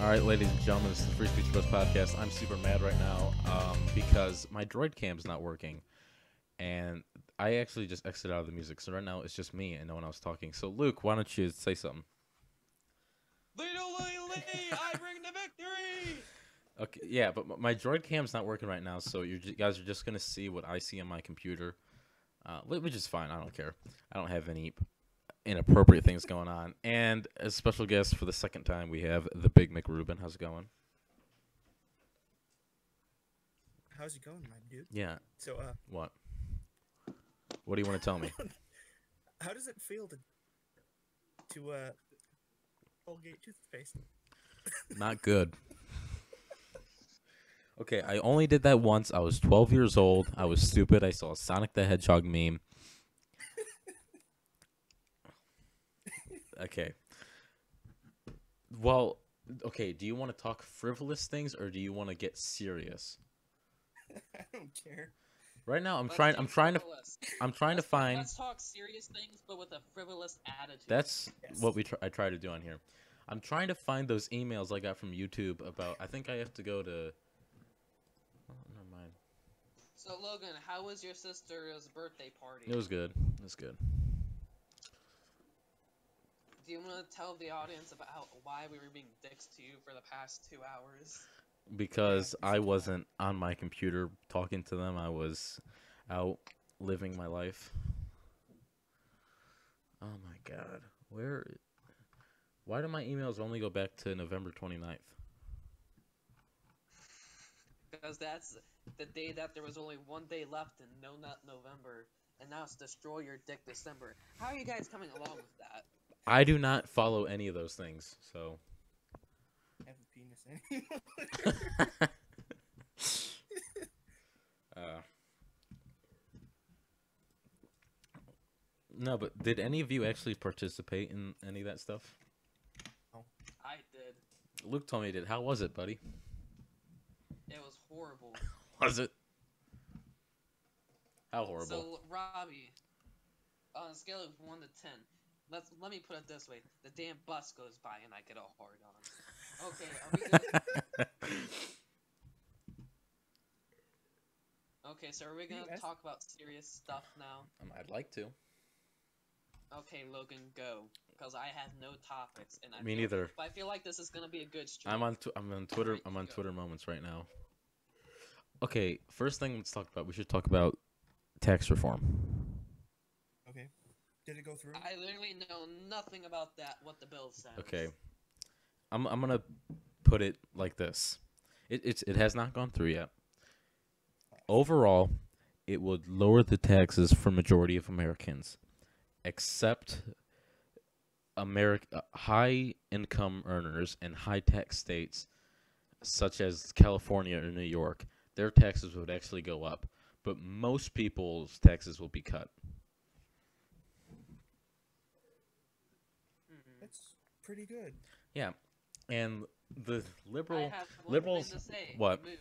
All right, ladies and gentlemen, this is the Free Speech Press Podcast. I'm super mad right now because my droid cam's not working, and I actually just exited out of the music. So right now it's just me and no one else talking. So Luke, why don't you say something? Lee, I bring the victory! Okay, yeah, but my droid cam's not working right now, so you guys are just gonna see what I see on my computer, which is fine. I don't care. I don't have any inappropriate things going on. And as a special guest for the second time, we have the Big McRuben. How's it going? How's it going, my dude? Yeah. So, What? What do you want to tell me? how does it feel to Colgate toothpaste? Not good. Okay, I only did that once. I was 12 years old. I was stupid. I saw a Sonic the Hedgehog meme. Okay. Well, okay, do you want to talk frivolous things or do you want to get serious? I don't care. Right now I'm Let's trying do to frivolous. find Let's talk serious things, but with a frivolous attitude. That's Yes. what I try to do on here. I'm trying to find those emails I got from YouTube about I think I have to go to oh, never mind. So, Logan, how was your sister's birthday party? It was good. It was good. Do you want to tell the audience about why we were being dicks to you for the past 2 hours? Because Yeah, I wasn't on my computer talking to them. I was out living my life. Oh my god. Why do my emails only go back to November 29th? Because that's the day that there was only 1 day left in November, and now it's Destroy Your Dick December. How are you guys coming along with that? I do not follow any of those things, so I have a penis anymore. No, but did any of you actually participate in any of that stuff? I did. Luke told me he did. How was it, buddy? It was horrible. Was it? How horrible? So, Robbie, on a scale of 1 to 10, let me put it this way: the damn bus goes by and I get a hard on. Okay, are we gonna? Okay, so are we gonna Yes. talk about serious stuff now? I'd like to. Okay, Logan, go, because I have no topics and Me neither. But I feel like this is gonna be a good stream. I'm on Twitter. Alright, I'm on go. Twitter Moments right now. Okay, first thing let's talk about. We should talk about tax reform. Okay. Did it go through? I literally know nothing about that. What the bill says. Okay, I'm gonna put it like this. It has not gone through yet. Overall, it would lower the taxes for majority of Americans, except high income earners in high tax states such as California or New York. Their taxes would actually go up, but most people's taxes will be cut. That's pretty good. Yeah, and the I have one liberals. thing to say. What? Move.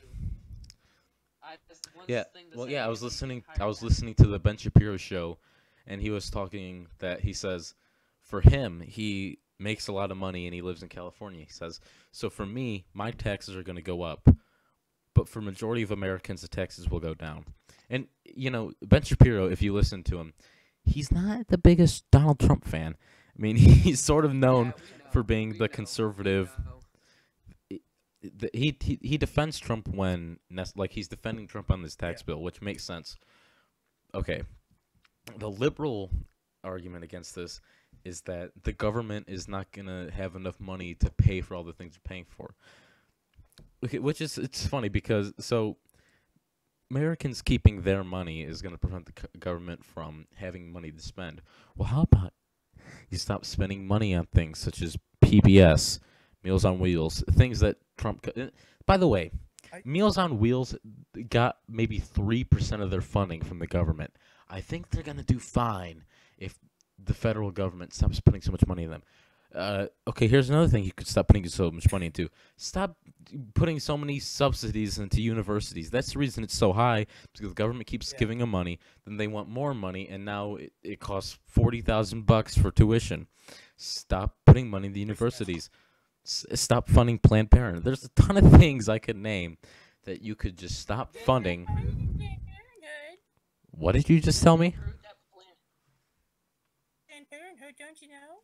I just one Yeah, thing to well, say. yeah. I was Move listening. the I was entire listening to the Ben Shapiro show, and he was talking that he says, for him, he makes a lot of money and he lives in California. He says, so for me, my taxes are going to go up, but for majority of Americans, the taxes will go down. And you know, Ben Shapiro, if you listen to him, he's not the biggest Donald Trump fan. I mean, he's sort of known Yeah, we know, for being we the know, conservative. we know. He defends Trump when like he's defending Trump on this tax bill, which makes sense. Okay, the liberal argument against this is that the government is not gonna have enough money to pay for all the things they're paying for. Okay, which is it's funny because so Americans keeping their money is gonna prevent the government from having money to spend. Well, how about you stop spending money on things such as PBS, Meals on Wheels, things that Trump. By the way, Meals on Wheels got maybe 3% of their funding from the government. I think they're gonna do fine if the federal government stops putting so much money in them. Okay, here's another thing you could stop putting so much money into. Stop putting so many subsidies into universities. That's the reason it's so high, because the government keeps giving them money. Then they want more money, and now it costs $40,000 for tuition. Stop putting money in the universities. Stop funding Planned Parenthood. There's a ton of things I could name that you could just stop funding. What did you just tell me? Prove that Planned Planned Parenthood, don't you know?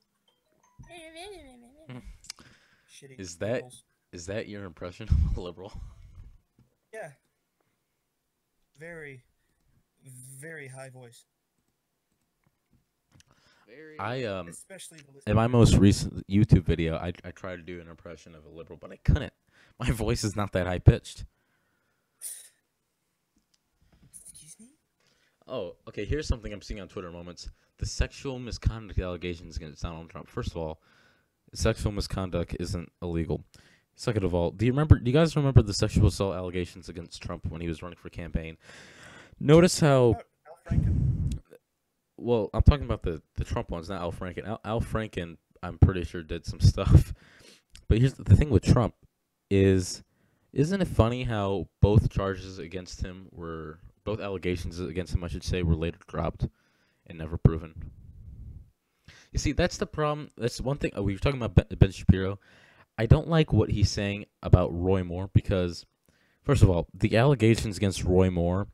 Shitty Is that liberals. is that your impression of a liberal? Yeah. Very, very high voice. very. Especially the In my listener. most recent YouTube video, I tried to do an impression of a liberal, but I couldn't. My voice is not that high pitched. Excuse me? Oh, okay. Here's something I'm seeing on Twitter moments: the sexual misconduct allegations against Donald Trump. First of all, sexual misconduct isn't illegal. Second of all, do you guys remember the sexual assault allegations against Trump when he was running for campaign? Notice how. About Al Franken. Well, I'm talking about the Trump ones, not Al Franken. Al Franken, I'm pretty sure, did some stuff. But here's the thing with Trump isn't it funny how both allegations against him, I should say, were later dropped and never proven? You see, that's the problem. That's one thing. We were talking about Ben Shapiro. I don't like what he's saying about Roy Moore because, first of all, the allegations against Roy Moore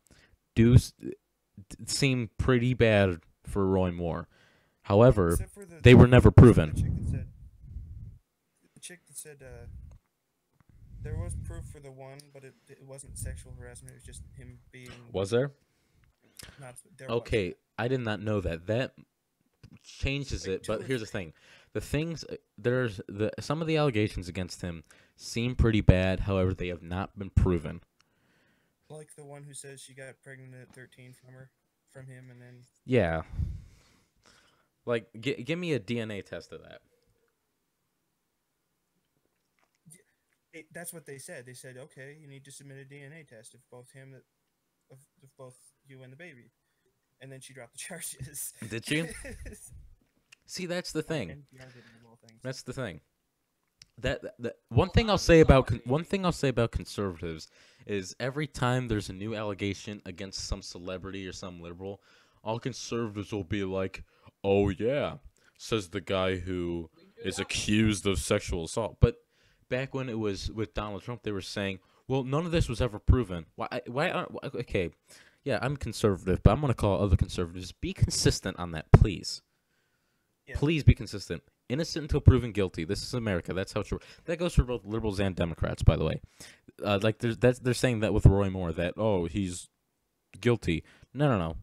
seem pretty bad for Roy Moore. However, Except for they were never the proven. chick that said there was proof for the one, but it wasn't sexual harassment. It was just him being Was there? not. There was. Okay, I did not know that. That changes Wait, it. two But or here's the three? thing: some of the allegations against him seem pretty bad. However, they have not been proven. Like the one who says she got pregnant at 13 from him, and then Yeah. Like, give me a DNA test of that. that's what they said. They said, okay, you need to submit a DNA test of both of both you and the baby, and then she dropped the charges. Did she? See, that's the thing. NPR did the little things. That's the thing. That one thing I'll say about conservatives is every time there's a new allegation against some celebrity or some liberal, all conservatives will be like, "Oh yeah," says the guy who is accused of sexual assault. But back when it was with Donald Trump, they were saying, "Well, none of this was ever proven." Okay, yeah, I'm conservative, but I'm gonna call other conservatives. Be consistent on that, please. Yeah. Please be consistent. Innocent until proven guilty. This is America. That's how true. That goes for both liberals and Democrats, by the way. Like they're saying that with Roy Moore that he's guilty. No.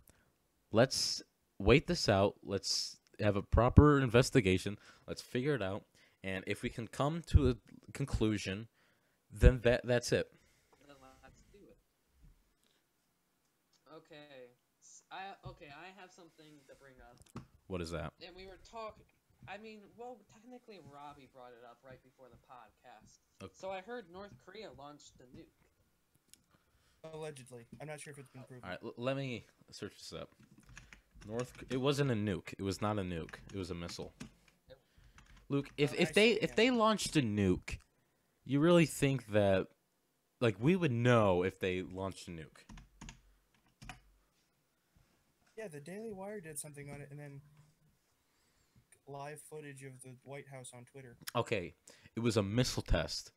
Let's wait this out. Let's have a proper investigation. Let's figure it out. And if we can come to a conclusion, then that's it. Then let's do it. Okay. I have something to bring up. What is that? And we were talking. I mean, well, technically, Robbie brought it up right before the podcast. Okay. So I heard North Korea launched a nuke. Allegedly, I'm not sure if it's been proven. All right, let me search this up. It wasn't a nuke. It was not a nuke. It was a missile. Luke, if they launched a nuke, you really think that we would know if they launched a nuke? Yeah, the Daily Wire did something on it, and then live footage of the White House on Twitter. Okay, it was a missile test.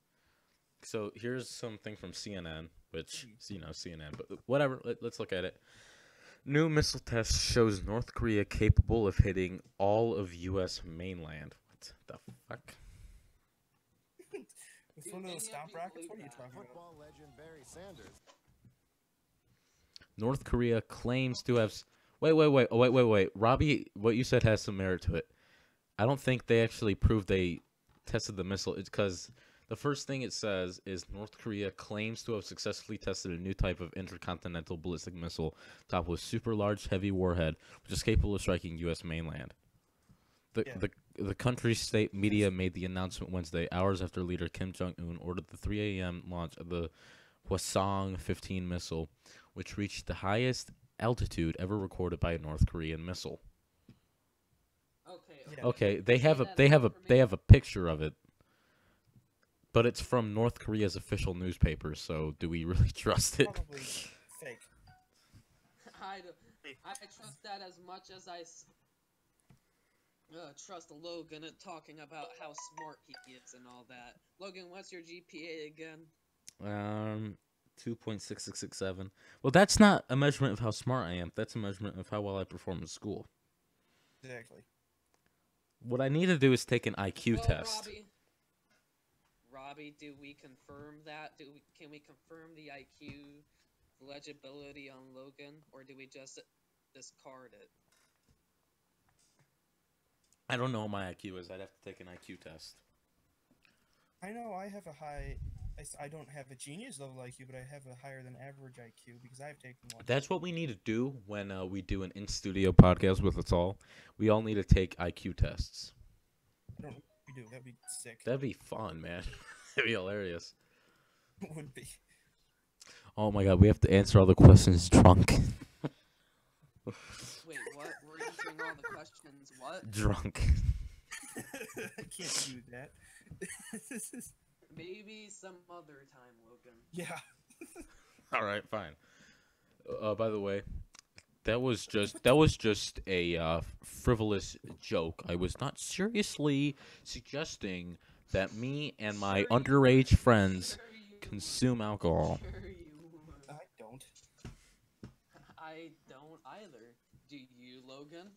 So here's something from CNN, which CNN, but whatever. Let's look at it. New missile test shows North Korea capable of hitting all of U.S. mainland. What the fuck? With one of those stomp rockets? What are you talking about? Football legend Barry Sanders. North Korea claims to have. Wait. Robbie, what you said has some merit to it. I don't think they actually proved they tested the missile. It's because the first thing it says is North Korea claims to have successfully tested a new type of intercontinental ballistic missile topped with super large heavy warhead, which is capable of striking U.S. mainland. The country's state media made the announcement Wednesday, hours after leader Kim Jong-un ordered the 3 a.m. launch of the Hwasong-15 missile, which reached the highest altitude ever recorded by a North Korean missile. Okay, they have a picture of it, but it's from North Korea's official newspaper. So do we really trust it? Probably fake. I trust that as much as trust Logan at talking about how smart he is and all that. Logan, what's your GPA again? 2.6667. Well, that's not a measurement of how smart I am. That's a measurement of how well I perform in school. Exactly. What I need to do is take an IQ Well, test. Robbie, do we confirm that? Can we confirm the IQ legibility on Logan, or do we just discard it? I don't know what my IQ is. I'd have to take an IQ test. I know I have a high. I don't have a genius level IQ, but I have a higher than average IQ because I've taken one. That's what we need to do when we do an in-studio podcast with us all. We all need to take IQ tests. I don't know what we do. That'd be sick. That'd be fun, man. That'd be hilarious. It would be. Oh my god, we have to answer all the questions drunk. Wait, what? We're answering all the questions. What? Drunk. I can't do that. Maybe some other time, Logan. Yeah. All right, fine. By the way, that was just a frivolous joke. I was not seriously suggesting that me and my underage friends consume alcohol. I don't. I don't either. Do you, Logan?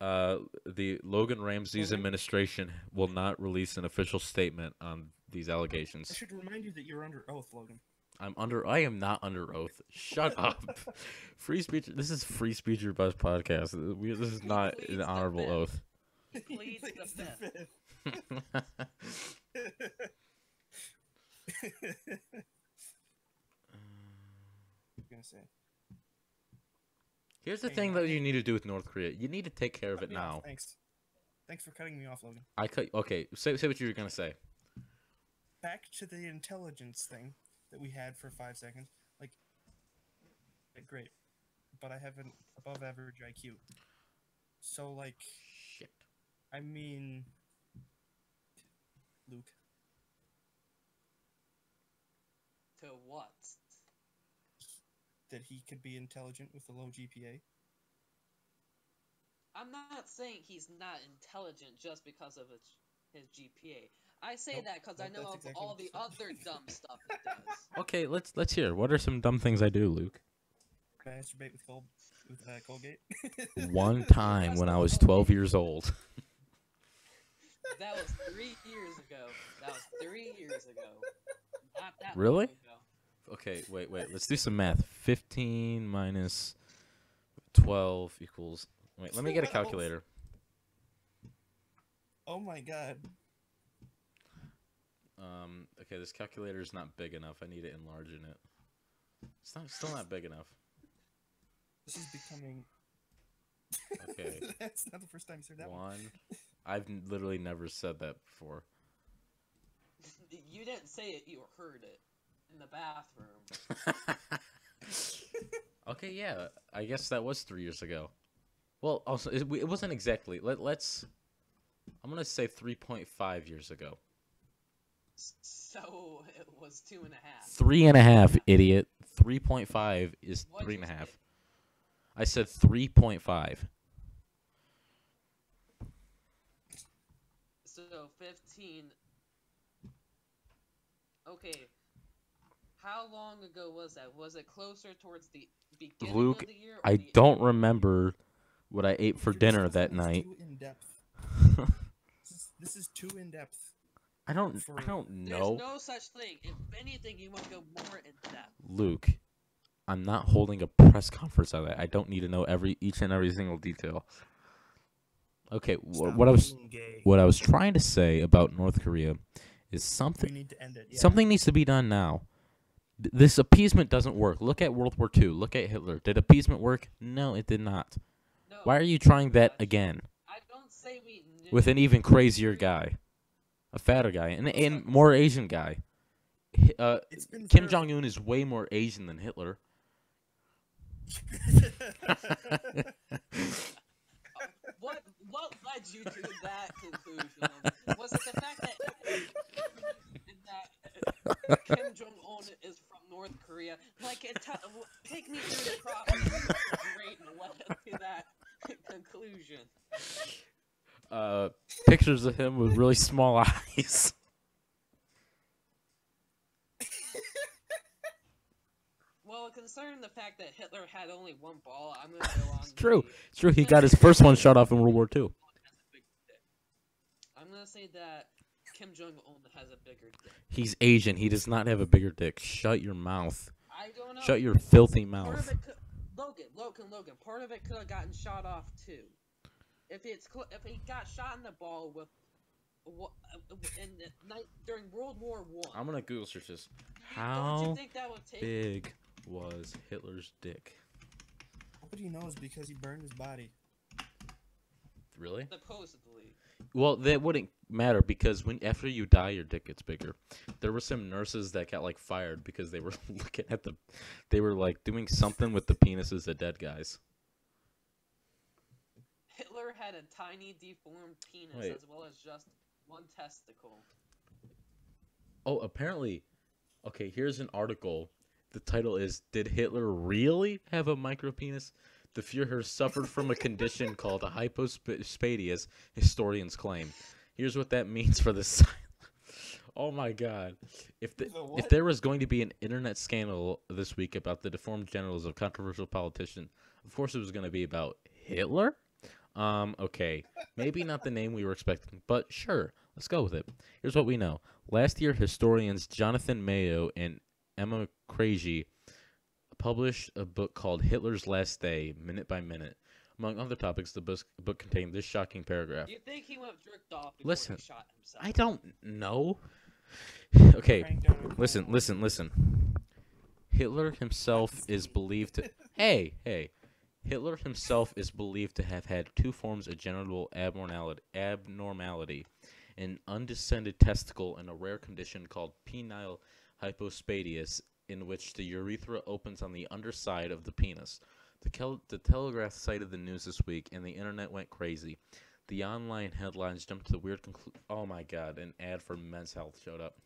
The Logan Ramsey's administration will not release an official statement on these I allegations. should remind you that you're under oath, Logan. I am not under oath. Shut up. Free speech. This is Free Speech Your Buzz podcast. This is not an honorable oath. Please the fifth. I'm gonna say. Here's the thing that you need to do with North Korea. You need to take care of it Yeah, now. Thanks. Thanks for cutting me off, Logan. Okay, say what you were gonna say. Back to the intelligence thing that we had for 5 seconds. Like, great, but I have an above average IQ. So, like, Shit. I mean, Luke. To what? That he could be intelligent with a low GPA. I'm not saying he's not intelligent just because of his GPA. I say Nope, that because I nope, know that's of exactly all what the he said. other dumb stuff he does. Okay, let's hear. What are some dumb things I do, Luke? Masturbate with Colgate. One time when I was 12 years old. That was 3 years ago. Not that Really? long ago. Okay, wait. Let's do some math. 15 minus 12 equals... Wait, let me get a calculator. Oh my god. Okay, this calculator is not big enough. I need to enlarge it. Still not big enough. This is becoming... Okay. That's not the first time you said that one. I've literally never said that before. You didn't say it, you heard it. In the bathroom. Okay, yeah. I guess that was 3 years ago. Well, also, it wasn't exactly. Let's... I'm going to say 3.5 years ago. So, it was 2.5. 3.5, idiot. 3.5 is What'd you 3.5. say? I said 3.5. So, 15... Okay. How long ago was that? Was it closer towards the beginning Luke, of the year? Or I the don't end? remember what I ate for Your dinner stuff that is night. Too in depth. This is too in depth. I don't There's know. no such thing. If anything, you want to go more in depth. Luke, I'm not holding a press conference on that. I don't need to know each and every single detail. Okay, Stop what being gay. I was trying to say about North Korea is We something need to end it. Yeah. something needs to be done now. This appeasement doesn't work. Look at World War II. Look at Hitler. Did appeasement work? No, it did not. No, Why are you trying that Josh, again I don't say we with an even crazier guy, a fatter guy, and more Asian guy? It's been Kim forever. Jong Un is way more Asian than Hitler. What led you to that conclusion? Was it the fact that Kim Jong Un is from North Korea? Like, take me through the process. Great, and led to that conclusion. confusion. Pictures of him with really small eyes. Well, considering the fact that Hitler had only one ball, I'm gonna go on. It's true. It's true. He got his first one shot off in World War II. I'm gonna say that Kim Jong Un has a bigger dick. He's Asian. He does not have a bigger dick. Shut your mouth. I don't know. Shut your filthy Part of mouth. it could, Logan. Part of it could have gotten shot off too. If he got shot in the ball with during World War I. I'm gonna Google search this. Don't How you think that would take? big was Hitler's dick? Nobody knows because he burned his body. Really? Supposedly. Well, that wouldn't matter because after you die, your dick gets bigger. There were some nurses that got like fired because they were looking at they were like doing something with the penises of dead guys. Hitler had a tiny deformed penis Wait. as well as just one testicle. Oh, apparently, okay. Here's an article. The title is "Did Hitler Really Have a Micropenis?" The Führer suffered from a condition called a hypospadias, historians claim. Here's what that means for the Oh my god. If there was going to be an internet scandal this week about the deformed genitals of controversial politician, of course it was going to be about Hitler? Okay. Maybe not the name we were expecting, but sure. Let's go with it. Here's what we know. Last year, historians Jonathan Mayo and Emma Craigie published a book called Hitler's Last Day, Minute by Minute. Among other topics, the book contained this shocking paragraph. Do you think he went jerked off before Listen, he shot himself? I don't know. Okay, listen. Hitler himself is believed to... Hey. Hitler himself is believed to have had two forms of genital abnormality, an undescended testicle and a rare condition called penile hypospadias, in which the urethra opens on the underside of the penis. The Telegraph cited the news this week, and the internet went crazy. The online headlines jumped to the weird oh my god, an ad for Men's Health showed up.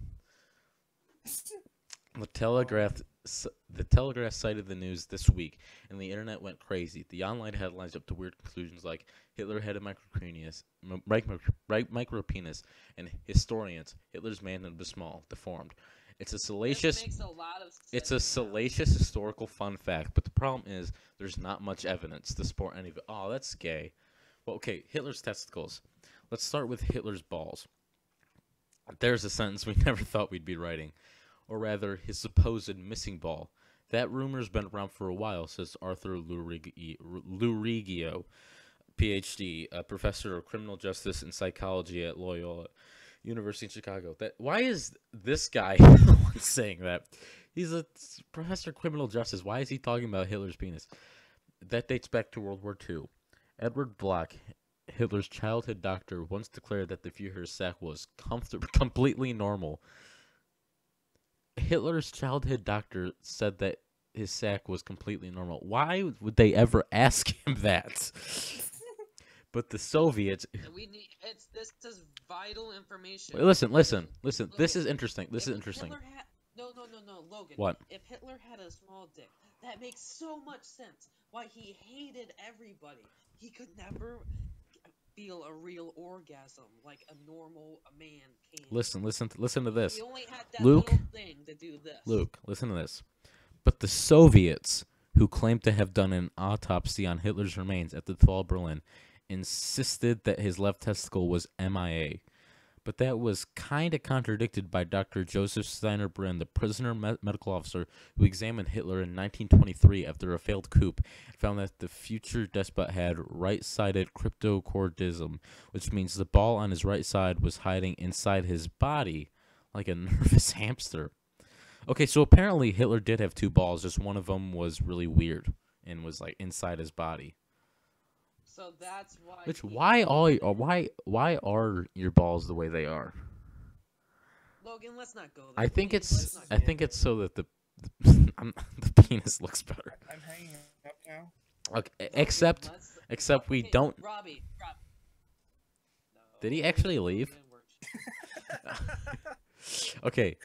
The Telegraph cited the news this week, and the internet went crazy. The online headlines jumped to weird conclusions like Hitler had a micropenis, and historians, Hitler's manhood was small, deformed. It's a salacious historical fun fact, but the problem is there's not much evidence to support any of it. Oh, that's gay. Well, okay, Hitler's testicles. Let's start with Hitler's balls. There's a sentence we never thought we'd be writing. Or rather, his supposed missing ball. That rumor's been around for a while, says Arthur Lurigio, Ph.D., a professor of criminal justice and psychology at Loyola University in Chicago. Why is this guy saying that? He's a professor of criminal justice. Why is he talking about Hitler's penis? That dates back to World War II. Edward Block, Hitler's childhood doctor, once declared that the Führer's sack was completely normal. Hitler's childhood doctor said that his sack was completely normal. Why would they ever ask him that? But the Soviets... This is vital information. Wait, listen. Logan, this is interesting. No, Logan. What? If Hitler had a small dick, that makes so much sense. Why he hated everybody. He could never feel a real orgasm like a man can. Listen to this. He only had that Luke, little thing to do this. Luke, listen to this. But the Soviets, who claimed to have done an autopsy on Hitler's remains at the Fall of Berlin, insisted that his left testicle was MIA. But that was kind of contradicted by Dr. Joseph Steiner Brin, the prisoner medical officer who examined Hitler in 1923 after a failed coup, and found that the future despot had right-sided cryptochordism, which means the ball on his right side was hiding inside his body like a nervous hamster. Okay, so apparently Hitler did have two balls, just one of them was really weird and was like inside his body. So that's why. Why are your balls the way they are? Logan, let's not go there. I think it's so that the penis looks better. I'm hanging up now. Okay, except we don't. Robbie. No, Did he actually leave? Okay.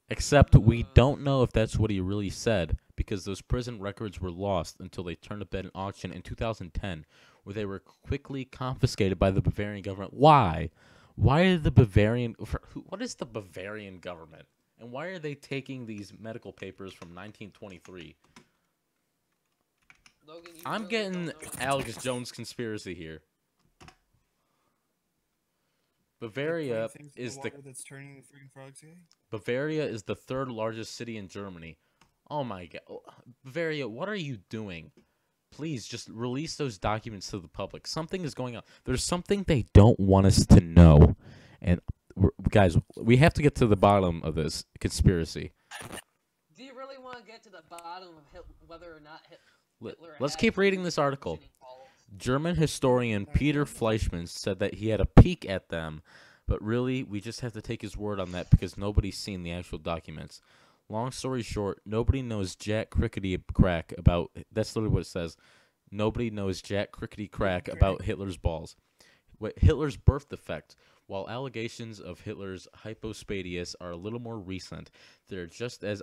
Except we don't know if that's what he really said, because those prison records were lost until they turned up at an auction in 2010, where they were quickly confiscated by the Bavarian government. Why? Why are the Bavarian... What is the Bavarian government? And why are they taking these medical papers from 1923? Logan, you I'm really getting don't know Alex Jones conspiracy here. Bavaria is the that's turning the freaking frogs gay. Bavaria is the third largest city in Germany. Oh my god. Bavaria, what are you doing? Please just release those documents to the public. Something is going on. There's something they don't want us to know. And guys, we have to get to the bottom of this conspiracy. Do you really want to get to the bottom of whether or not Hitler Let's had keep reading this article. functioning balls? German historian Peter Fleischmann said that he had a peek at them, but really, we just have to take his word on that because nobody's seen the actual documents. Long story short, nobody knows jack crickety crack about... That's literally what it says. Nobody knows jack crickety crack about Hitler's balls. Hitler's birth defect. While allegations of Hitler's hypospadias are a little more recent, they're just as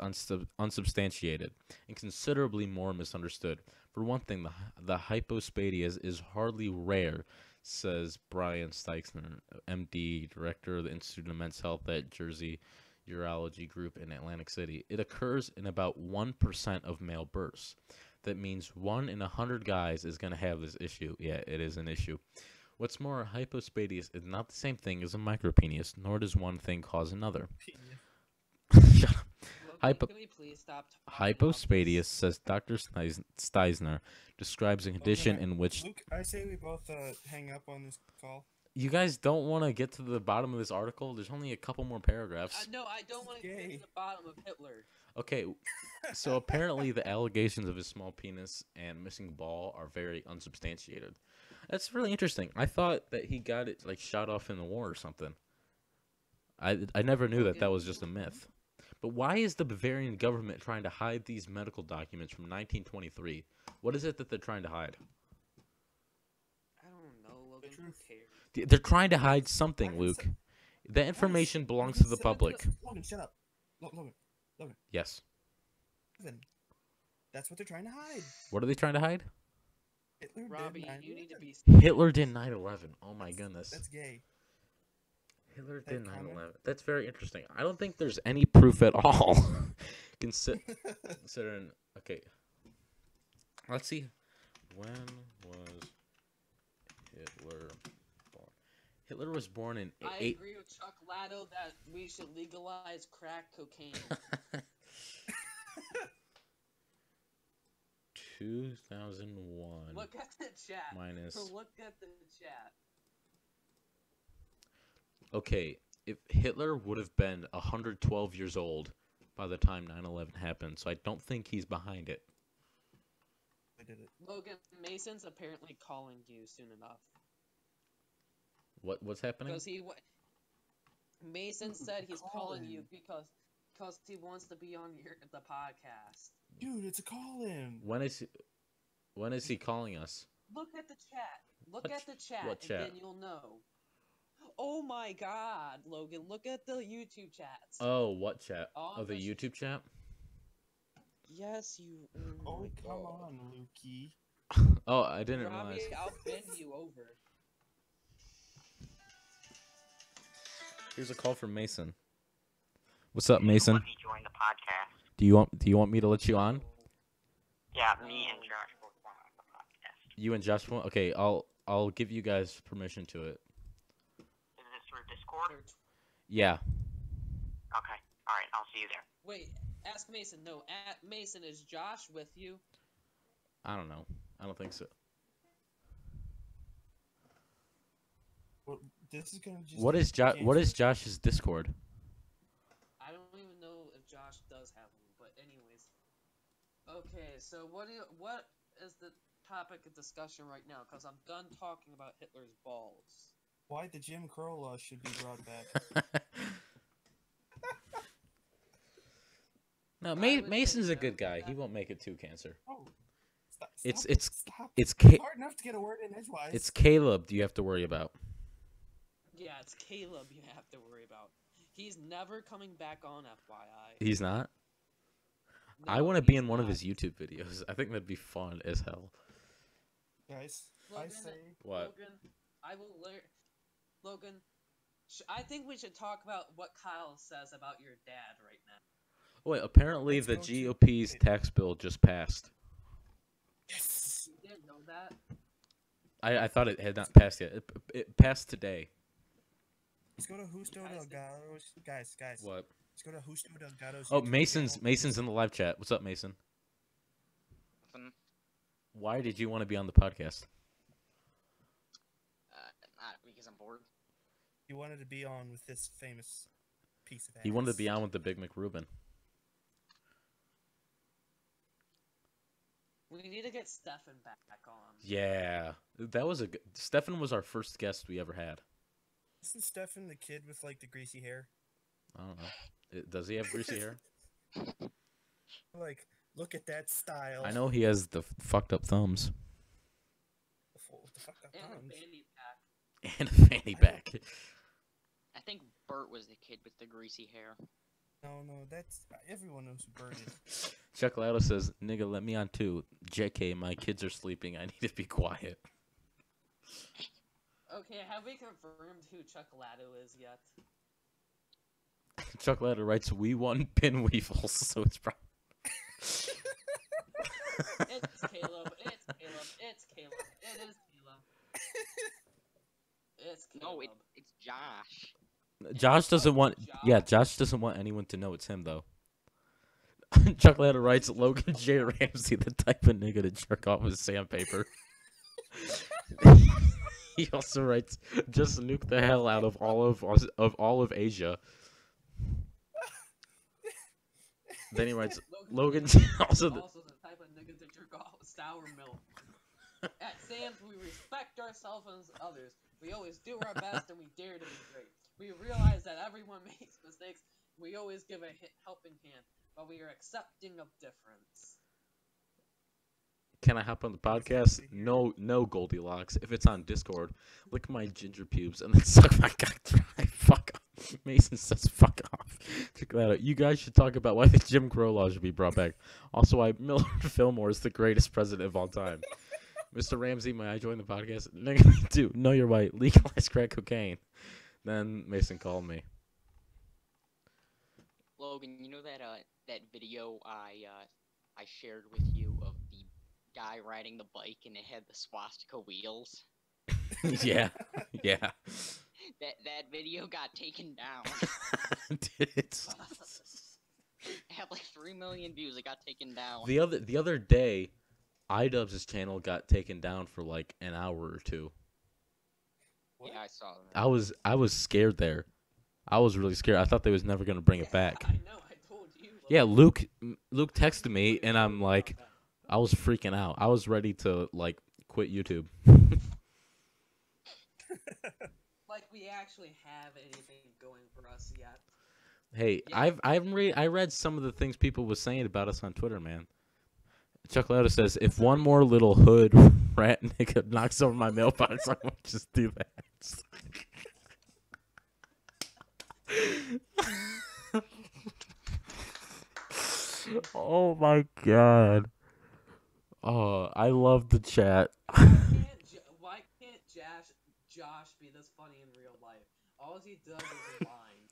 unsubstantiated and considerably more misunderstood. For one thing, the hypospadias is hardly rare, says Brian Steichner, MD, director of the Institute of Men's Health at Jersey Urology Group in Atlantic City. It occurs in about 1% of male births. That means 1 in 100 guys is going to have this issue. Yeah, it is an issue. What's more, hypospadias is not the same thing as a micropenis, nor does one thing cause another. Shut up. Can we please stop talking Hypospadias, says Dr. Steisner, describes a condition in which... Luke, I say we both hang up on this call. You guys don't want to get to the bottom of this article? There's only a couple more paragraphs. No, I don't want to get to the bottom of Hitler. Okay, so apparently the allegations of his small penis and missing ball are very unsubstantiated. That's really interesting. I thought that he got it like shot off in the war or something. I never knew that was just a myth. But why is the Bavarian government trying to hide these medical documents from 1923? What is it that they're trying to hide? I don't know, Logan. Who cares? They're trying to hide something, Luke. That information belongs to the public. Logan, shut up. Logan. Yes. That's what they're trying to hide. What are they trying to hide? Robbie, you need to be... Hitler did 9/11. Oh my goodness. That's gay. Hitler did 9/11. That's very interesting. I don't think there's any proof at all. Considering... Okay. Let's see. When was Hitler born? Hitler was born in... I agree with Chuck Latto that we should legalize crack cocaine. 2001. Look at the chat. Minus... Look at the chat. Okay, if Hitler would have been 112 years old by the time 9/11 happened, so I don't think he's behind it. I did it. Logan, Mason's apparently calling you soon enough. What's happening? Because Mason said he's calling you because he wants to be on the podcast. Dude, it's a call-in. When is he calling us? Look at the chat. Look at the chat, what chat? And then you'll know. Oh my God, Logan! Look at the YouTube chats. Oh, what chat? Oh, the YouTube chat? Yes, you. Oh, come on, Lukey. Oh, I didn't Robbie, realize. I'll bend you over. Here's a call from Mason. What's up, Mason? Let me join the podcast. Do you want me to let you on? Yeah, me and Josh both want on the podcast. You and Josh want? Okay, I'll give you guys permission to it. Is this through Discord? Yeah. Okay. All right. I'll see you there. Wait, ask Mason. No, Mason, is Josh with you? I don't know. I don't think so. Well, this is gonna just. What is Josh's Discord? I don't even know if Josh does have one, but anyways. Okay, so what is the topic of discussion right now? Because I'm done talking about Hitler's balls. Why the Jim Crow law should be brought back. No, Mason's a good guy. He won't make it to cancer. Oh, stop, It's hard enough to get a word in edgewise. It's Caleb you have to worry about. Yeah, it's Caleb you have to worry about. He's never coming back on, FYI. He's not? I No, want to be he's in one of not. his YouTube videos. I think that'd be fun as hell. Guys, I Logan, say What? Logan, I will Logan, I think we should talk about what Kyle says about your dad right now. Wait, apparently Let's the go to- GOP's wait. tax bill just passed. yes. You didn't know that? I thought it had not passed yet. It passed today. Let's go to Justo Delgado's. Guys. What? Let's go to Justo Delgado's. Oh, YouTube Mason's channel. in the live chat. What's up, Mason? Nothing. Why did you want to be on the podcast? Not because I'm bored. He wanted to be on with this famous piece of ass. He wanted to be on with the Big McRuben. We need to get Stefan back on. Yeah, that was a good. Stefan was our first guest we ever had. Isn't Stefan the kid with like the greasy hair? I don't know. Does he have greasy hair? Like, look at that style. I know he has the fucked up thumbs What the fuck up And a thumbs? fanny pack. and a fanny pack. I think Bert was the kid with the greasy hair. No, that's everyone knows who Bird is. Chuck Lauda says, "Nigga, let me on too." JK, my kids are sleeping. I need to be quiet. Okay, have we confirmed who Chuck Lato is yet? Chuck Lauda writes, "We won pinweevils," so it's probably. It's Caleb. It's Caleb. It's Caleb. It is Caleb. It's Caleb. No, it's Josh. Josh doesn't want. Josh. Yeah, Josh doesn't want anyone to know it's him though. Chuck Lauda writes, "Logan J. Ramsey, the type of nigga to jerk off with sandpaper." He also writes, "Just nuke the hell out of all of Asia." Then he writes, Logan also the type of nigga to jerk off with sour milk. At Sam's, we respect ourselves and others. We always do our best and we dare to be great. We realize that everyone makes mistakes. We always give a helping hand, but we are accepting of difference. Can I hop on the podcast? No, Goldilocks. If it's on Discord, lick my ginger pubes and then suck my cock dry. Fuck off. Mason says fuck off. Check that out. You guys should talk about why the Jim Crow law should be brought back. Also, why Millard Fillmore is the greatest president of all time. Mr. Ramsey, may I join the podcast? Nigga, dude, no, you're white. Legalize crack cocaine. Then Mason called me. Logan, you know that video I shared with you of the guy riding the bike and it had the swastika wheels? Yeah. That video got taken down. Did it? It had like 3 million views. It got taken down. The other day, iDubbbz's channel got taken down for like an hour or two. What? Yeah, I saw that. I was scared there. I was really scared. I thought they was never gonna bring it back. I know, I told you. Yeah, Luke texted me and I'm like, I was freaking out. I was ready to like quit YouTube. Like we actually have anything going for us yet. Hey, Yeah. I read some of the things people was saying about us on Twitter, man. Chuck Lauda says, if one more little hood rat nigga knocks over my mailbox, I might just do that. Oh my god. Oh, I love the chat. Why can't Josh be this funny in real life? All he does is whine.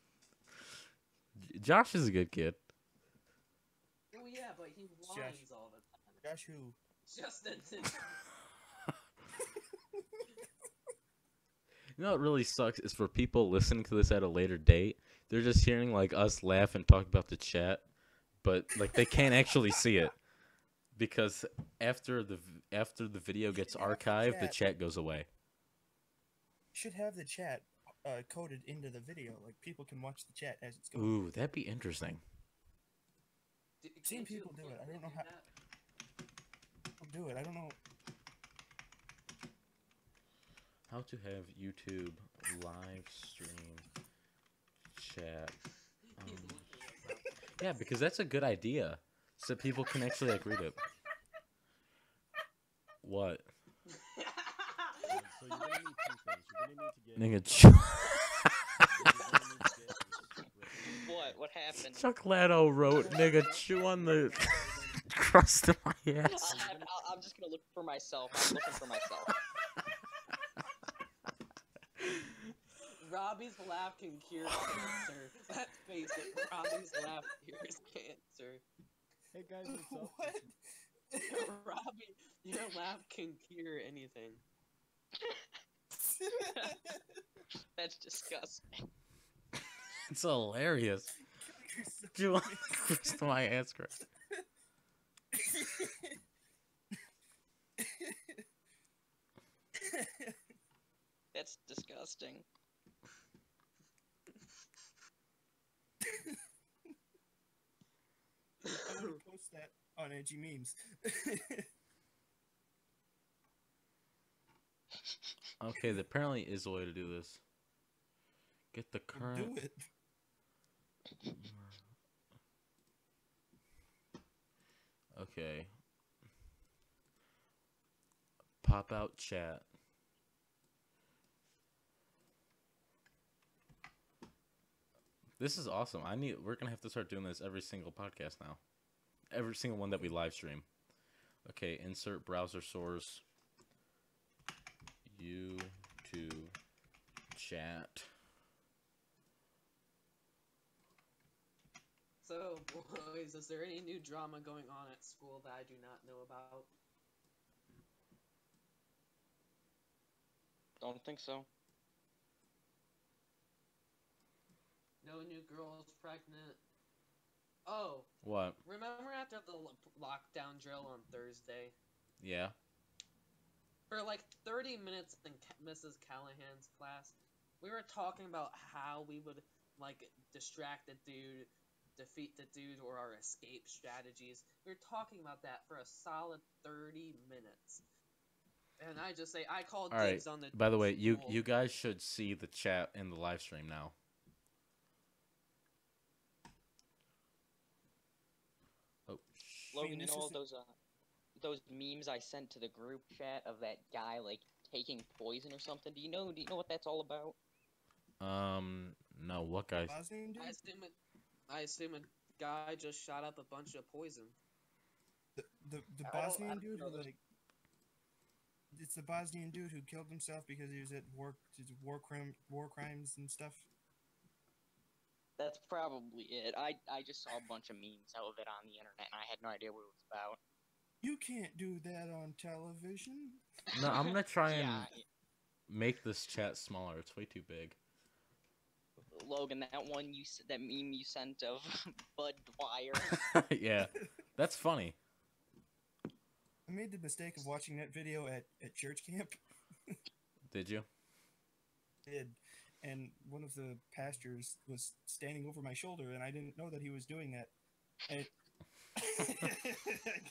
Josh is a good kid. Oh yeah, but he whines all the time. Josh who? Justin. You know what really sucks is for people listening to this at a later date, they're just hearing like us laugh and talk about the chat, but like they can't actually see it because after the video gets archived, the chat goes away. Should have the chat coded into the video, like people can watch the chat as it's going. Ooh, that'd be interesting. I've seen people do it. I don't know how. People do it. I don't know. How to have YouTube live stream chat. Yeah, because that's a good idea, so people can actually like read it. What? So you're gonna need two things. You're gonna need to get. Nigga. What? What happened. Chocolado wrote, "Nigga, chew on the crust of my ass." I'm just gonna look for myself. I'm looking for myself. Robbie's laugh can cure cancer. Let's face it, Robbie's laugh cures cancer. Hey guys, what's up? What? Robbie, your laugh can cure anything. That's disgusting. It's hilarious. Chew on the crust of my ass crust. That's disgusting. I'm gonna post that on Edgy Memes. Okay, there apparently is a way to do this. Get the current. Do it. Okay. Pop out chat. This is awesome. We're gonna have to start doing this every single podcast now. Every single one that we live stream. Okay, insert browser source. YouTube chat. So, boys, is there any new drama going on at school that I do not know about? Don't think so. No new girls pregnant. Oh, What? remember after the lockdown drill on Thursday? Yeah. For like 30 minutes in Mrs. Callahan's class, we were talking about how we would, like, distract the dude, defeat the dude, or our escape strategies. We were talking about that for a solid 30 minutes. And I just say, I called All dibs right. on the By the way, you school. guys should see the chat in the live stream now. Oh, Logan, you this know all isn't- those memes I sent to the group chat of that guy like taking poison or something? Do you know what that's all about? no, what guys? Bosnian dude? I assume a guy just shot up a bunch of poison. The I don't Bosnian dude know. who like it's the Bosnian dude who killed himself because he was at war crimes and stuff. That's probably it. I just saw a bunch of memes of it on the internet and I had no idea what it was about. You can't do that on television. No, I'm gonna try and Yeah, make this chat smaller. It's way too big. Logan, that meme you sent of Bud Dwyer. Yeah, that's funny. I made the mistake of watching that video at church camp. Did you? And one of the pastors was standing over my shoulder, and I didn't know that he was doing that. And I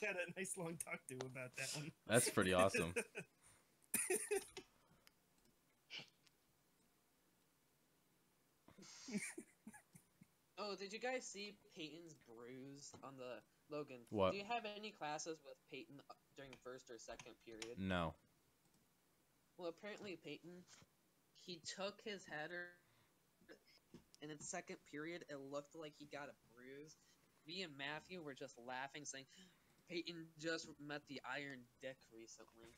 got a nice long talk to about that one. That's pretty awesome. Oh, did you guys see Peyton's bruise on the Logan? What? Do you have any classes with Peyton during first or second period? No. Well, apparently Peyton, he took his header, and in second period, it looked like he got a bruise. Me and Matthew were just laughing, saying, Peyton just met the iron dick recently.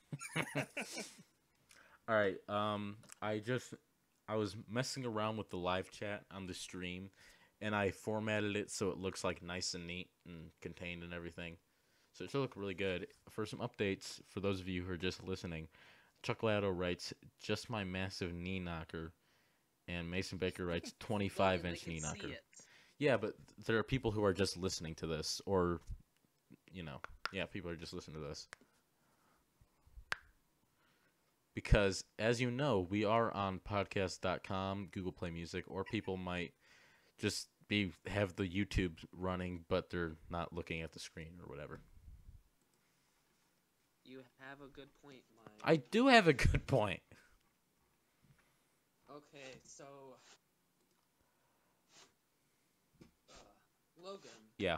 All right. I was messing around with the live chat on the stream, and I formatted it so it looks like nice and neat and contained and everything. So it should look really good. For some updates, for those of you who are just listening, Chocolado writes, "Just my massive knee knocker," and Mason Baker writes, 25-inch knee knocker. Yeah, but there are people who are just listening to this, or, people are just listening to this. Because, as you know, we are on podcast.com, Google Play Music, or people might just have the YouTube running, but they're not looking at the screen or whatever. You have a good point, Mike. I do have a good point. Okay, so... Logan. Yeah.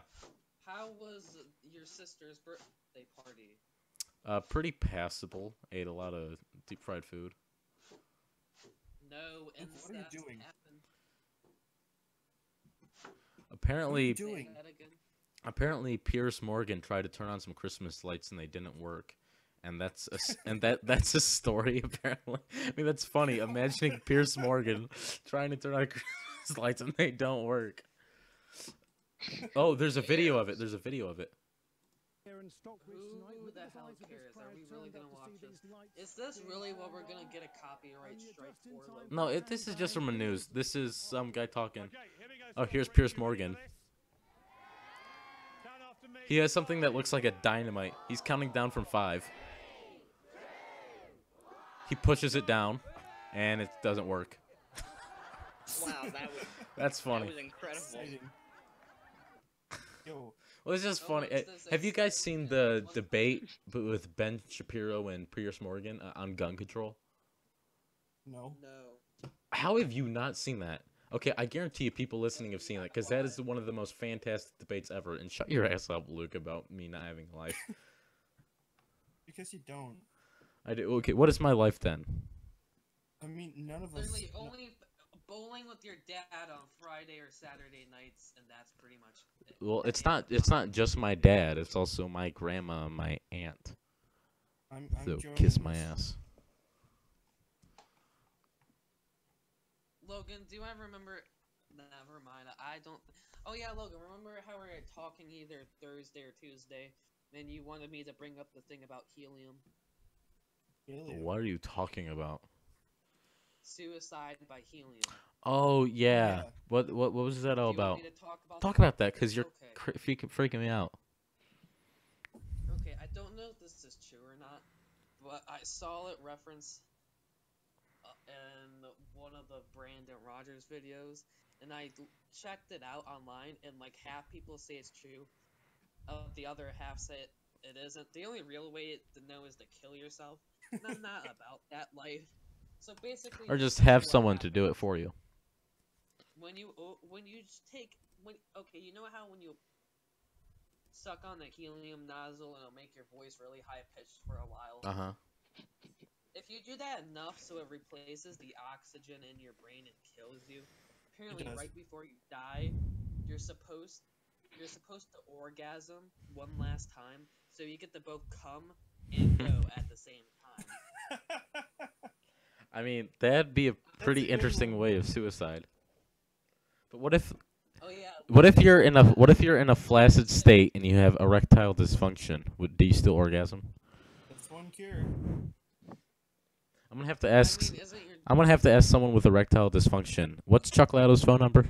How was your sister's birthday party? Pretty passable. Ate a lot of deep fried food. No Luke, incest what are you doing? happened. Apparently, doing? Say that again. apparently Pierce Morgan tried to turn on some Christmas lights and they didn't work. And that's a story apparently. I mean that's funny. Imagining Pierce Morgan trying to turn on Christmas lights and they don't work. Oh, there's a video of it. There's a video of it. Who the hell cares? Are we really gonna watch this? Is this really what we're gonna get a copyright strike for? Logan? No, this is just from the news. This is some guy talking. Oh, here's Pierce Morgan. He has something that looks like a dynamite. He's counting down from 5. He pushes it down, and it doesn't work. Wow, That's funny. that was incredible. Exciting. Yo, Well, it's just Oh, funny. it's this Have you guys exciting seen the one. debate with Ben Shapiro and Pierce Morgan on gun control? no. No. How have you not seen that? Okay, I guarantee you people listening have seen it, because that is one of the most fantastic debates ever. And shut your ass up, Luke, about me not having a life. Because you don't. I do. Okay, what is my life then? I mean, none of us. Literally only bowling with your dad on Friday or Saturday nights, and that's pretty much it. Well, it's not just my dad. It's also my grandma and my aunt. I'm So joining kiss my this. ass. Logan, do I remember? Never mind. I don't. Oh yeah, Logan. Remember how we were talking either Thursday or Tuesday, and you wanted me to bring up the thing about helium, Helium. What are you talking about? suicide by helium. Oh yeah. Yeah. What was that all Do you want about? me to talk about Talk that? about that, because you're Okay. freaking me out. Okay, I don't know if this is true or not, but I saw it referenced in one of the Brandon Rogers videos, and I checked it out online, and like half people say it's true, the other half say it isn't. The only real way to know is to kill yourself, and I'm not about that life. So basically, Or just this is have what someone to happened. do it for you. When you okay, you know how when you suck on the helium nozzle and it'll make your voice really high pitched for a while. Uh-huh. If you do that enough so it replaces the oxygen in your brain and kills you, apparently does. right before you die, you're supposed to orgasm one last time so you get to both come and go at the same time. I mean, that'd be a pretty a good interesting one. way of suicide. But what if Oh yeah. what if you're in a flaccid state and you have erectile dysfunction? Do you still orgasm? That's one cure. I'm gonna have to ask. I mean, isn't your I'm gonna have to ask someone with erectile dysfunction. What's Chuck Lado's phone number?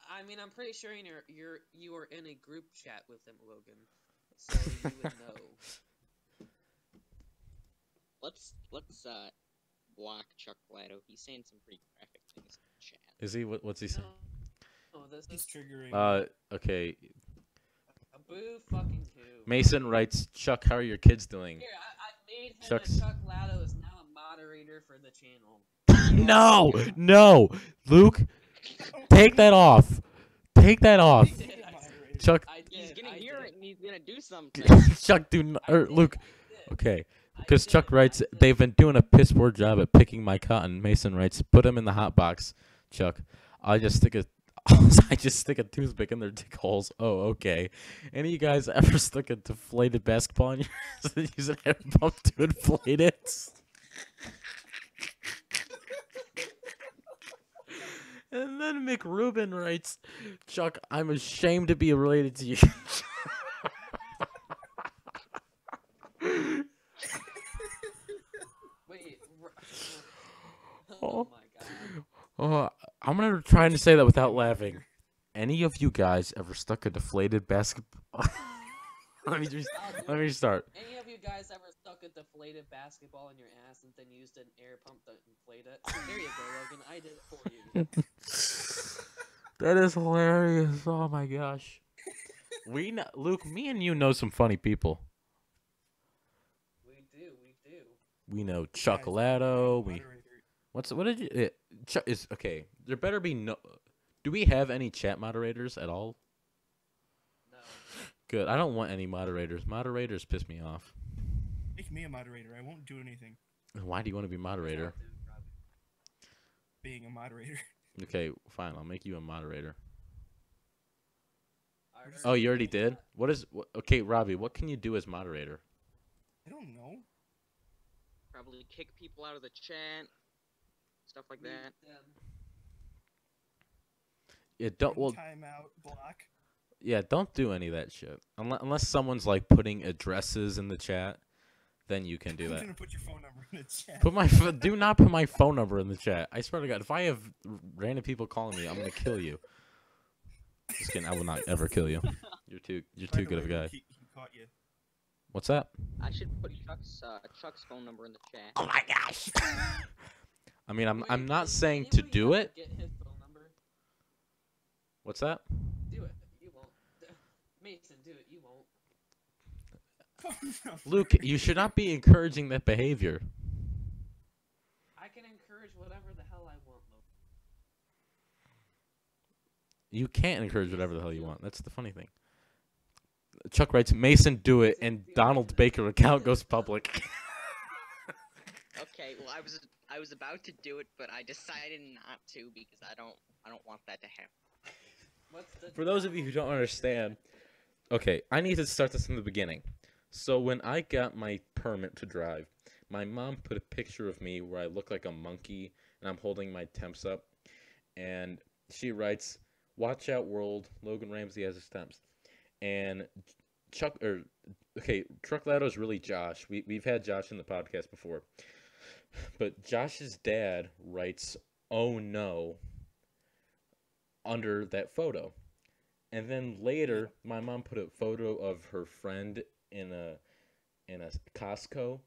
I mean, I'm pretty sure you are in a group chat with him, Logan, so you would know. Let's block Chuck Lado. He's saying some pretty graphic things in the chat. Is he? What's he saying? No, this He's is triggering. Okay. a boo fucking who. Mason writes, Chuck, how are your kids doing? Here, I made him Chuck's- and Chuck Lado is now a moderator for the channel. No, Luke, take that off. Take that off. I did, I Moderator. Chuck, I did, He's gonna I hear did. it and he's gonna do something. Chuck, Luke. I did. Okay, I because did, Chuck writes, I did. they've been doing a piss poor job at picking my cotton. Mason writes, put them in the hot box. Chuck, I just stick a toothpick in their dick holes. Oh, okay. Any of you guys ever stuck a deflated basketball in your ass and use an air pump to inflate it? And then McRubin writes, Chuck, I'm ashamed to be related to you. Wait. Oh. Oh my god. Oh, I'm gonna try to say that without laughing. Any of you guys ever stuck a deflated basketball? let me start. Any of you guys ever stuck a deflated basketball in your ass and then used an air pump to inflate it? There you go, Logan. I did it for you. That is hilarious. Oh my gosh. Luke, me and you know some funny people. We do. We know Guys, Chocolado. moderator. What did you? Is okay. There better be no. Do we have any chat moderators at all? No. Good. I don't want any moderators. Moderators piss me off. Make me a moderator. I won't do anything. Why do you want to be moderator? being a moderator. Okay, fine. I'll make you a moderator. I Oh, you already told did? that. What is... Okay, Robbie, what can you do as moderator? I don't know. Probably kick people out of the chat, stuff like Mute that. them. Yeah, don't... Run Well, timeout block. yeah, don't do any of that shit. Unless someone's, like, putting addresses in the chat, then you can do I'm that. gonna put your phone number in the chat. Put my... Do not put my phone number in the chat. I swear to God, if I have random people calling me, I'm gonna kill you. Just kidding. I will not ever kill you. You're too By the good of a way, guy. Luke, he caught you. What's that? I should put Chuck's phone number in the chat. Oh my gosh. I mean, I'm Wait, not did saying to anybody do ever it. Get his phone number. What's that? Do it. You won't. Mason, do it. You won't. Phone number. Luke, you should not be encouraging that behavior. I can encourage whatever the hell I want, Luke. You can't encourage whatever the hell you want. That's the funny thing. Chuck writes, Mason, do it, and Donald Baker account goes public. Okay, well I was about to do it, but I decided not to because I don't want that to happen. What's the For those of you who don't understand, okay, I need to start this from the beginning. So when I got my permit to drive, my mom put a picture of me where I look like a monkey and I'm holding my temps up, and she writes, "Watch out, world! Logan Ramsey has his temps." And Truck Lato is really Josh. We've had Josh in the podcast before, but Josh's dad writes, "Oh no," under that photo. And then later, my mom put a photo of her friend in a Costco,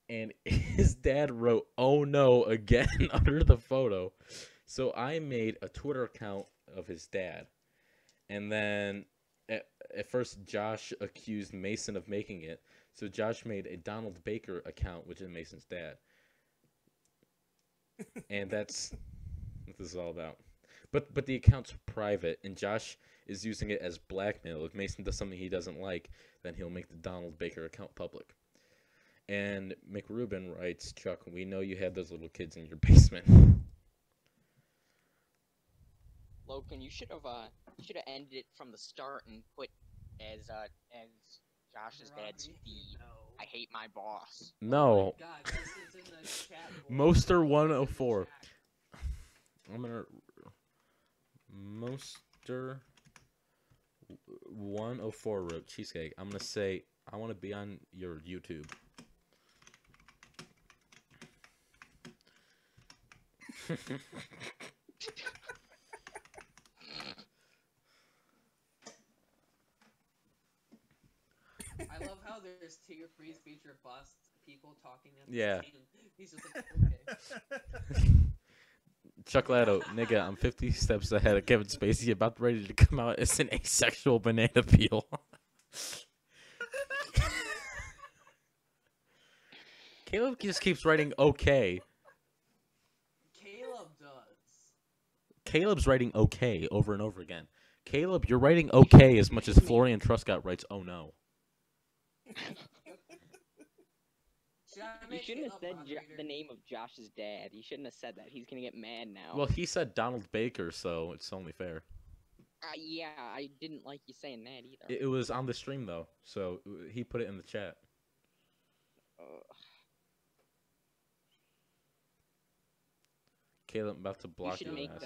and his dad wrote "Oh no" again under the photo. So I made a Twitter account of his dad, and then at first Josh accused Mason of making it. So Josh made a Donald Baker account, which is Mason's dad, and that's what this is all about. But the account's private, and Josh is using it as blackmail. If Mason does something he doesn't like, then he'll make the Donald Baker account public. And McRubin writes, "Chuck, we know you had those little kids in your basement." Logan, you should have ended it from the start and put as Josh's dad's Robbie, feed. no. I hate my boss. No. Oh my God, this is in the chat. boys. Moster It's in the 104. chat. I'm gonna Moster 104 wrote cheesecake. I'm gonna say I want to be on your YouTube. I love how there's tier free feature bust people talking at the Yeah. same. He's just like, okay. Chuck Lato, nigga, I'm 50 steps ahead of Kevin Spacey, about ready to come out as an asexual banana peel. Caleb just keeps writing okay. Caleb does. Caleb's writing okay over and over again. Caleb, you're writing okay as much as Florian Truscott writes oh no. Should I You make shouldn't it have a said moderator? the name of Josh's dad. You shouldn't have said that. He's gonna get mad now. Well, he said Donald Baker, so it's only fair. Yeah, I didn't like you saying that either. It was on the stream, though, so he put it in the chat. Caleb, I'm about to block your ass.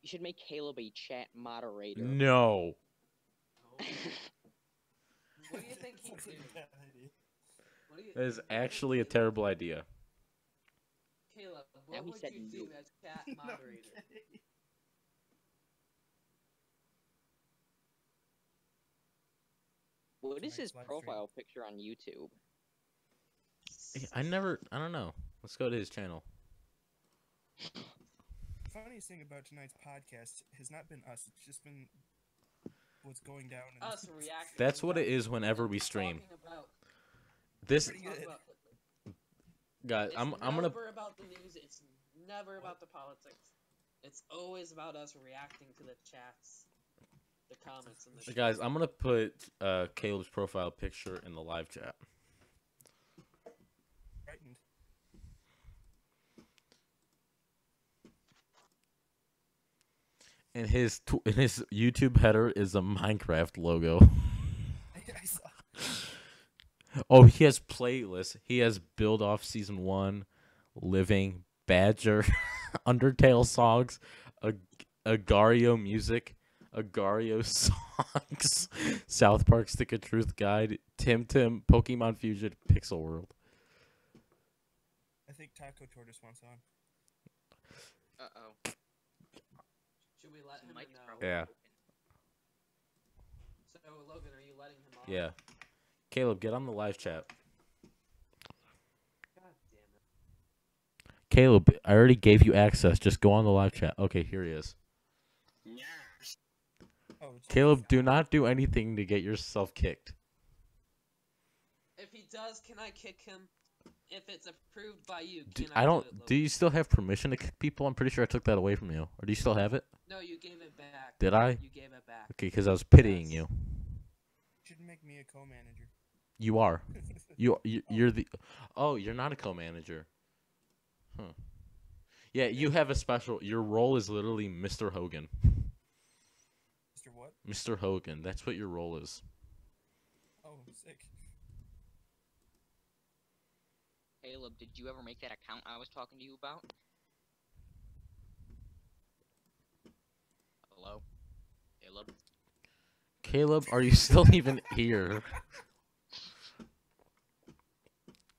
You should make Caleb a chat moderator. No. No. What do you think he'd That's a do? bad idea. What do you That is what would actually a Caleb- terrible idea. Caleb, Now what he would said you do no. as chat moderator? Okay. What is his Tonight's live stream. profile picture on YouTube? I don't know. Let's go to his channel. The funniest thing about tonight's podcast has not been us; it's just been what's going down. In Us reacting. That's what it about- is whenever we talking stream. about- This Pretty talk good. about- guys, It's I'm gonna never about the news. It's never about the politics. It's always about us reacting to the chats, the comments, and the. guys, I'm gonna put Caleb's profile picture in the live chat. Frightened. And his YouTube header is a Minecraft logo. I saw. Oh, he has playlists. He has Build Off Season 1, Living, Badger, Undertale songs, Agario music, Agario songs, South Park Stick of Truth Guide, Tim, Pokemon Fusion, Pixel World. I think Taco Tortoise wants on. Uh-oh. Should we let him or Mike's no? probably Yeah. open. So Logan, are you letting him on? Yeah. Caleb, get on the live chat. God damn it. Caleb, I already gave you access. Just go on the live chat. Okay, here he is. Oh, it's Caleb, do not do anything to get yourself kicked. If he does, can I kick him? If it's approved by you, Do, can I do don't. it, Do Logan? you still have permission to kick people? I'm pretty sure I took that away from you. Or do you still have it? No, you gave it back. Did I? You gave it back. Okay, because I was pitying Yes. you. should make me a co-manager. You are. You're the. Oh, you're not a co-manager. Huh. Yeah, you have a special. Your role is literally Mr. Hogan. Mr. What? Mr. Hogan. That's what your role is. Oh, sick. Caleb, did you ever make that account I was talking to you about? Hello? Caleb? Caleb, are you still even here?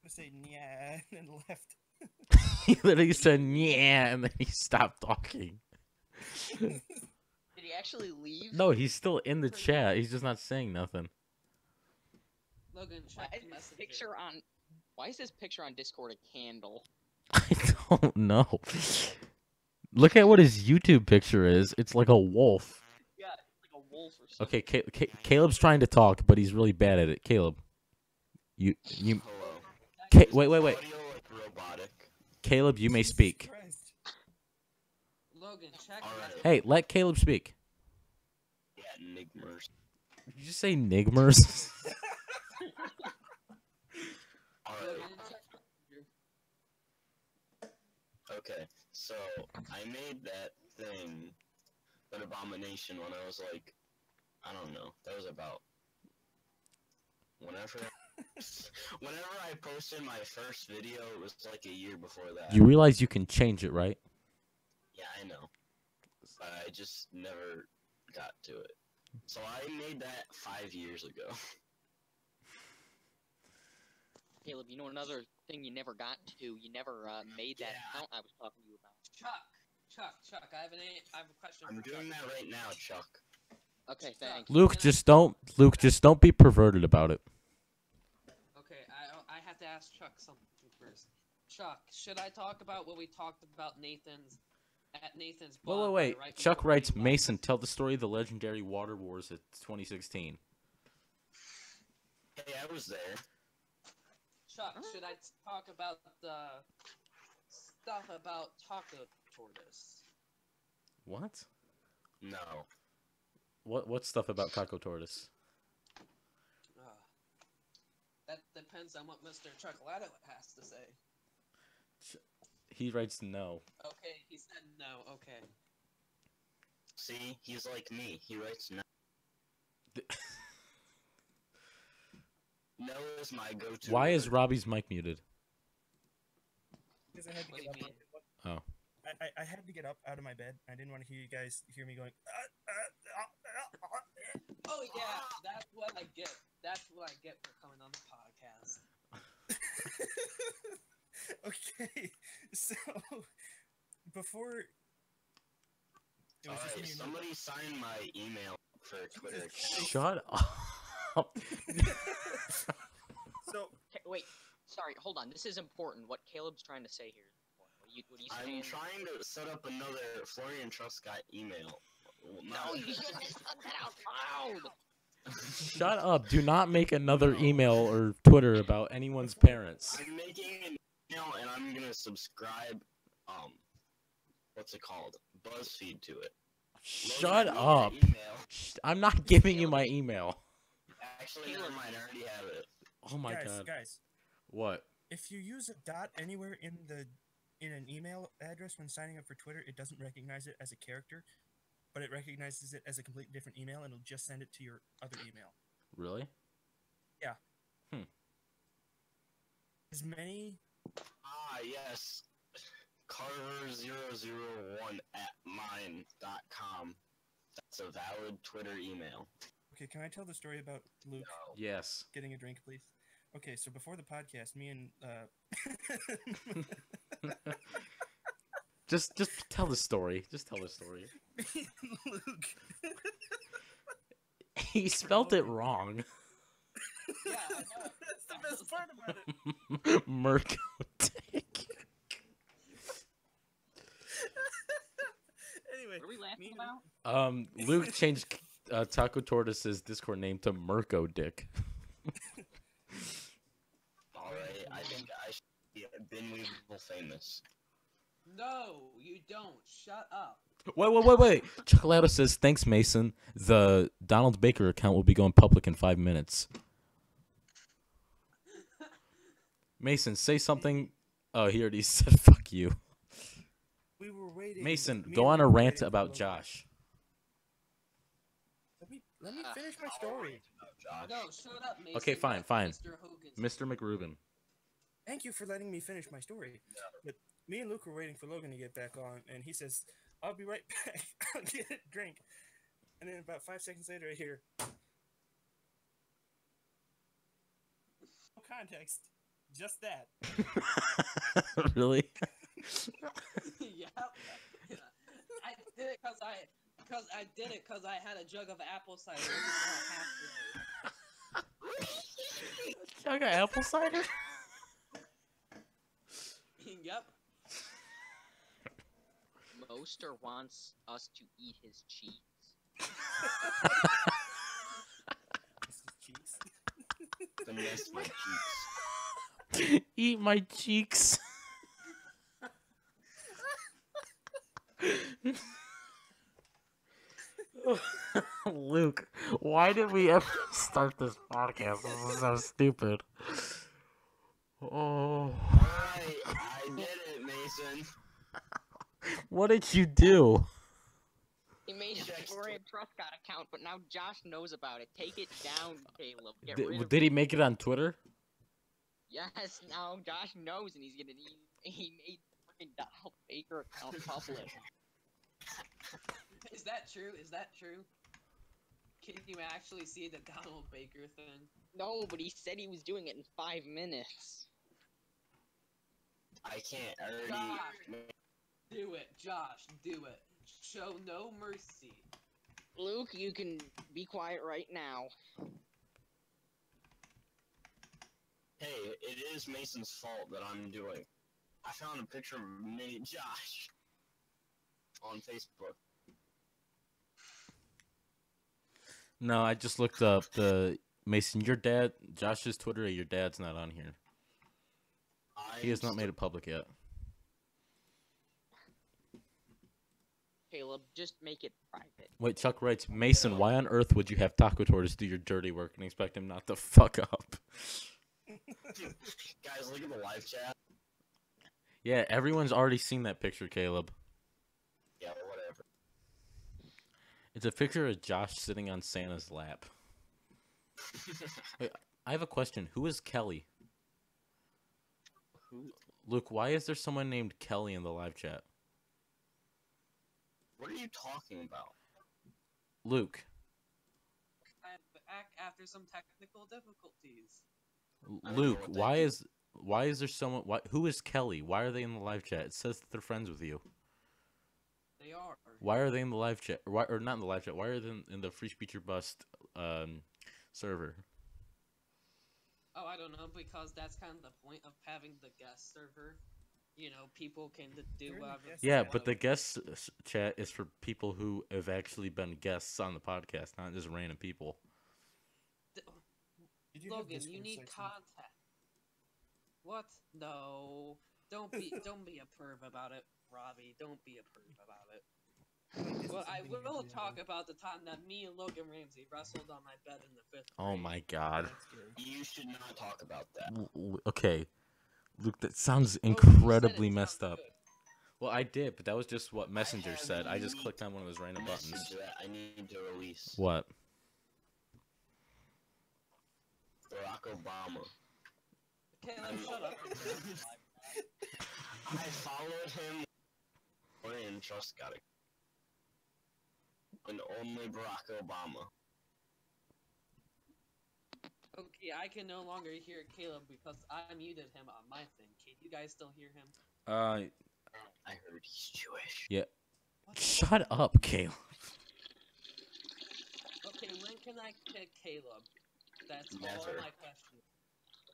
I say yeah and left. He literally said yeah, and then he stopped talking. Did he actually leave? No, he's still in the chat. He's just not saying nothing. Logan, Why check is the this messenger. picture on? Why is this picture on Discord a candle? I don't know. Look at what his YouTube picture is. It's like a wolf. Yeah, it's like a wolf or something. Okay, Caleb's trying to talk, but he's really bad at it. Caleb, you. Hello. Wait. Audio like robotic. Caleb, you may Jesus speak. Christ. Logan, check the Alright. messenger. Hey, let Caleb speak. Yeah, Nigmers. Did you just say nigmers? Alright. Logan, check the messenger. Okay. So I made that thing, that abomination, when I was like, I don't know. That was about whenever. Whenever I posted my first video, it was like a year before that. You realize you can change it, right? Yeah, I know. But I just never got to it. So I made that 5 years ago. Caleb, you know another thing you never got to? You never made that Yeah. account I was talking to you about. Chuck, I have a question I'm for Chuck. doing that right now, Chuck. Okay, thanks. Luke, just don't be perverted about it. Okay, I have to ask Chuck something first. Chuck, should I talk about what we talked about Nathan's bonfire Wait. right Chuck before writes, he left? Mason, tell the story of the legendary Water Wars at 2016. Hey, I was there. Chuck, should I talk about the stuff about Taco Tortoise? What? No. What stuff about Taco Tortoise? That depends on what Mr. Chocolate has to say. He writes no. Okay, he said no. Okay. See, he's like me. He writes no. No is my go-to. Why is word. Robbie's mic muted? Because I had to What do get you up. mean? Oh. I had to get up out of my bed. I didn't want to hear you guys hear me going. Oh yeah, that's what I get. That's what I get for coming on the podcast. Okay, so before it was just Alright, me and somebody sign my email for a Twitter account. Shut up. So Okay, wait, sorry, hold on. This is important. What Caleb's trying to say here. What are you saying? I'm trying to set up another Florian Trust Guy email. Well, No, you shouldn't have said that out loud. Shut up. Do not make another email or Twitter about anyone's parents. I'm making an email and I'm gonna subscribe, what's it called? BuzzFeed to it. Shut Logan, up. read the email. I'm not giving you my email. Actually, never mind, I already have it. Oh my guys, god. guys, What? if you use a dot anywhere in an email address when signing up for Twitter, it doesn't recognize it as a character. but it recognizes it as a completely different email, and it'll just send it to your other email. Really? Yeah. Hmm. As many. Ah, yes. Carver001 at mine.com. That's a valid Twitter email. Okay, can I tell the story about Luke Yes. getting a drink, please? Okay, so before the podcast, me and Just tell the story. Just tell the story. me and Luke. He spelt it wrong. Yeah, I know. That's the best part about it. Merco dick. Anyway, What are we laughing me and- about? Luke changed Taco Tortoise's Discord name to Merco Dick. Alright, I think I should be Bin Weevil famous. No, you don't. Shut up. Wait. Chocolate says, thanks, Mason. The Donald Baker account will be going public in 5 minutes. Mason, say something. Oh, he already said fuck you. We were waiting. Mason, me go and on a Luke were rant waiting for about Logan. Josh. Let me finish my story. Josh. No, shut up, Mason. Okay, fine, Let fine. Mr. Hogan. Mr. McRubin. Thank you for letting me finish my story. But me and Luke were waiting for Logan to get back on, and he says, "I'll be right back. I'll get a drink." And then about 5 seconds later, I hear no context, just that. Really? Yeah. I did it because I had a jug of apple cider. It was about halfway. Jug of apple cider? Yep. Moster wants us to eat his cheeks. This is cheeks. Finesse my cheeks. Eat my cheeks. Luke, why did we ever start this podcast? This is so stupid. Oh. Alright, I did it, Mason. What did you do? He made a Just- Victoria Prescott account, but now Josh knows about it. Take it down, Caleb. Get rid of Did he make it on Twitter? Yes, now Josh knows, and he made fucking Donald Baker account public. Is that true? Is that true? Can you actually see the Donald Baker thing? No, but he said he was doing it in 5 minutes. I can't already. Josh, do it, Josh. Do it. Show no mercy. Luke, you can be quiet right now. Hey, it is Mason's fault that I'm doing. I found a picture of me, Josh, on Facebook. No, I just looked up the Mason. Your dad, Josh's Twitter. Your dad's not on here. He has not made it public yet. Caleb, just make it private. Wait, Chuck writes, Mason, why on earth would you have Taco Tortoise do your dirty work and expect him not to fuck up? Guys, look at the live chat. Yeah, everyone's already seen that picture, Caleb. Yeah, whatever. It's a picture of Josh sitting on Santa's lap. Wait, I have a question. Who is Kelly? Luke, why is there someone named Kelly in the live chat? What are you talking about? Luke. I'm back after some technical difficulties. I don't know Luke, what that why is there someone? Who is Kelly? Why are they in the live chat? It says that they're friends with you. They are. Why are they in the live chat? Or not in the live chat? Why are they in the Free Speech or Bust server? Oh, I don't know, because that's kind of the point of having the guest server. You know, people can do They're in the whatever. guest Yeah, chat. but the guest chat is for people who have actually been guests on the podcast, not just random people. Did you have Logan, you Discord need section? contact. What? No. Don't be a perv about it, Robbie. Don't be a perv about it. Like, this Well, is I something you will do. talk about the time that me and Logan Ramsey wrestled on my bed in the 5th Oh grade. my god. That's scary. You should not talk about that. Okay. Luke, that sounds Logan, you said incredibly it messed sounds up. good. Well, I did, but that was just what I Messenger have said. a I just unique clicked on one of those random buttons. message that I need to release. What? Barack Obama. Caleb, shut up. I followed him and trust got it. And only Barack Obama. Okay, I can no longer hear Caleb because I muted him on my thing. Can you guys still hear him? I heard he's Jewish. Yeah. What the Shut fuck? up, Caleb. Okay, when can I kick Caleb? That's all Never. my question.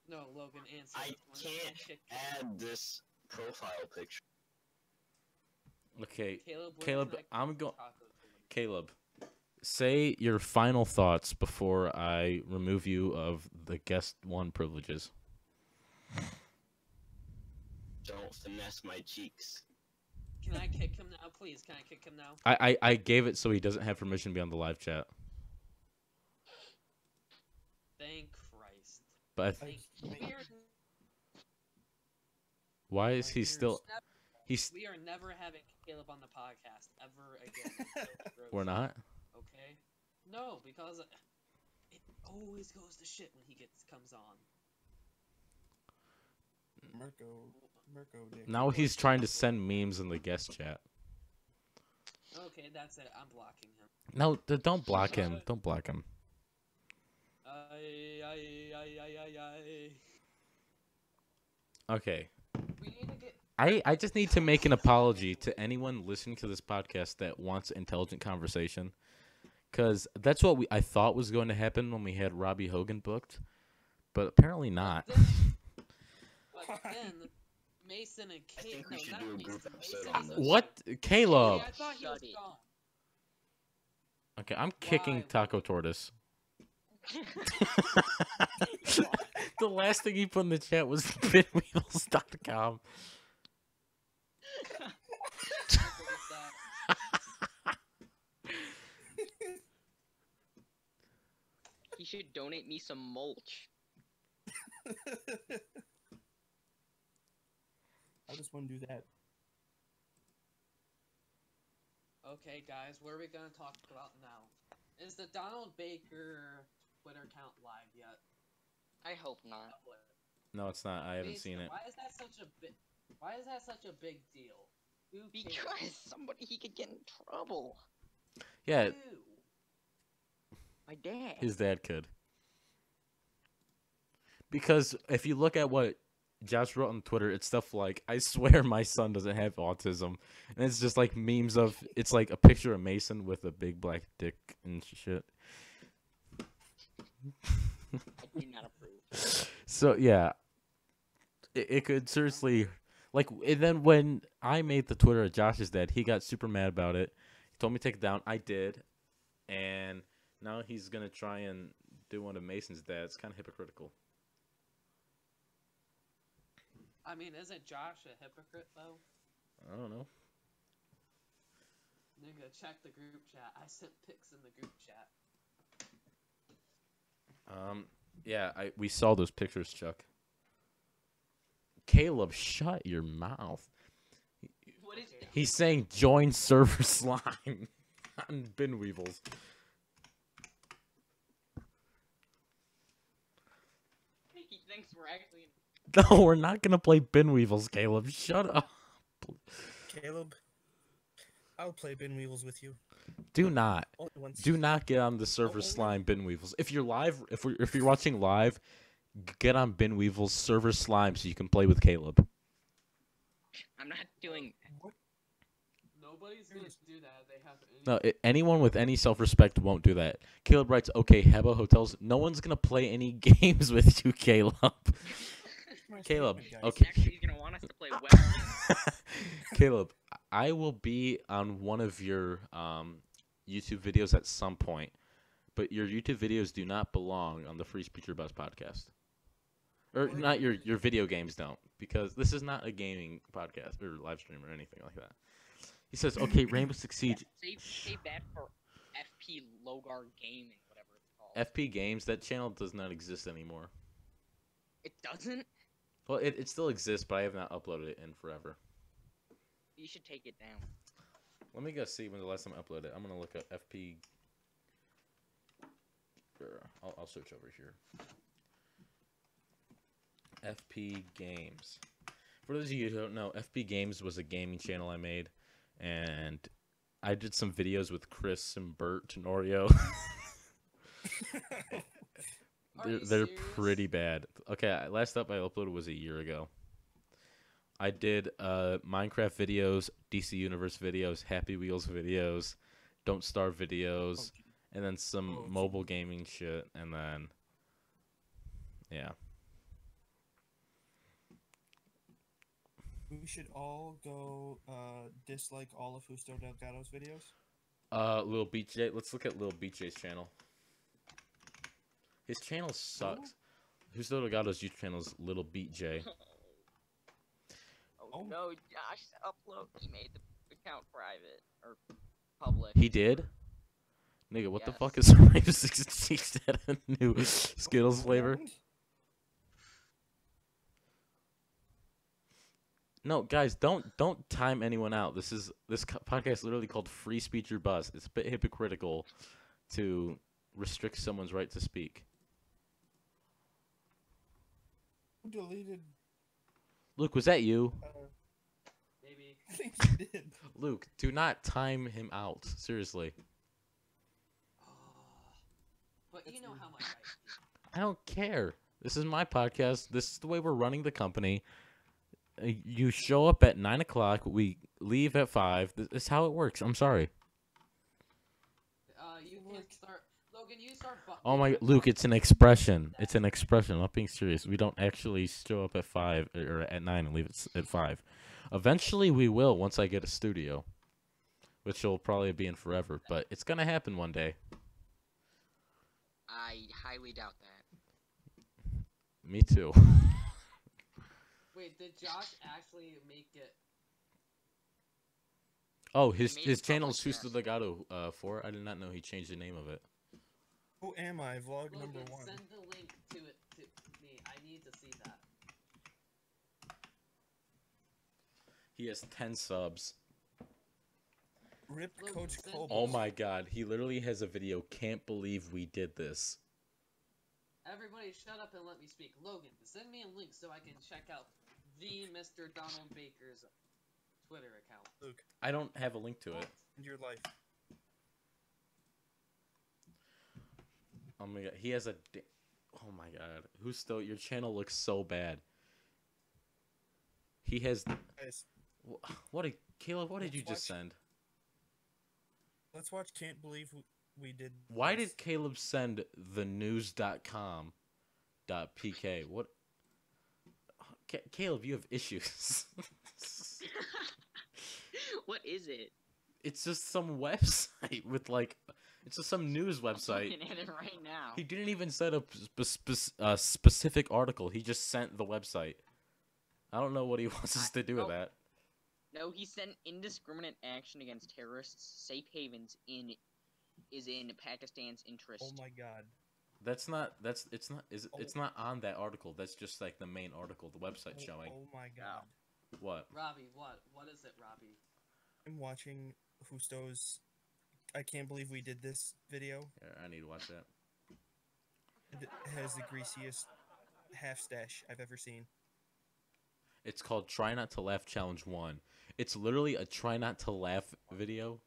No, Logan, answer. I When can can't kick Caleb? add this profile picture. Okay, Caleb, when Caleb, can I I'm kick go- Taco Caleb? Caleb. Say your final thoughts before I remove you of the guest one privileges. Don't finesse my cheeks. Can I kick him now, please? Can I kick him now? I gave it so he doesn't have permission to be on the live chat. Thank Christ. But why is he still? He's. We are never having Caleb on the podcast ever again. until he grows We're up, not. Okay? No, because it always goes to shit when he comes on. Mirko Dick. Now he's trying to send memes in the guest chat. Okay, that's it. I'm blocking him. No, don't block him. Don't block him. Okay. We need to get. I just need to make an apology to anyone listening to this podcast that wants intelligent conversation, because that's what I thought was going to happen when we had Robbie Hogan booked, but apparently not. But then Mason and I Kate. think we No, should not do a Mason. group episode Mason on is this. a- What, Caleb? Yeah, I thought he was Shut it. gone. Okay, I'm kicking Why? Taco Tortoise. The last thing he put in the chat was binwheels.com. What is that? He should donate me some mulch. I just want to do that. Okay, guys, what are we gonna talk about now? Is the Donald Baker Twitter account live yet? I hope not. No, it's not. I haven't Mason, seen it. Why is that such a big? Why is that such a big deal? Who cares? Because somebody he could get in trouble. Yeah, Who? My dad. his dad could. Because if you look at what Josh wrote on Twitter, it's stuff like, I swear my son doesn't have autism. And it's just like memes of, it's like a picture of Mason with a big black dick and shit. I do not approve. So, yeah. It could seriously, like, and then when I made the Twitter of Josh's dad, he got super mad about it. He told me to take it down. I did. And now he's going to try and do one of Mason's dad. It's kind of hypocritical. I mean, isn't Josh a hypocrite though? I don't know. Nigga, check the group chat. I sent pics in the group chat. Yeah, we saw those pictures, Chuck. Caleb, shut your mouth. What is? He's saying join server slime on Bin Weevils. He thinks we're actually. No, we're not gonna play Bin Weevils, Caleb. Shut up. Caleb, I'll play Bin Weevils with you. Do not. Only once. Do not get on the server slime Bin Weevils. If you're live, if you're watching live, get on Bin Weevils server slime so you can play with Caleb. I'm not doing. Nobody's gonna do that. They have any. No, anyone with any self-respect won't do that. Caleb writes, "Okay, Heba Hotels. No one's gonna play any games with you, Caleb." My Caleb, statement, guys. okay. Actually, he's gonna want us to play well. Caleb, I will be on one of your YouTube videos at some point, but your YouTube videos do not belong on the Free Speech or Buzz podcast. Or not your video games don't, because this is not a gaming podcast or live stream or anything like that. He says, "Okay, Rainbow Six Siege, Save that for FP Logar Gaming, whatever it's called. FP Games. That channel does not exist anymore. It doesn't. Well, it still exists, but I have not uploaded it in forever. You should take it down. Let me go see when the last time I uploaded it. I'm gonna look up FP. I'll search over here. FP Games. For those of you who don't know, FP Games was a gaming channel I made, and I did some videos with Chris and Bert and Oreo. they're serious? pretty bad. Okay, last up I uploaded was a year ago. I did Minecraft videos, DC Universe videos, Happy Wheels videos, Don't Starve videos, and then some mobile gaming shit, and then yeah. We should all go dislike all of Justo Delgado's videos. Lil BJ. Let's look at Lil BJ's channel. His channel sucks. Justo Delgado's YouTube channel is Little BJ. Oh no, Josh upload. He made the account private or public. He did? Nigga, what the Yes. fuck is Rainbow Six Siege at a new Skittles flavor? No, guys, don't time anyone out. This podcast is literally called Free Speech or Bust. It's a bit hypocritical to restrict someone's right to speak. Who deleted? Luke, was that you? Maybe. I think he did. Luke, do not time him out. Seriously. But you know how much I do. I don't care. This is my podcast. This is the way we're running the company. You show up at 9 o'clock. We leave at 5. This is how it works. I'm sorry. You can start. Logan, you start. Oh my, Luke, it's an expression. It's an expression. I'm not being serious. We don't actually show up at 5 or at 9 and leave it at 5. Eventually, we will once I get a studio, which will probably be in forever. But it's gonna happen one day. I highly doubt that. Me too. Wait, did Josh actually make it? Oh, He his made it channel's public, Justo yes. Delgado 4. I did not know he changed the name of it. Who am I? Vlog Logan, number 1. send the link to it to me. I need to see that. He has 10 subs. Rip Logan, Coach send Cole. Oh my god, he literally has a video. Can't believe we did this. Everybody, shut up and let me speak. Logan, send me a link so I can check out the Mr. Donald Baker's Twitter account. Luke, I don't have a link to it. in your life. Oh my god, he has a. Oh my god, your channel looks so bad. He has. Guys, What did Caleb? What did you Let's just watch- send? let's watch Can't Believe We Did Why This. did Caleb send the news.com.pk? What? Caleb, you have issues. What is it? It's just some website with like, it's just some news I'm website. looking at it right now. He didn't even set up a specific article. He just sent the website. I don't know what he wants us to do with that. No, he sent indiscriminate action against terrorists. Safe havens is in Pakistan's interest. Oh my god. It's not on that article. That's just like the main article the website's showing. Oh my god. What? Robbie, what is it, Robbie? I'm watching Justo's I Can't Believe We Did This video. Yeah, I need to watch that. It has the greasiest half stash I've ever seen. It's called Try Not to Laugh Challenge 1. It's literally a try not to laugh video.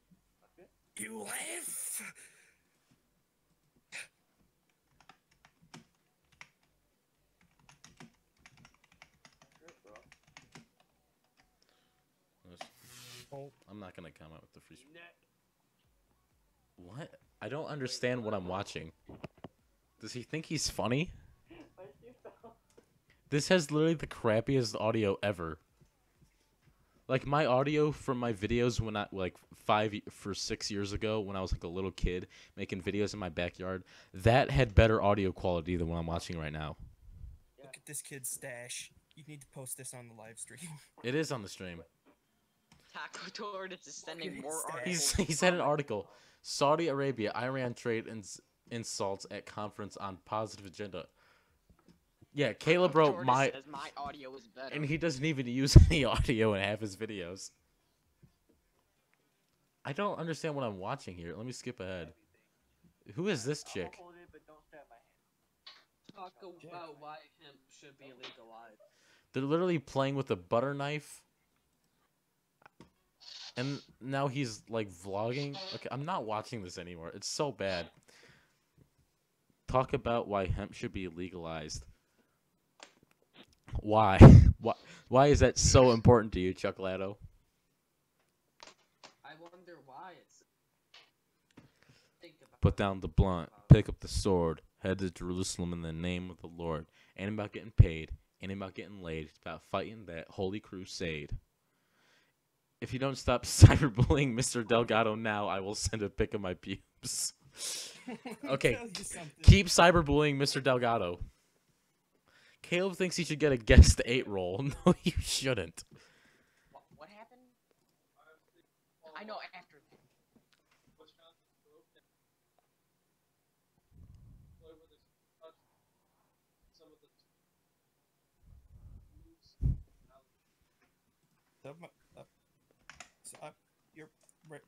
You laugh! Oh, I'm not gonna comment with the free. What? I don't understand what I'm watching. Does he think he's funny? This has literally the crappiest audio ever. Like my audio from my videos when I like 6 years ago when I was like a little kid making videos in my backyard, that had better audio quality than what I'm watching right now. look at this kid's stash. You need to post this on the live stream. It is on the stream. Taco Tortoise is sending at more his stats. articles. He said an article. Saudi Arabia, Iran trade insults at conference on positive agenda. Yeah, Caleb Taco wrote Tortoise my, says my audio is better. and he doesn't even use any audio in half his videos. I don't understand what I'm watching here. Let me skip ahead. Who is this chick? Talk about why hemp should be legalized. They're literally playing with a butter knife. And now he's like vlogging. Okay, I'm not watching this anymore. It's so bad. Talk about why hemp should be legalized. Why? Why is that so important to you, Chuck Latto? I wonder why it's. Think about Put down the blunt, pick up the sword, head to Jerusalem in the name of the Lord. Ain't about getting paid, ain't about getting laid. It's about fighting that holy crusade. If you don't stop cyberbullying Mr. Delgado now, I will send a pic of my pubes. Okay, Tell you something. keep cyberbullying Mr. Delgado. Caleb thinks he should get a guest 8 role. No, you shouldn't. What happened? I know after. You're right.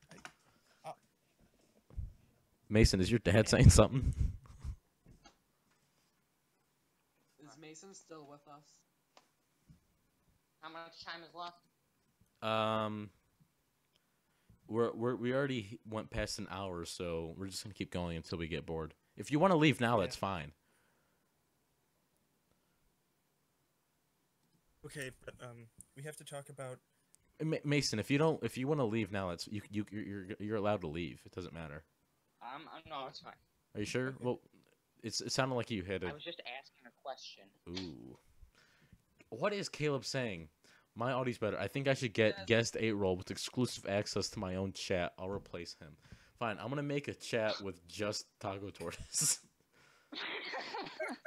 Mason, is your dad saying something? Is Mason still with us? How much time is left? We already went past an hour, so we're just gonna keep going until we get bored. If you want to leave now, that's fine. Okay, but we have to talk about. Mason, if you want to leave now, that's you're allowed to leave. It doesn't matter. No, it's fine. Are you sure? Okay. Well, it sounded like you had I a. was just asking a question. Ooh. What is Caleb saying? My audio's better. I think I should get guest 8 role with exclusive access to my own chat. I'll replace him. Fine, I'm gonna make a chat with just Taco Tortoise.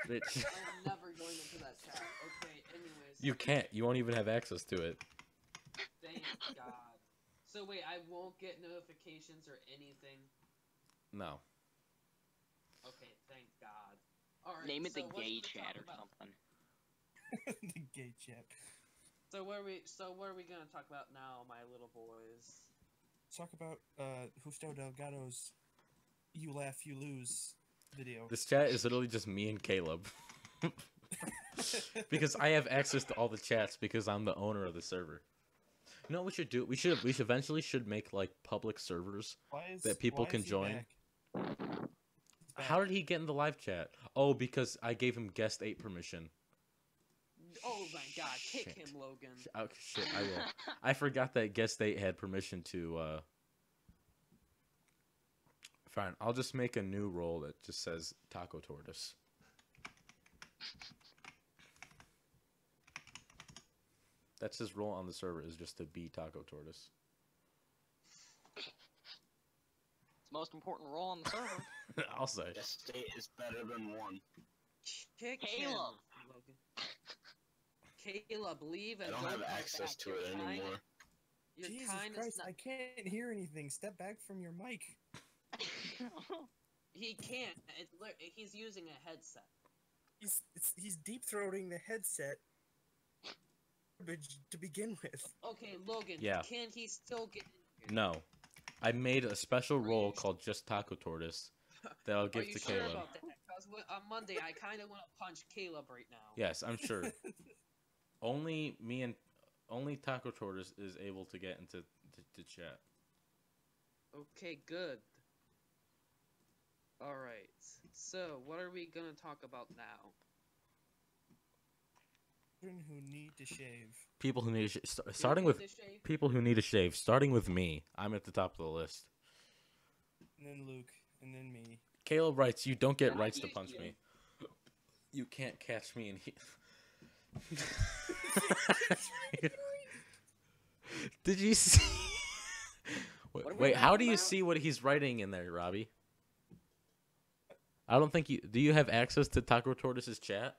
Bitch. I'm never going into that chat. Okay, anyways. You can't. You won't even have access to it. Thank God. So wait, I won't get notifications or anything? No. Okay, thank God. Alright, Name it so the what gay should we chat talk or about? something. The gay chat. So what are we gonna talk about now, my little boys? Talk about Justo Delgado's "You Laugh, You Lose" video. This chat is literally just me and Caleb. Because I have access to all the chats because I'm the owner of the server. You know what we should do? We eventually should make like public servers that people can join. How did he get in the live chat? Oh, because I gave him guest 8 permission. Oh my God, kick Shit. him, Logan. Oh, shit, I will. I forgot that guest 8 had permission to. Fine, I'll just make a new role that just says Taco Tortoise. That's his role on the server, is just to be Taco Tortoise. It's the most important role on the server. I'll say. The state is better than 1. Kick Caleb. him, Logan. Caleb, leave I and don't go have back. access to Your it kind- anymore. Your Jesus kindness Christ, not- I can't hear anything. Step back from your mic. He can't. He's using a headset. He's deep throating the headset to begin with. Okay, Logan. Yeah. Can he still get in here? No. I made a special role called Just Taco Tortoise that I'll Are give you to sure Caleb. about that? Because on Monday, I kind of want to punch Caleb right now. Yes, I'm sure. Only Taco Tortoise is able to get into to chat. Okay, good. Alright. So, what are we gonna talk about now? Children who need to shave. People who need to starting with Finish shave? people who need to shave. Starting with me, I'm at the top of the list. And then Luke. And then me. Caleb writes, "You don't get Yeah, rights to you- punch me. You can't catch me in here." Did you see? What are we Wait, how do talking you about? see what he's writing in there, Robbie? I don't think you. Do you have access to Taco Tortoise's chat?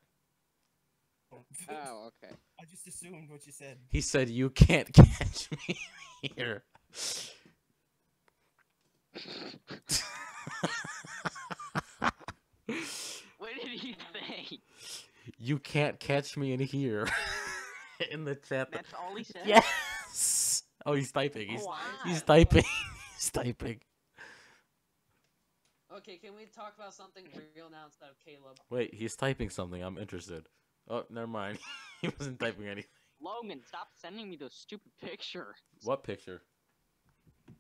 Oh, okay. I just assumed what you said. He said, "You can't catch me here." What did he say? You can't catch me in here. In the chat. That's all he said? Yes. Oh, he's typing. He's Wow. he's typing. He's typing. Okay, can we talk about something real now instead of Caleb? Wait, he's typing something. I'm interested. Oh, never mind. He wasn't typing anything. Logan, stop sending me those stupid pictures. What picture?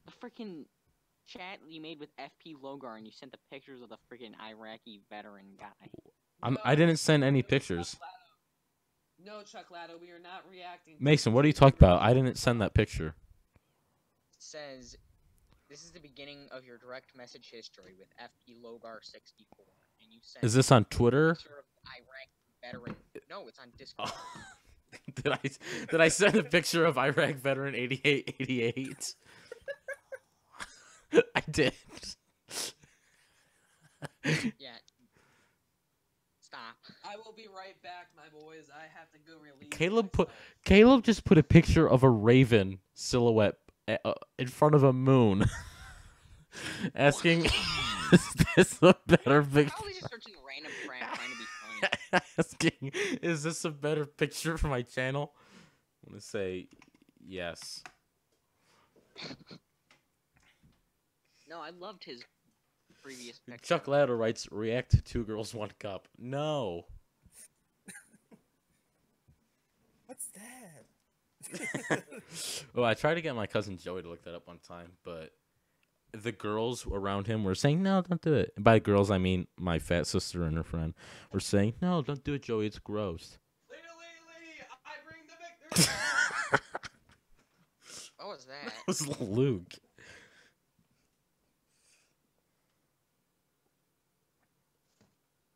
The freaking chat you made with FP Logar, and you sent the pictures of the freaking Iraqi veteran guy. I didn't send any pictures. No, Chuck Latto, we are not reacting. Mason, what are you talking about? I didn't send that picture. It says, this is the beginning of your direct message history with FP Logar 64, and you sent. Is this on Twitter? A picture of the Iraqi veteran. No, it's on Discord. Did I send a picture of Iraq veteran 8888? I did. Yeah. Stop. I will be right back, my boys. I have to go relieve Caleb just put a picture of a raven silhouette in front of a moon, asking, "Is this a better picture?" Probably just searching random crap trying to be funny. Asking, "Is this a better picture for my channel?" I'm gonna say yes. No, I loved his previous picture. Chuck Ladder writes, "React to 2 Girls 1 Cup." No. What's that? Well, I tried to get my cousin Joey to look that up one time, but the girls around him were saying, "No, don't do it." And by girls, I mean my fat sister and her friend were saying, "No, don't do it, Joey. It's gross." Lady, I bring the victory! What was that? That was Luke.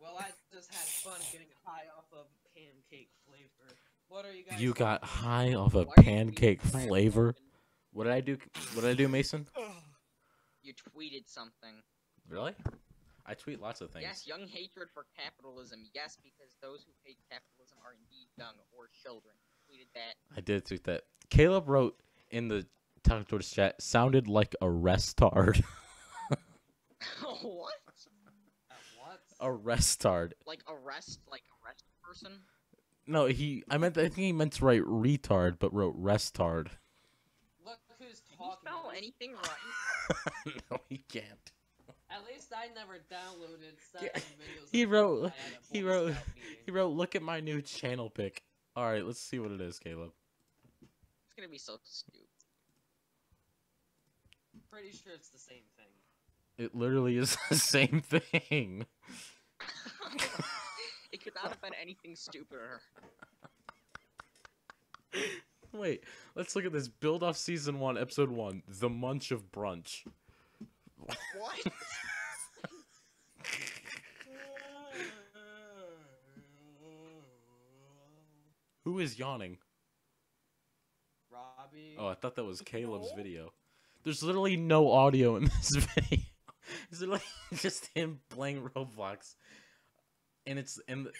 Well, I just had fun getting high off of pancake flavor. What are you guys? You got talking high off of Why are you pancake being flavor. Logan? What did I do? What did I do, Mason? You tweeted something. Really? I tweet lots of things. Yes, young hatred for capitalism. Yes, because those who hate capitalism are indeed young or children. You tweeted that. I did tweet that. Caleb wrote in the Talk Towards chat, "Sounded like a restard." What? what? A restard. Like arrest a person? No, I think he meant to write retard, but wrote restard. Look who's Did you talking. spell anything right? No, he can't. At least I never downloaded 7 videos. He of wrote- I had a he Boy wrote- Scout meeting. He wrote, "Look at my new channel pic." All right, let's see what it is, Caleb. It's gonna be so stupid. Pretty sure it's the same thing. It literally is the same thing. It could not have been anything stupider. Wait, let's look at this. Build off season 1, episode 1, The Munch of Brunch. What? Who is yawning? Robbie. Oh, I thought that was Caleb's video. There's literally no audio in this video. It's literally just him playing Roblox. And it's in the...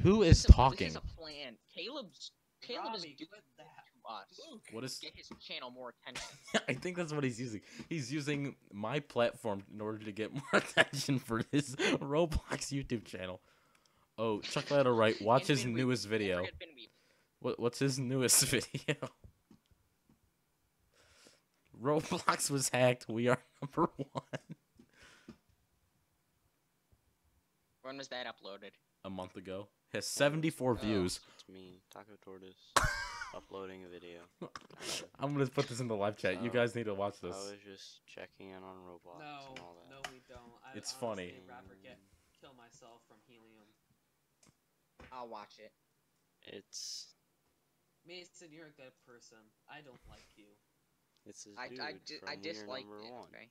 Who is talking? This is a plan. Caleb is Robbie, doing quit that that. to us. What is... Get his channel more attention. I think that's what he's using. He's using my platform in order to get more attention for his Roblox YouTube channel. Oh, Chuck Ladder right. Watch his And Binweave. newest Don't video. forget Binweave. What's his newest video? Roblox was hacked. We are number 1. When was that uploaded? A month ago. Has 74 views. It's me, Taco Tortoise, uploading a video. I'm gonna put this in the live chat. You guys need to watch I this. was just checking in on Roblox No, and all that. no, we don't. It's honestly, funny. Rapper kill myself from helium. I'll watch it. It's Mason, you're a good person. I don't like you. this I dude I from disliked number it. 1 Okay.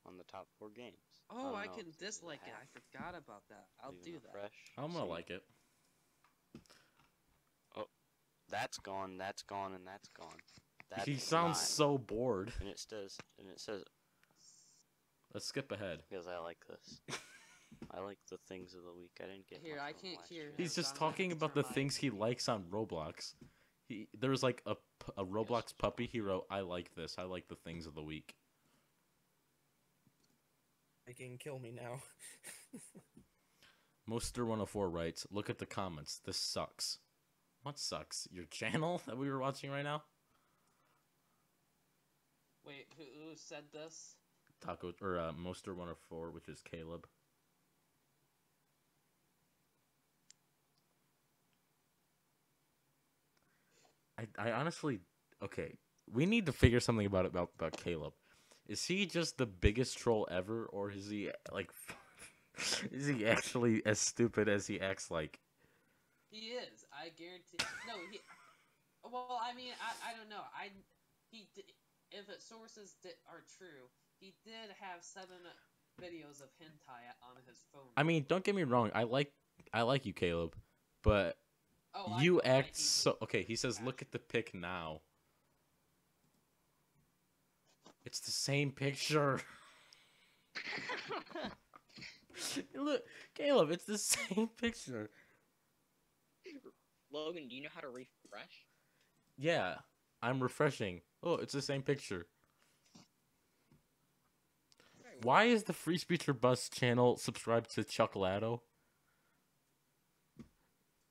on the top 4 games. Oh, don't I know can if this is a dislike it. I hack, forgot about that. I'll leaving do a that. fresh I'm gonna seed. like it. That's gone, and that's gone. That's He sounds not. so bored. And it says Let's skip ahead. because I like this. I like the things of the week. I didn't get Here, much I from can't last hear year. him. He's just I'm gonna have talking to about the turn my- things he likes on Roblox. There was like a Roblox puppy. He wrote, "I like this. I like the things of the week." They can kill me now. Moster104 writes, "Look at the comments. This sucks." What sucks? Your channel that we were watching right now? Wait, who said this? Taco or Moster 104, which is Caleb. I honestly, okay, we need to figure something about Caleb. Is he just the biggest troll ever, or is he like, is he actually as stupid as he acts like? He is. I guarantee. No, he. Well, I mean, I don't know. He did, if the sources are true, he did have 7 videos of hentai on his phone. I mean, don't get me wrong. I like you, Caleb, but Oh, you I act hate so. Okay, he says, "Look at the pic now." It's the same picture. Look, Caleb, it's the same picture. Logan, do you know how to refresh? Yeah, I'm refreshing. Oh, it's the same picture. Why is the Free Speech or Bust channel subscribed to Chocolado?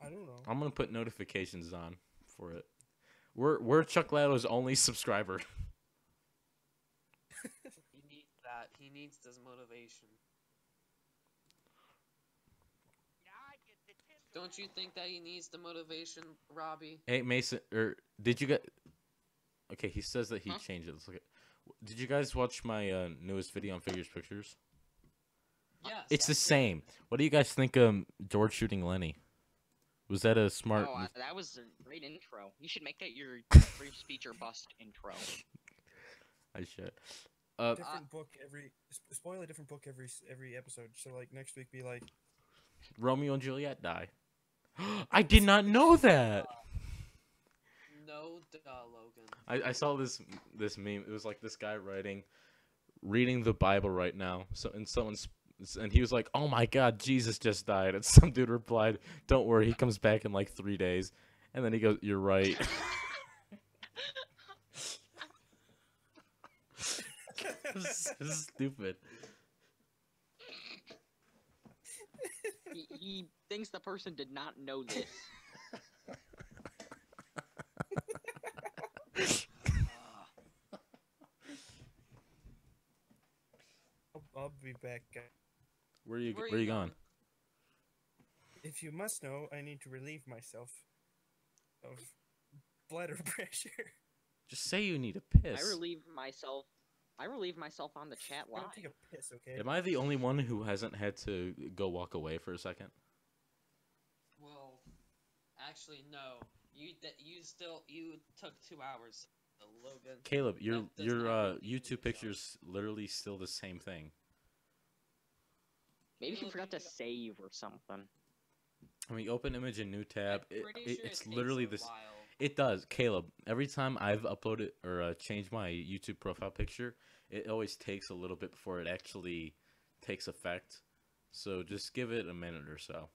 I don't know. I'm gonna put notifications on for it. We're Chocolado's only subscriber. He needs that. He needs this motivation. Don't you think that he needs the motivation, Robbie? Hey Mason, or did you get? Okay, he says that he Huh? changed it. Let's look at. Did you guys watch my newest video on Figures Pictures? Yes. It's the I did. same. What do you guys think? George shooting Lenny. Was that a smart? Oh, that was a great intro. You should make that your free speech or bust intro. I should. Different book every. Spoil a different book every episode. So like next week, be like. Romeo and Juliet die. I did not know that. No, Logan. I saw this meme. It was like this guy reading the Bible right now. And he was like, "Oh my God, Jesus just died." And some dude replied, "Don't worry, he comes back in like 3 days." And then he goes, "You're right." This is stupid. He thinks the person did not know this. I'll be back. Where you going? If you must know, I need to relieve myself of bladder pressure. Just say you need a piss. I relieve myself on the chat I'll live. take a piss, okay? Am I the only one who hasn't had to go walk away for a second? Well, actually, no. You took 2 hours, Logan. Caleb, your That does not mean YouTube you picture's literally still the same thing. Maybe he forgot to save or something. I mean, open image in new tab. I'm pretty sure It's it takes literally a this. while. It does, Caleb. Every time I've uploaded or changed my YouTube profile picture, it always takes a little bit before it actually takes effect. So just give it a minute or so.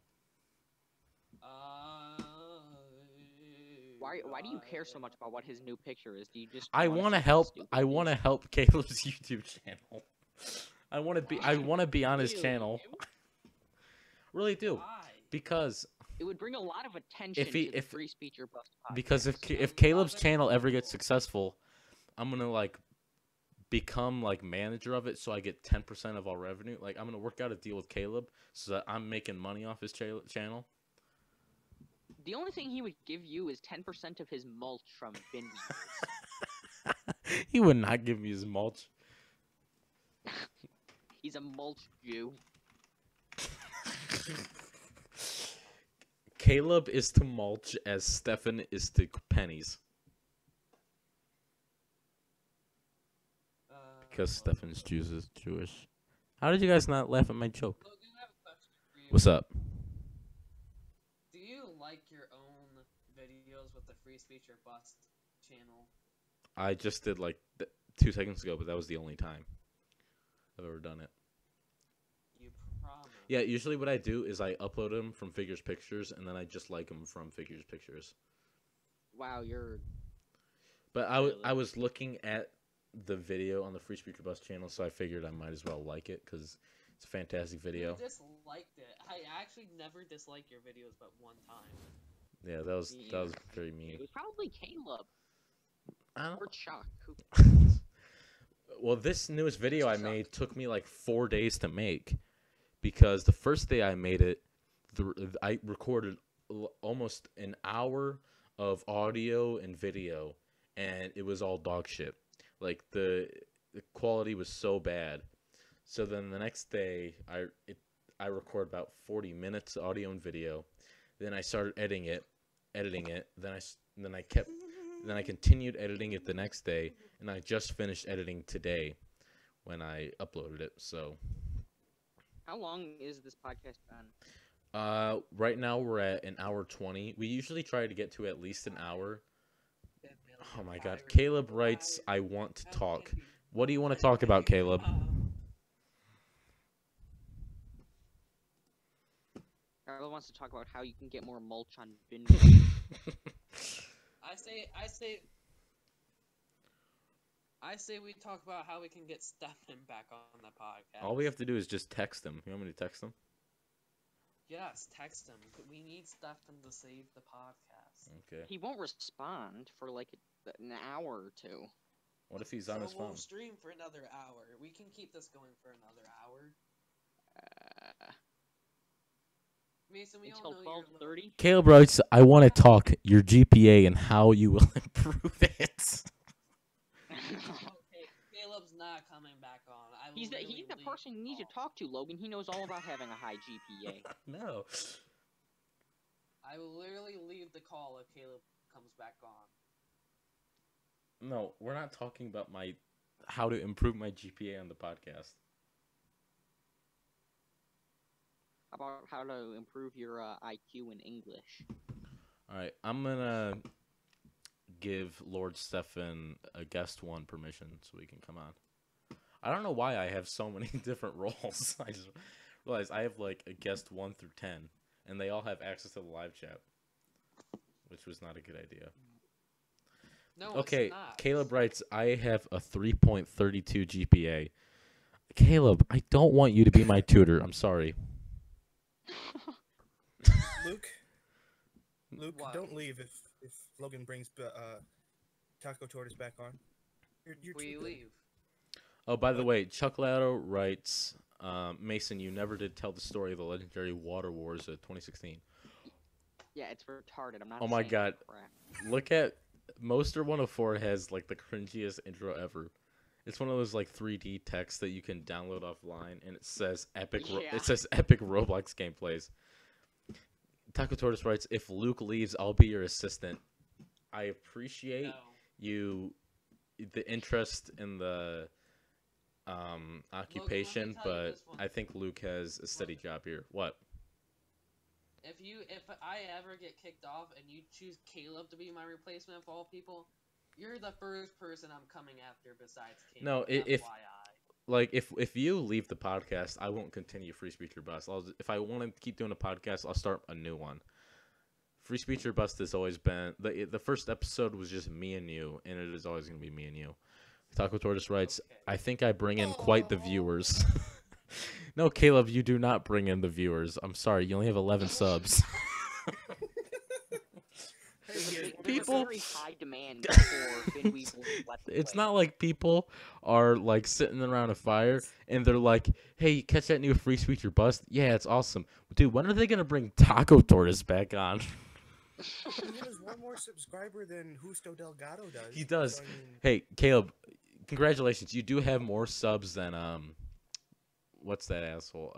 Why do you care so much about what his new picture is? Do you just? I wanna want to see how help. stupid I he want to is? help Caleb's YouTube channel. I want to be. I want to be on his Ew, channel. you? Really do, Why? because It would bring a lot of attention If he- to the if- free speech or bust podcast. because if I Caleb's love it. channel ever gets successful, I'm gonna like become like manager of it, so I get 10% of all revenue. Like I'm gonna work out a deal with Caleb so that I'm making money off his channel. The only thing he would give you is 10% of his mulch from bin weevils. He would not give me his mulch. He's a mulch Jew. Caleb is to mulch as Stefan is to pennies. Because Stefan's Jewish. How did you guys not laugh at my joke? Logan, I have a question for you. What's up? Do you like your own videos with the Free Speech or Bust channel? I just did like 2 seconds ago, but that was the only time I've ever done it. You promise. Yeah, usually what I do is I upload them from Figures Pictures, and then I just like them from Figures Pictures. Wow, you're. But Really? I was looking at the video on the Free Speaker Bus channel, so I figured I might as well like it, because it's a fantastic video. You disliked it. I actually never disliked your videos but one time. Yeah, that was very It mean. was probably Caleb I or Chuck. Who... Well, this newest video I Sucked. made took me like 4 days to make, because the first day I made it, I recorded almost an hour of audio and video, and it was all dog shit. Like the quality was so bad. So then the next day, I record about 40 minutes audio and video. Then I started editing it. Then I continued editing it the next day, and I just finished editing today when I uploaded it. So How long is this podcast on? right now we're at an hour 20. We usually try to get to at least an hour. Oh my god. Caleb writes, I want to talk. What do you want to talk about, Caleb? Carla wants to talk about how you can get more mulch on bin. I say we talk about how we can get Stefan back on the podcast. All we have to do is just text him. You want me to text him? Yes, text him. We need Stefan to save the podcast. Okay. He won't respond for like an hour or two. What if he's on his phone? We'll stream for another hour. We can keep this going for another hour. Mason, we Until all know 12:30. Caleb writes, I want to talk your GPA and how you will improve it. Okay, Caleb's not coming back on. He's the person you need to talk to, Logan. He knows all about having a high GPA. No. I will literally leave the call if Caleb comes back on. No, we're not talking about how to improve my GPA on the podcast. About how to improve your IQ in English. All right, I'm gonna give Lord Stefan a guest one permission so he can come on. I don't know why I have so many different roles. I just realized I have like a guest 1 through 10, and they all have access to the live chat, which was not a good idea. No, Okay, it's not. Caleb writes, I have a 3.32 GPA. Caleb, I don't want you to be my tutor. I'm sorry. Luke, What? don't leave if Logan brings Taco Tortoise back on. You're We too good. leave. Oh, by the way, Chuck Lato writes, Mason, you never did tell the story of the legendary Water Wars of 2016. Yeah, it's retarded. I'm not. Oh my saying god. crap. Look at Moster 104 has like the cringiest intro ever. It's one of those like 3D texts that you can download offline, and it says epic. Yeah. It says epic Roblox gameplays. Taco Tortoise writes, "If Luke leaves, I'll be your assistant." I appreciate No. the interest in the occupation, tell you but this one. I think Luke has a steady job here. What? If I ever get kicked off and you choose Caleb to be my replacement of all people, you're the first person I'm coming after besides Caleb. No, if FYI. like if you leave the podcast, I won't continue Free Speech or Bust. If I want to keep doing a podcast, I'll start a new one. Free Speech or Bust has always been the first episode was just me and you, and it is always going to be me and you. Taco Tortoise writes, Okay. I think I bring in quite the viewers. No, Caleb, you do not bring in the viewers. I'm sorry, you only have 11 subs. There's People- a very high demand for Finn Weasel's Let's It's Play. not like people are like sitting around a fire and they're like, hey, catch that new Free Speech or Bust? Yeah, it's awesome. Dude, when are they going to bring Taco Tortoise back on? He has one more subscriber than Justo Delgado does. He does. So, I mean, Hey, Caleb, congratulations. You do have more subs than, what's that asshole?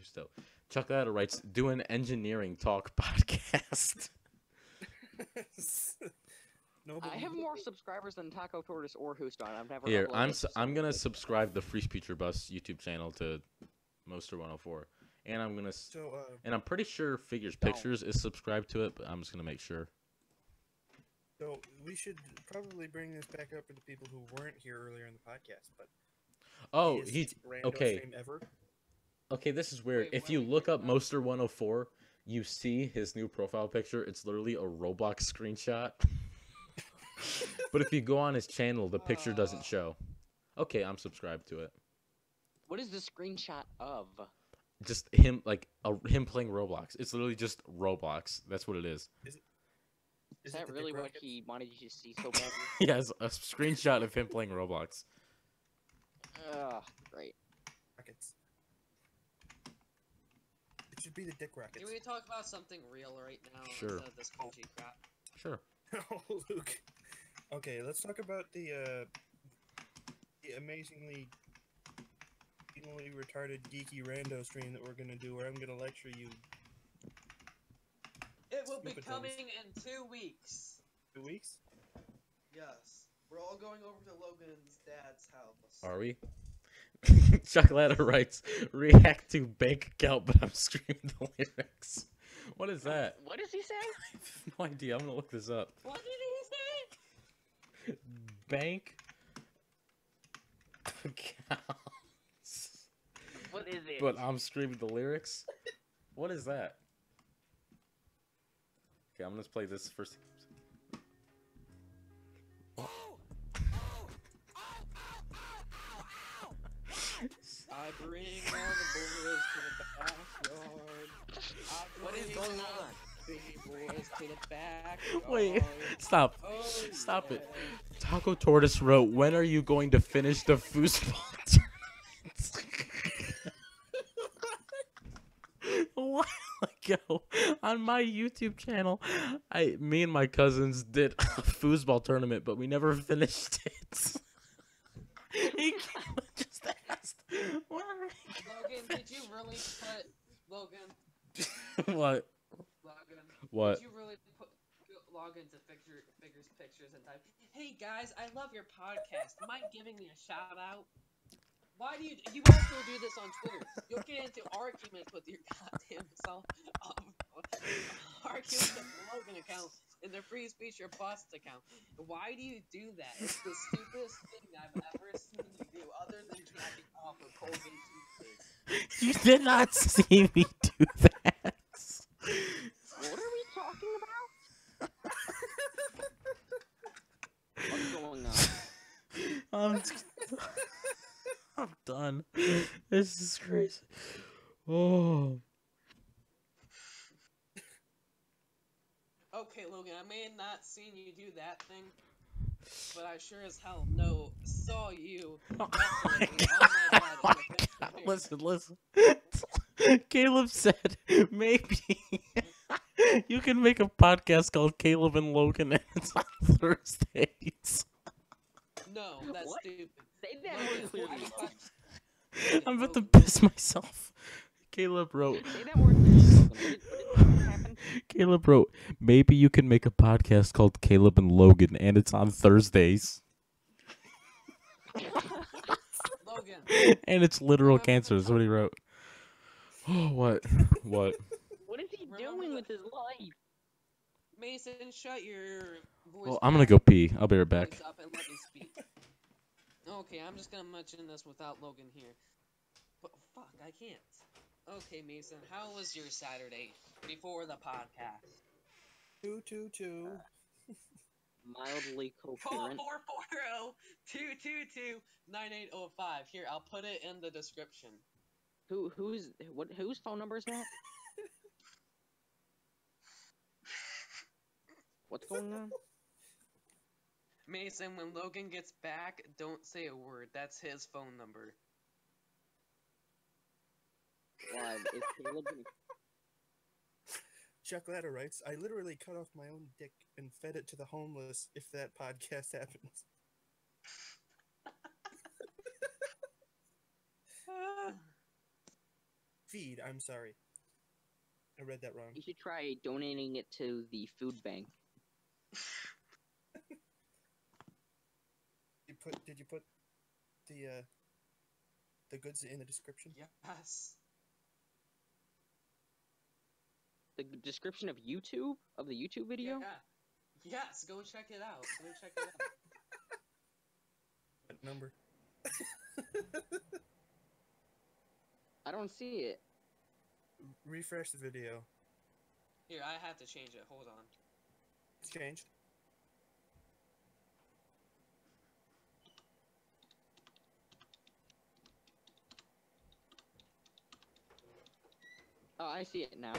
Still. Chuck Latter writes, do an engineering talk podcast. nobody- I have more subscribers than Taco Tortoise or Houston. I've never. Here, uploaded I'm gonna episode. subscribe the Free Speech or Bust YouTube channel to Moster 104, and I'm gonna and I'm pretty sure Figures Don't. Pictures is subscribed to it, but I'm just gonna make sure. So we should probably bring this back up for the people who weren't here earlier in the podcast. But Oh, is he's rando okay. stream ever. Okay. This is weird. Wait, If what you are we look talking up about? Moster 104, you see his new profile picture. It's literally a Roblox screenshot. But if you go on his channel, the picture doesn't show. Okay, I'm subscribed to it. What is the screenshot of? Just him, him playing Roblox. It's literally just Roblox. That's what it is. Is Is that it the really Dick what Rockets? he wanted you to see so badly? Yes, a screenshot of him playing Roblox. Great. Rockets. It should be the dick rockets. Can we talk about something real right now Sure. instead of this cringy crap? Sure. Oh, Luke. Okay, let's talk about the amazingly retarded geeky rando stream that we're gonna do, where I'm gonna lecture you. It will be Stupid coming things. in 2 weeks. 2 weeks? Yes. We're all going over to Logan's dad's house. Are we? Chocolate writes, react to bank account, but I'm screaming the lyrics. What is that? What does he say? I have no idea. I'm gonna look this up. What did he say? Bank accounts. What is it? But I'm screaming the lyrics? What is that? Okay, I'm gonna play this first. I bring all the boys to the backyard. What is going on? Big boys to the backyard. Wait, stop. Oh, Stop yeah. it. Taco Tortoise wrote, when are you going to finish the foosball tournament? A while ago, on my YouTube channel, me and my cousins did a foosball tournament, but we never finished it. He just asked, when are we Logan, did you really put Logan? What? Logan. What? Did you really log into Figures Pictures and type, hey guys, I love your podcast. Mind giving me a shout out? Why do you also do this on Twitter? You'll get into arguments with your goddamn self. Arguments with the Logan account and the Free Speech or Bust account. Why do you do that? It's the stupidest thing I've ever seen you do, other than jacking off of Colgate toothpaste. You did not see me do that. What are we talking about? What's going on? I'm done. This is crazy. Oh. Okay, Logan, I may have not seen you do that thing, but I sure as hell saw you. Oh definitely my on God. my bed Oh in my the God. picture. Listen. Caleb said maybe you can make a podcast called Caleb and Logan, and it's on Thursdays. No, that's What? stupid. Say that Logan, more clearly. I'm about to Logan. piss myself. Caleb wrote. Say that more clearly, Logan. What happened? Caleb wrote, maybe you can make a podcast called Caleb and Logan, and it's on Thursdays. Logan. And it's literal Remember cancer. the That's what he wrote. Oh, what? What? What is he Remember doing the- with his life? Mason, shut your voice. Well, I'm gonna go pee. I'll be right back. Up and let me speak. Okay, I'm just gonna mention this without Logan here. But fuck, I can't. Okay, Mason, how was your Saturday before the podcast? 222. Mildly Call coherent. 440-222-9805. Here, I'll put it in the description. Whose phone number is that? What's going on? Mason, when Logan gets back, don't say a word. That's his phone number. Why, is Caleb gonna... Chuck Ladder writes, I literally cut off my own dick and fed it to the homeless if that podcast happens. Feed, I'm sorry. I read that wrong. You should try donating it to the food bank. Did you put the goods in the description? Yes. The description of YouTube? Of the YouTube video? Yeah. Yes, go check it out. Go check it out. What number? I don't see it. Refresh the video. Here, I have to change it. Hold on. It's changed. Oh, I see it now.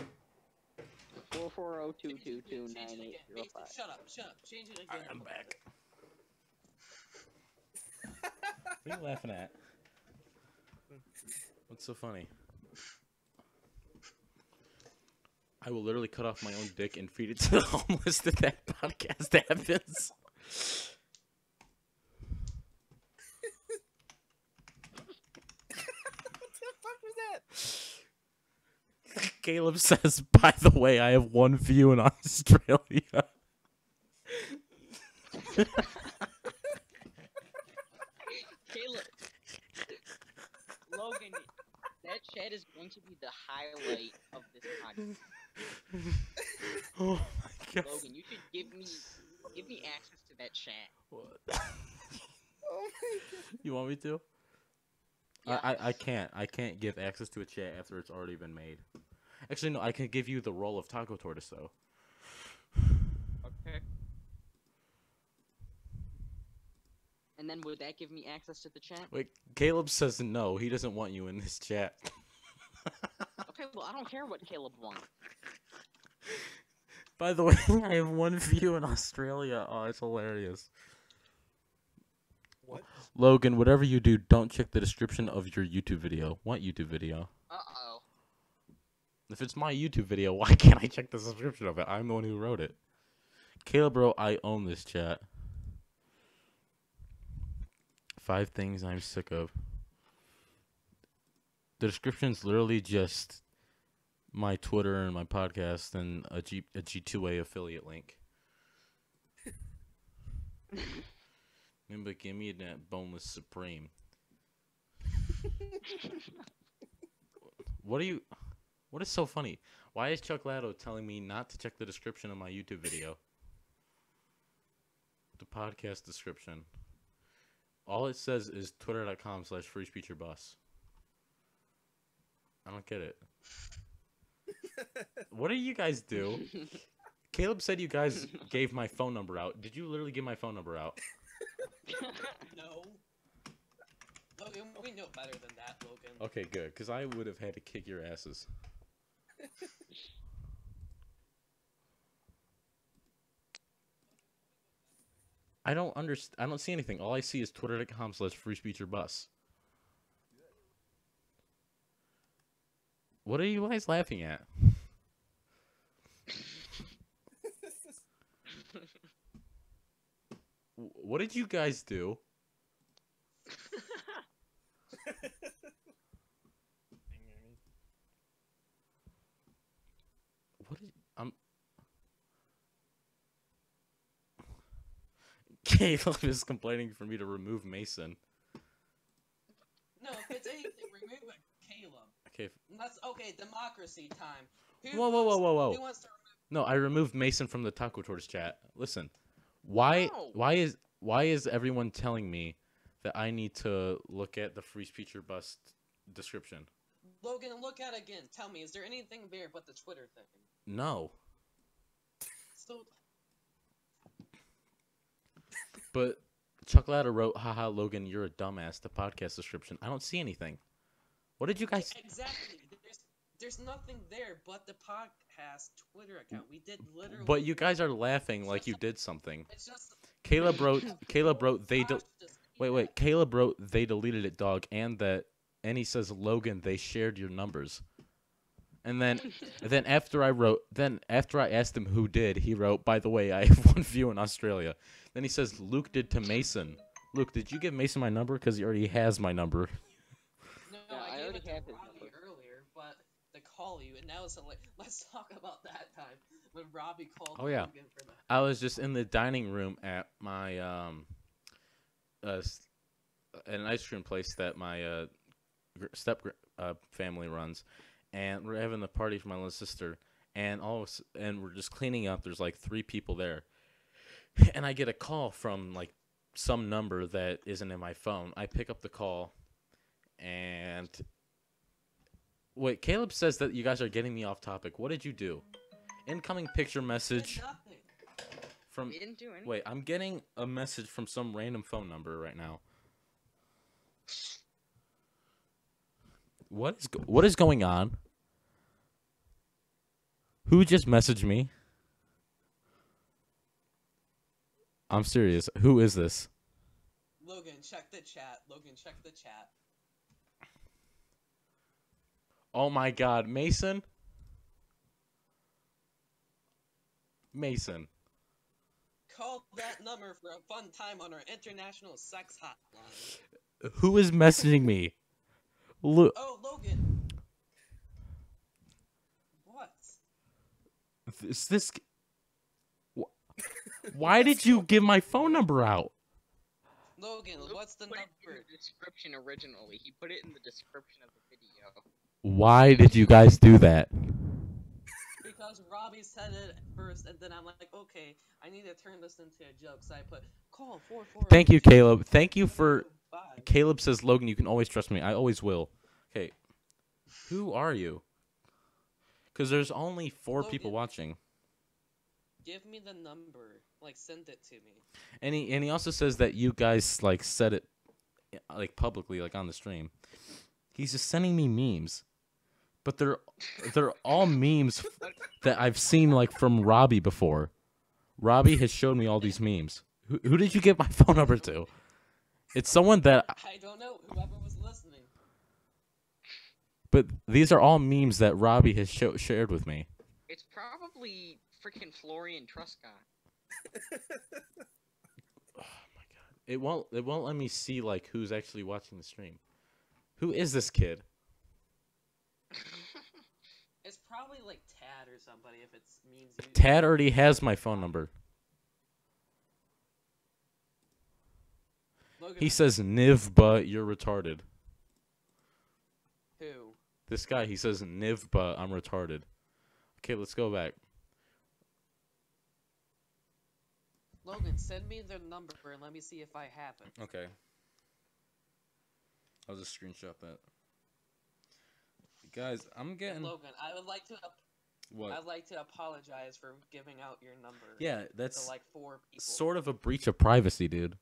440-222-9805. Shut up. Change it again. I'm back. What are you laughing at? What's so funny? I will literally cut off my own dick and feed it to the homeless if that podcast happens. Caleb says, by the way, I have 1 view in Australia. Caleb, Logan, that chat is going to be the highlight of this podcast. Oh my god. Logan, you should give me access to that chat. What? Oh my god. You want me to? Yeah. I can't give access to a chat after it's already been made. Actually, no, I can give you the role of Taco Tortoise, though. Okay. And then would that give me access to the chat? Wait, Caleb says no. He doesn't want you in this chat. Okay, well, I don't care what Caleb wants. By the way, I have 1 view in Australia. Oh, it's hilarious. What? Logan, whatever you do, don't check the description of your YouTube video. What YouTube video? Uh-oh. If it's my YouTube video, why can't I check the description of it? I'm the one who wrote it. Caleb, bro, I own this chat. 5 things I'm sick of. The description's literally just my Twitter and my podcast and a G2A affiliate link. But give me that boneless supreme. What is so funny? Why is Chuck Latto telling me not to check the description of my YouTube video? The podcast description. All it says is twitter.com/freespeecherbus. I don't get it. What do you guys do? Caleb said you guys gave my phone number out. Did you literally give my phone number out? No. Logan, we know better than that, Logan. Okay, good, because I would have had to kick your asses. I don't understand. I don't see anything. All I see is twitter.com/freespeecherbus. What are you guys laughing at? What did you guys do? What did Caleb is complaining for me to remove Mason. No, if it's anything, remove it, Caleb. Okay. That's okay. Democracy time. Whoa. Who wants to remove? No, I removed Mason from the Taco Tortoise chat. Listen, why is everyone telling me that I need to look at the Free Speech or Bust description? Logan, look at it again. Tell me, is there anything there but the Twitter thing? No. So, But Chuck Ladder wrote, haha, Logan, you're a dumbass, the podcast description. I don't see anything. What did you guys... exactly. There's nothing there but the podcast Twitter account. We did literally... But you guys are laughing like you did something. It's just... Caleb wrote, they... Josh just- Wait, Caleb wrote, they deleted it, dog, and he says, Logan, they shared your numbers. And then after I asked him who did, he wrote, by the way, I have 1 view in Australia. Then he says, Luke did to Mason. Luke, did you give Mason my number? Because he already has my number. No, Yeah, I I gave already it to have his Robbie number. earlier, but to call you, and now it's like, let's talk about that time when Robbie called Oh, yeah. Logan for that. I was just in the dining room at my an ice cream place that my family runs, and we're having a party for my little sister, and we're just cleaning up. There's like 3 people there, and I get a call from like some number that isn't in my phone. I pick up the call, and wait, Caleb says that you guys are getting me off topic. What did you do? Incoming picture message Nothing. from. We didn't do anything. Wait, I'm getting a message from some random phone number right now. What is going on? Who just messaged me? I'm serious. Who is this? Logan, check the chat. Logan, check the chat. Oh my God, Mason. Mason. Call that number for a fun time on our international sex hotline. Who is messaging me? Look, Oh, Logan. What? this. Why did you give my phone number out? Logan, Luke what's the put number? it in the description originally. He put it in the description of the video. Why did you guys do that? Because Robbie said it first, and then I'm like, okay, I need to turn this into a joke, so I put call 440. Thank you, Caleb. Thank you for. Bye. Caleb says, Logan, you can always trust me. I always will. Okay. Who are you? Because there's only 4 people Logan. watching. Give me the number. Like, send it to me. And he also says that you guys like said it like publicly, like on the stream. He's just sending me memes. But they're all memes that I've seen like from Robbie before. Robbie has showed me all these memes. Who did you give my phone number to? It's someone that. I don't know. Whoever was listening. But these are all memes that Robbie has shared with me. It's probably freaking Florian Truscott. Oh my God! It won't let me see like who's actually watching the stream. Who is this kid? It's probably like Tad or somebody if it's memes. You... Tad already has my phone number. Logan, He says, Niv, but you're retarded. who? This guy, he says, Niv, but I'm retarded. Okay, let's go back. Logan, send me their number and let me see if I have it. Okay. I'll just screenshot that. Guys, I'm getting... Logan, I would like to... What? I'd like to apologize for giving out your number. Yeah, that's to like 4 people. sort of a breach of privacy, dude.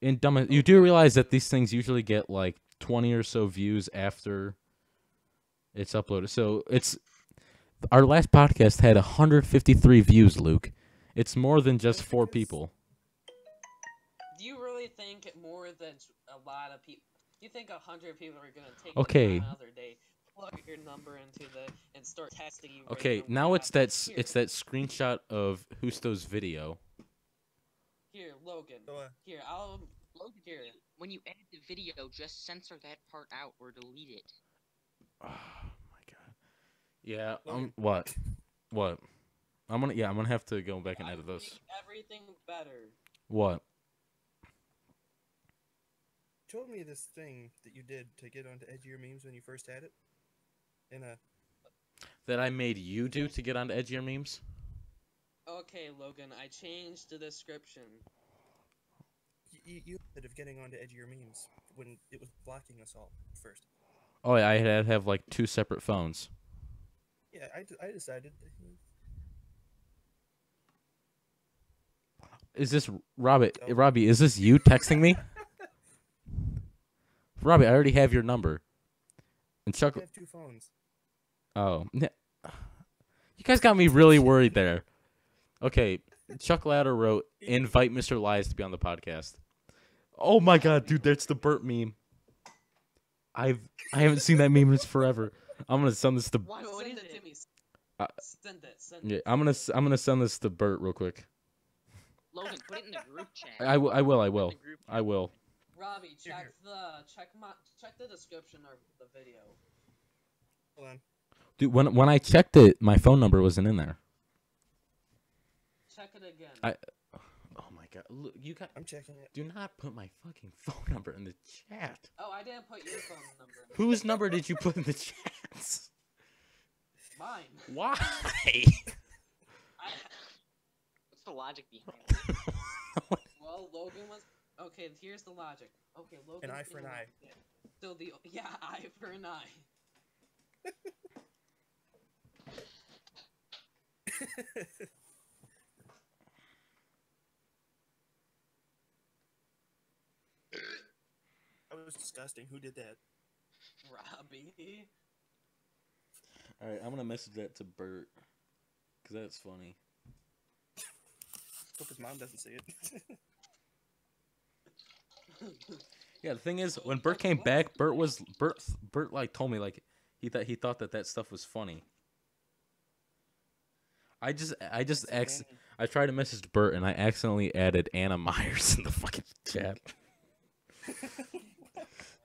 And dumb, you do realize that these things usually get like 20 or so views after it's uploaded. So it's our last podcast had 153 views, Luke. It's more than just 4 people. Do you really think more than a lot of people? You think 100 people are gonna take Okay. the time out of their day, plug your number into the and start texting you? Okay, random now it's that crap? it's that screenshot of Husto's video. Here, Logan. So, Here, I'll Logan, here. when you edit the video, just censor that part out or delete it. Oh my God. Yeah. Logan. What? What? I'm gonna have to go back and edit I those. make everything better. What? you told me this thing that you did to get onto Edgier Memes when you first had it. In a That I made you do to get onto Edgier Memes? Okay, Logan, I changed the description. you said of getting onto Edgier Memes when it was blocking us all first. Oh, yeah, I had to have like 2 separate phones. Yeah, I decided. Is this Robbie? Oh. Robbie, is this you texting me? Robbie, I already have your number. And Chuck. I have 2 phones. Oh, you guys got me really worried there. Okay, Chuck Ladder wrote, "Invite Mr. Lies to be on the podcast." Oh my God, dude, that's the Burt meme. I haven't seen that meme in forever. I'm gonna send this to. What Send is it to it? me. Uh, Send it. Send Yeah, it. I'm gonna send this to Burt real quick. Logan, put it in the group chat. I will. Put it in the group chat. I will. Robbie, Here, check the description of the video. Hold on. Dude, when I checked it, my phone number wasn't in there. Check it again. Oh my God, look, you got. I'm checking it. Do not put my fucking phone number in the chat. Oh, I didn't put your phone number. Whose number did you put in the chat? Mine. Why? What's the logic behind it? Well, Logan was. Okay, here's the logic. Okay, Logan. An eye for an eye. So eye for an eye. That was disgusting. Who did that? Robbie. All right, I'm gonna message that to Bert, cause that's funny. Hope his mom doesn't see it. Yeah, the thing is, Oh, when you Bert thought came what? back, Bert like told me like he thought that stuff was funny. I just So then, I tried to message Bert and I accidentally added Anna Myers in the fucking chat.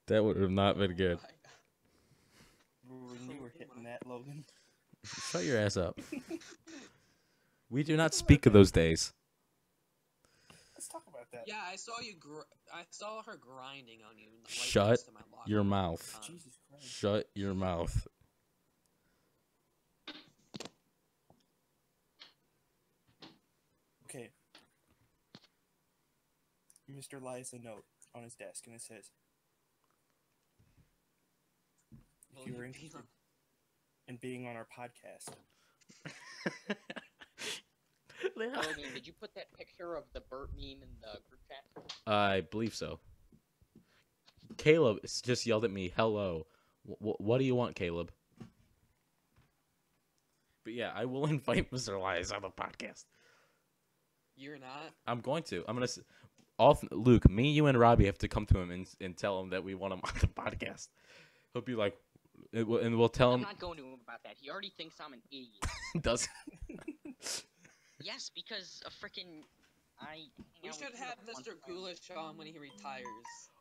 That would have not been good. when you were hitting that, Logan. Shut your ass up. We do not speak of those days. Let's talk about that. Yeah, I saw you. I saw her grinding on you. Right Shut next to my locker your room. mouth. Jesus Christ. Shut your mouth. Okay. Mr. lies a note on his desk, and it says, Will if you you were be interested on- in being on our podcast, Logan, did you put that picture of the Burt meme in the group chat? I believe so. Caleb just yelled at me, hello. What do you want, Caleb? But yeah, I will invite Mr. Elias on the podcast. You're not. I'm going to. I'm going to... Luke, me, you, and Robbie have to come to him and tell him that we want him on the podcast. He'll be like... and we'll tell I'm him... not going to him about that. He already thinks I'm an idiot. Does... Yes, because a freaking... We should have Mr. Ghoulish on when he retires.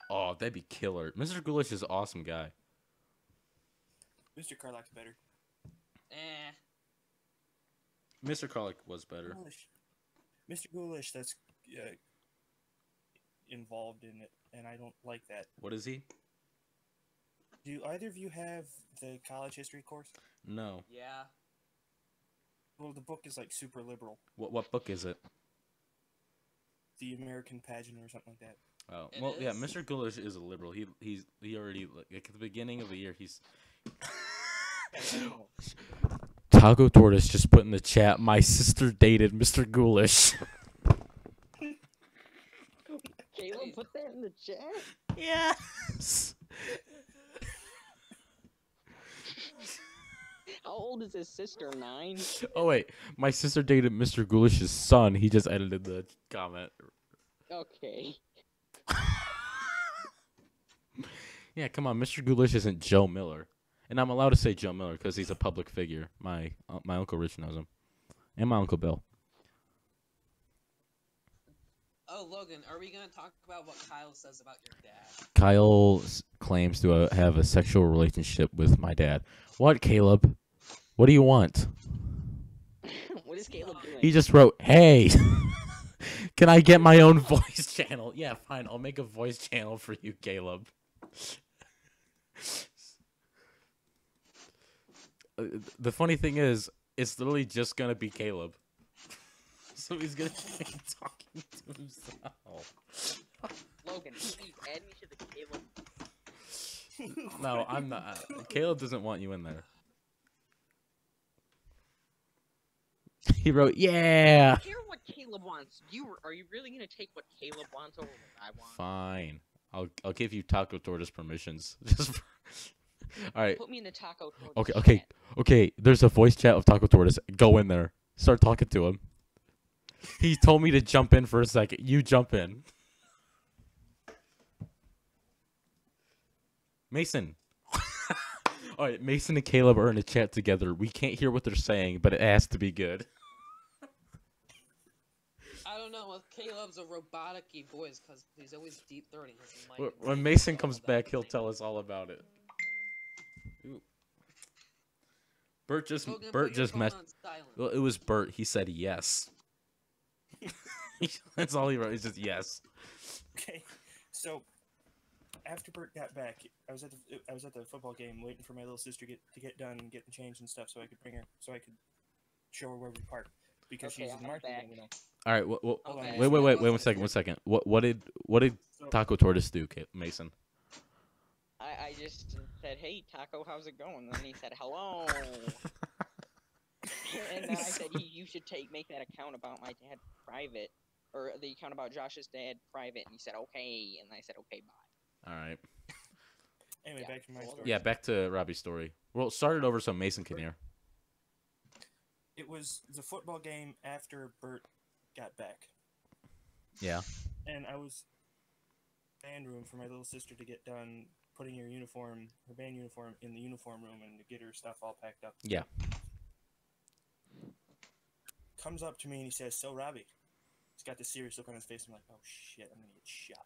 Oh, that'd be killer. Mr. Ghoulish is an awesome guy. Mr. Carlock's better. Eh. Mr. Carlick was better. Ghoulish. Mr. Ghoulish, that's involved in it, and I don't like that. What is he? Do either of you have the college history course? No. Yeah. Well, the book is like super liberal. What book is it? The American Pageant or something like that. Oh, It well, yeah, is? Mr. Ghoulish is a liberal. He already, like, at the beginning of the year, he's... Taco Tortoise just put in the chat, my sister dated Mr. Ghoulish. Caleb put that in the chat? Yes! How old is his sister? 9? Oh, wait, my sister dated Mr. Ghoulish's son. He just edited the comment. Okay. Yeah, come on, Mr. Ghoulish isn't Joe Miller. And I'm allowed to say Joe Miller because he's a public figure. My Uncle Rich knows him. And my Uncle Bill. Oh, Logan, are we gonna talk about what Kyle says about your dad? Kyle claims to have a sexual relationship with my dad. What, Caleb? What do you want? What is Caleb doing? He just wrote, hey, can I get my own voice channel? Yeah, fine. I'll make a voice channel for you, Caleb. The funny thing is, it's literally just going to be Caleb. So he's going to be talking to himself. Logan, please add me to the Caleb. No, I'm not. Caleb doesn't want you in there. He wrote, yeah. I care what Caleb wants. Are you really gonna take what Caleb wants over what I want? Fine. I'll give you Taco Tortoise permissions. Just all right. Put me in the taco. Okay. There's a voice chat of Taco Tortoise. Go in there. Start talking to him. He told me to jump in for a second. You jump in. Mason. All right, Mason and Caleb are in a chat together. We can't hear what they're saying, but it has to be good. I don't know. Caleb's a robotic-y voice because he's always deep throating his mic. When Mason comes back, he'll tell us all about it. Ooh. Bert just messed. Well, it was Bert. He said yes. That's all he wrote. He just yes. Okay, so after Bert got back, I was at the football game waiting for my little sister to get done and getting changed and stuff, so I could bring her, so I could show her where we park because Okay, she's I'm in marching back. band, you know. All right. Well, Okay. wait. 1 second. What did Taco Tortoise do, Mason? I just said, hey, Taco, how's it going? And then he said, hello. And then I said, you should make that account about my dad private, or the account about Josh's dad private. And he said, okay. And I said, okay, bye. All right. Anyway, Yeah, back to my well, story. Yeah, back to Robbie's story. Well, start it over so Mason can hear. It was the football game after Bert got back, Yeah. and I was band room for my little sister to get done putting her band uniform, in the uniform room and to get her stuff all packed up. Yeah. Comes up to me and he says, "So, Robbie," he's got this serious look on his face. I'm like, "Oh shit, I'm gonna get shot."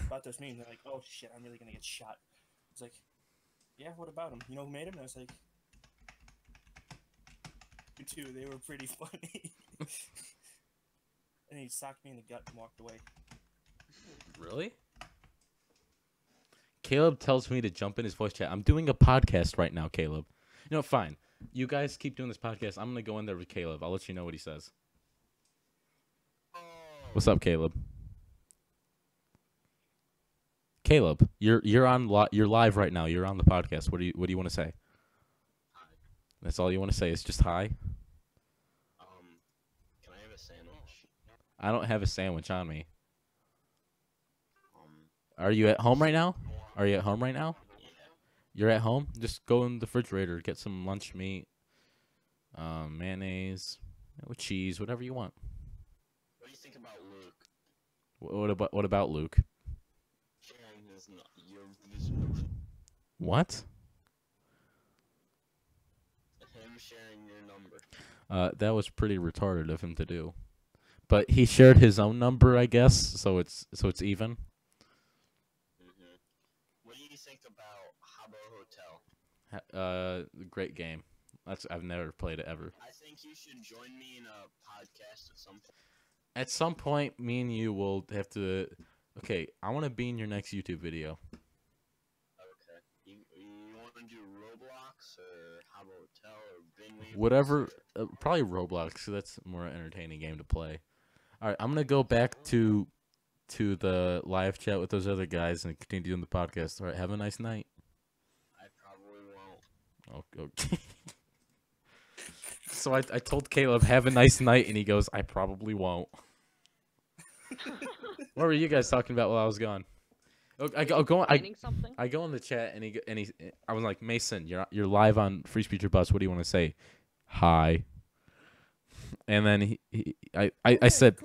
About those memes, they're like, "Oh shit, I'm really gonna get shot." It's like, "Yeah, what about him? You know who made him?" And I was like, "You too. They were pretty funny." And he socked me in the gut and walked away. Really? Caleb tells me to jump in his voice chat. I'm doing a podcast right now, Caleb. You know, fine. You guys keep doing this podcast. I'm gonna go in there with Caleb. I'll let you know what he says. What's up, Caleb? Caleb, you're you're live right now. You're on the podcast. What do you want to say? Hi. That's all you want to say is just hi? Can I have a sandwich? I don't have a sandwich on me. Are you at home right now? Are you at home right now? Yeah. You're at home? Just go in the refrigerator, get some lunch meat, mayonnaise, with cheese, whatever you want. What do you think about Luke? What about Luke? Sharing his number. What? Him sharing your number. That was pretty retarded of him to do. But he shared his own number, I guess, so it's even. What do you think about Habbo Hotel? Great game. I've never played it ever. I think you should join me in a podcast at some point. At some point, me and you will have to. Okay, I want to be in your next YouTube video. Okay. You want to do Roblox or Habbo Hotel or Bin Weavers? Whatever. Probably Roblox. 'Cause that's a more entertaining game to play. All right, I'm gonna go back to the live chat with those other guys and continue doing the podcast. All right, have a nice night. I probably won't. Okay. So I told Caleb, have a nice night, and he goes, I probably won't. What were you guys talking about while I was gone? I go in the chat, and I was like, Mason, you're live on Free Speech or Bust. What do you want to say? Hi. And then I said,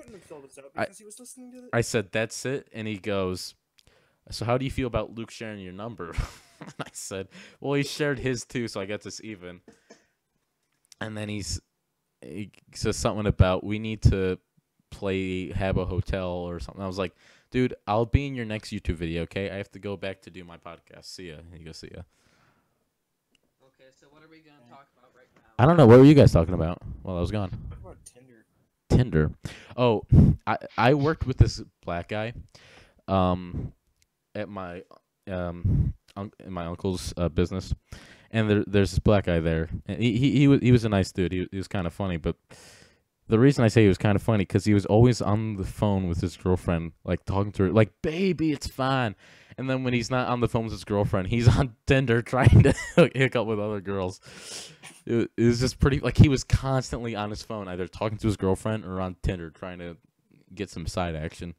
I said, that's it. And he goes, so how do you feel about Luke sharing your number? And I said, well, he shared his too, so I guess it's even. And then he says something about we need to play Habbo Hotel or something. I was like, dude, I'll be in your next YouTube video, okay? I have to go back to do my podcast. See ya. And he goes, see ya. Okay, so what are we gonna talk about right now? I don't know. What were you guys talking about while I was gone? What about Tinder? Tinder. Oh, I worked with this black guy at my in my uncle's business. And there's this black guy there. And he was a nice dude. He was kind of funny, but the reason I say he was kind of funny because he was always on the phone with his girlfriend, like talking to her, like, baby, it's fine. And then when he's not on the phone with his girlfriend, he's on Tinder trying to hook up with other girls. It was just pretty, like, he was constantly on his phone, either talking to his girlfriend or on Tinder trying to get some side action.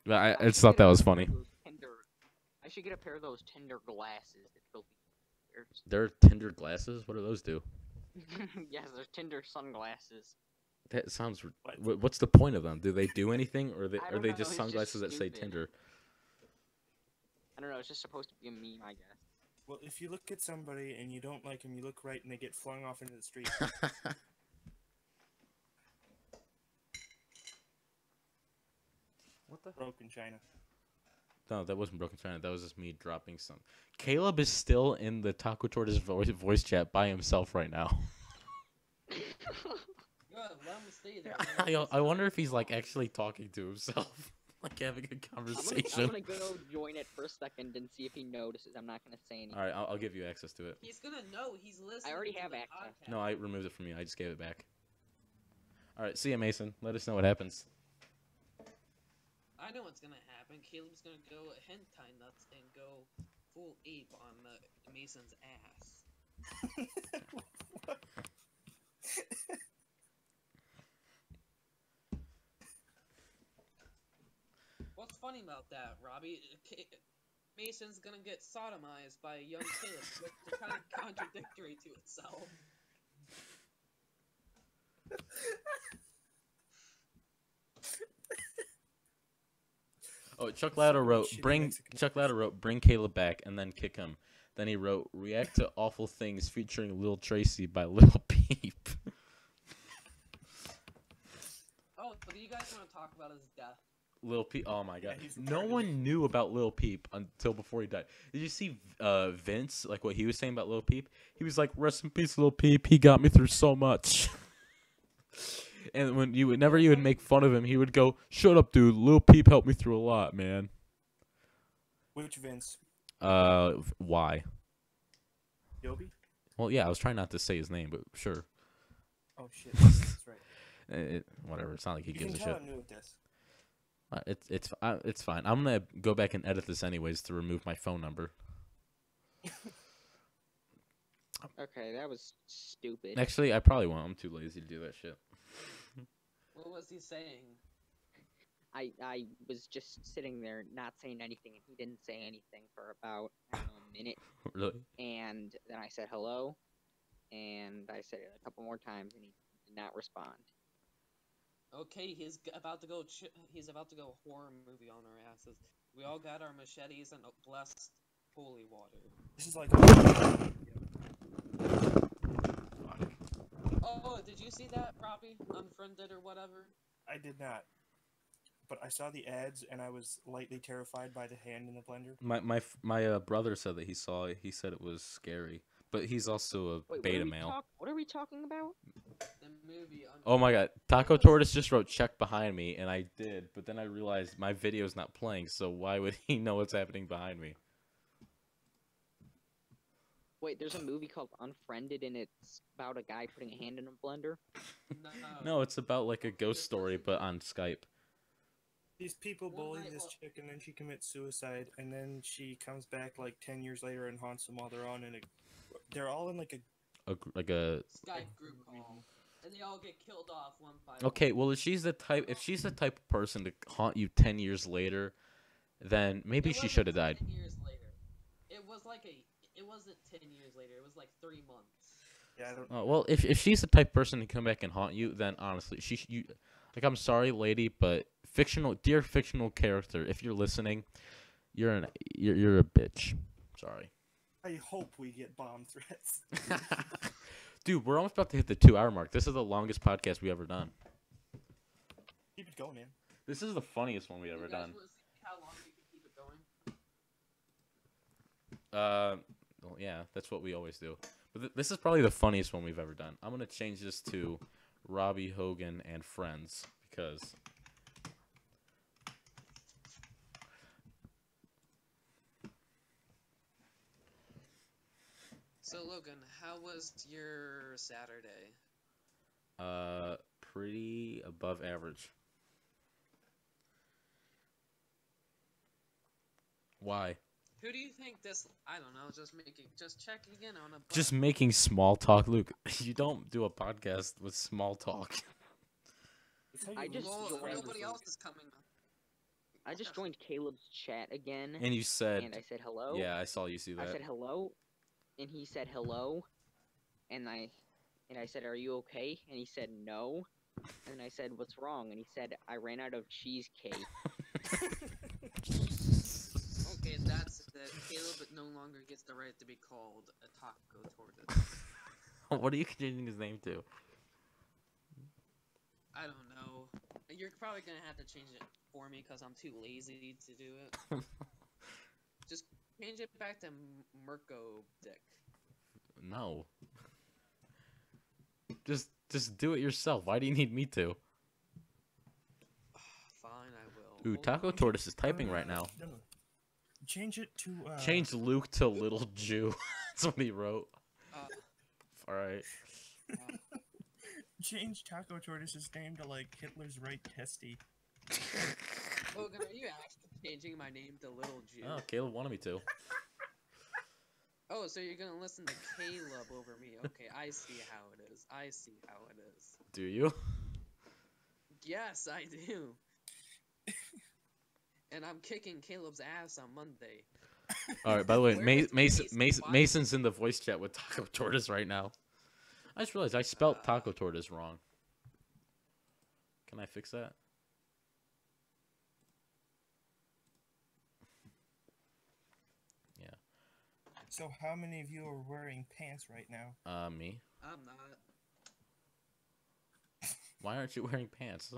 But I just thought that was funny. I should get a pair of those Tinder glasses that fill the ears. They're Tinder glasses? What do those do? Yes, they're Tinder sunglasses. That sounds. What's the point of them? Do they do anything, or are they know, just it's sunglasses just that say stupid. Tinder? I don't know, it's just supposed to be a meme, I guess. Well, if you look at somebody and you don't like them, you look right and they get flung off into the street. What the? Broken China. No, that wasn't Broken China. That was just me dropping some. Caleb is still in the Taco Tortoise voice chat by himself right now. Good, let him stay there. I wonder if he's like actually talking to himself, like having a conversation. I'm gonna go join it for a second and see if he notices. I'm not gonna say anything. All right, I'll give you access to it. He's gonna know. He's listening. I already to have the access. podcast. No, I removed it from you. I just gave it back. All right, see ya, Mason. Let us know what happens. I know what's gonna happen. Caleb's gonna go hentai nuts and go full ape on Mason's ass. What's funny about that, Robbie? Mason's gonna get sodomized by a young Caleb. It's kind of contradictory to itself. Oh, Chuck Some Lauder of wrote, those shitty "Bring Mexican Chuck movies. Lauder wrote, bring Caleb back and then kick him." Then he wrote, "React to awful things featuring Lil Tracy by Lil Peep." Oh, do you guys want to talk about his death? Lil Peep. Oh my god. he's No retarded. one knew about Lil Peep until before he died. Did you see Vince, like what he was saying about Lil Peep? He was like, "Rest in peace, Lil Peep. He got me through so much." And whenever you would make fun of him, he would go, "Shut up, dude. Lil Peep helped me through a lot, man." Which Vince? Why? Yobi? Well, yeah, I was trying not to say his name, but sure. Oh shit, that's right. Whatever. It's not like he You gives can a tell shit. I'm new at this. It's fine. I'm gonna go back and edit this anyways to remove my phone number. Okay, that was stupid. Actually, I probably won't. I'm too lazy to do that shit. What was he saying? I was just sitting there not saying anything, and he didn't say anything for about, I don't know, a minute. Really? And then I said hello, and I said it a couple more times, and he did not respond. Okay, about to go. He's about to go horror movie on our asses. We all got our machetes and blessed holy water. This is like. Oh, did you see that, Robbie? Unfriended or whatever? I did not. But I saw the ads and I was lightly terrified by the hand in the blender. My brother said that he saw it. He said it was scary, but he's also a beta male. What are we talking about? The movie. Oh my god, Taco Tortoise just wrote "check behind me," and I did, but then I realized my video's not playing, so why would he know what's happening behind me? Wait, there's a movie called Unfriended, and it's about a guy putting a hand in a blender? No, it's about like a ghost story, but on Skype. These people One bully night this while- chick and then she commits suicide and then she comes back like 10 years later and haunts them while they're on in a... They're all in like a... Like a Skype group call, and they all get killed off one by Okay, one. well if she's the type of person to haunt you 10 years later, then maybe It she wasn't should have died. 10 years later. It was like It wasn't 10 years later. It was like 3 months. Yeah, I don't... Well, if she's the type of person to come back and haunt you, then honestly, like, I'm sorry, lady, but dear fictional character, if you're listening, you're a bitch. Sorry. I hope we get bomb threats. Dude, we're almost about to hit the 2-hour mark. This is the longest podcast we ever done. Keep it going, man. This is the funniest one we You ever guys done. wanna see how long we can keep it going? Well, yeah, that's what we always do. But this is probably the funniest one we've ever done. I'm gonna change this to Robbie, Hogan, and Friends because. So Logan, how was your Saturday? Pretty above average. Why? Who do you think this? I don't know. Just checking in on a. Just making small talk, Luke. You don't do a podcast with small talk. That's how you I lose just subscribers, Nobody Luke. else is coming. I just joined Caleb's chat again, And you said, and I said hello. yeah, I saw you see I that. said hello, and he said hello, and I said, "Are you okay?" And he said no, and I said, "What's wrong?" And he said, "I ran out of cheesecake." Okay, that's it. Caleb no longer gets the right to be called a taco tortoise. What are you changing his name to? I don't know. You're probably gonna have to change it for me because I'm too lazy to do it. Just change it back to Mirko Dick. No. Just do it yourself. Why do you need me to? Fine, I will. Ooh, Hold Taco on. Tortoise is typing right now. No. Change it to... Change Luke to Little Jew. That's what he wrote. Alright. Change Taco Tortoise's name to, like, Hitler's right testy. Logan, are you actually changing my name to Little Jew? Oh, Caleb wanted me to. Oh, so you're gonna listen to Caleb over me? Okay, I see how it is. I see how it is. Do you? Yes, I do. And I'm kicking Caleb's ass on Monday. Alright, by the way, Where is Mason? Why- Mason's in the voice chat with Taco Tortoise right now. I just realized I spelled Taco Tortoise wrong. Can I fix that? So how many of you are wearing pants right now? Me. I'm not. Why aren't you wearing pants?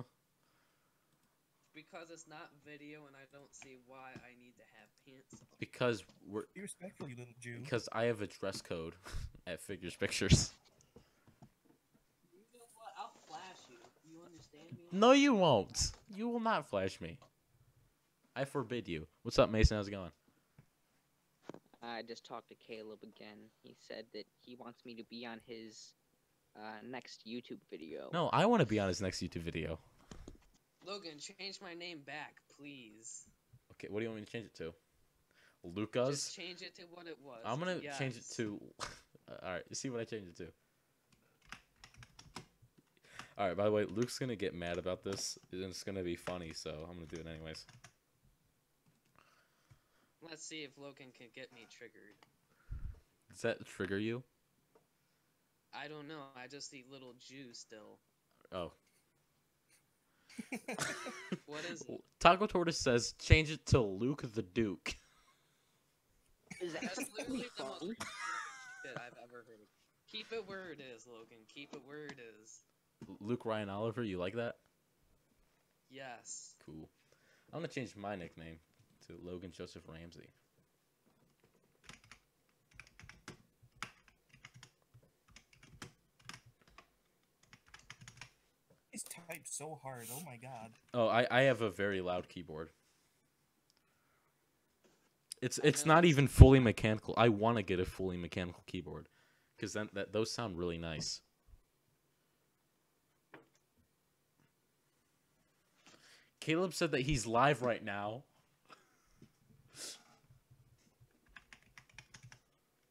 Because it's not video and I don't see why I need to have pants on. Because we're Be respectful, you little Jew. because I have a dress code at Figures Pictures. You know what? I'll flash you. You understand me? No, you won't. You will not flash me. I forbid you. What's up, Mason? How's it going? I just talked to Caleb again. He said that he wants me to be on his next YouTube video. No, I want to be on his next YouTube video. Logan, change my name back, please. Okay, what do you want me to change it to? Lucas? Just change it to what it was. I'm gonna change it Yes. to. Alright, see what I change it to. Alright, by the way, Luke's gonna get mad about this, and it's gonna be funny, so I'm gonna do it anyways. Let's see if Logan can get me triggered. Does that trigger you? I don't know. I just see little Jew still. Oh. What is it? Taco Tortoise says change it to Luke the Duke. Is that That's literally really the most funny? shit I've ever heard. Keep it where it is, Logan. Keep it where it is. Luke Ryan Oliver, you like that? Yes. Cool. I'm gonna change my nickname to Logan Joseph Ramsey. He's typed so hard. Oh my god. Oh, I have a very loud keyboard. It's know. not even fully mechanical. I want to get a fully mechanical keyboard, because then those sound really nice. Caleb said that he's live right now.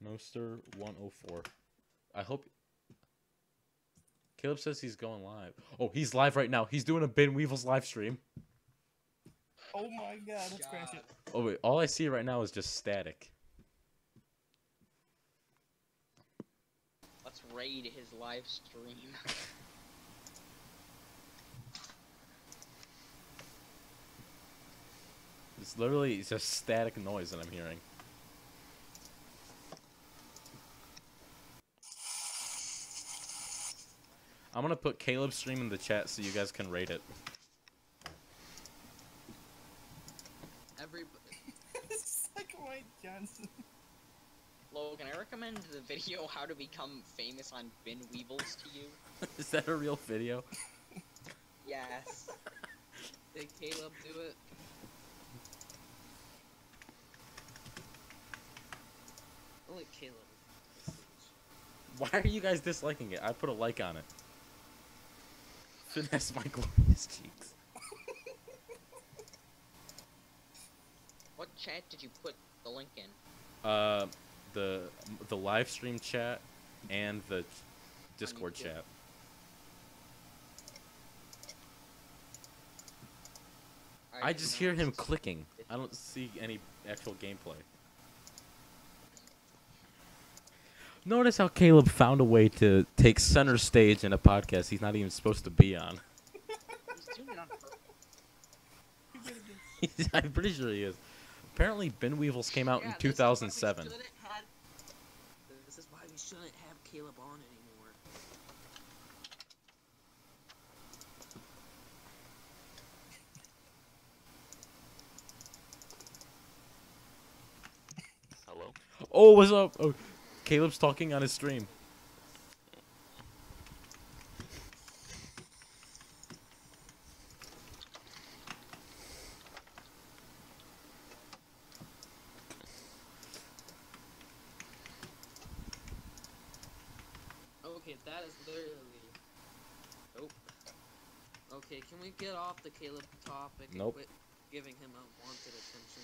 Moster 104. I hope. Caleb says he's going live. Oh, he's live right now. He's doing a Ben Weevil's live stream. Oh my god, let's crash it. Oh wait, all I see right now is just static. Let's raid his live stream. It's literally just static noise that I'm hearing. I'm gonna put Caleb's stream in the chat so you guys can rate it. Every It's like White Johnson. Logan, I recommend the video How to Become Famous on Ben Weevils to you. Is that a real video? Yes. Did Caleb do it? I'll let Caleb. Why are you guys disliking it? I put a like on it. Finesse my glorious cheeks. What chat did you put the link in? The live stream chat and the Discord YouTube. chat. I just hear him clicking. I don't see any actual gameplay. Notice how Caleb found a way to take center stage in a podcast he's not even supposed to be on. He's doing it on purpose. I'm pretty sure he is. Apparently, Ben Weevils came out in 2007. This is why we shouldn't have Caleb on anymore. Hello? Oh, what's up? Oh, Caleb's talking on his stream. Okay, that is literally. Oh. Okay, can we get off the Caleb topic and Nope. quit giving him unwanted attention?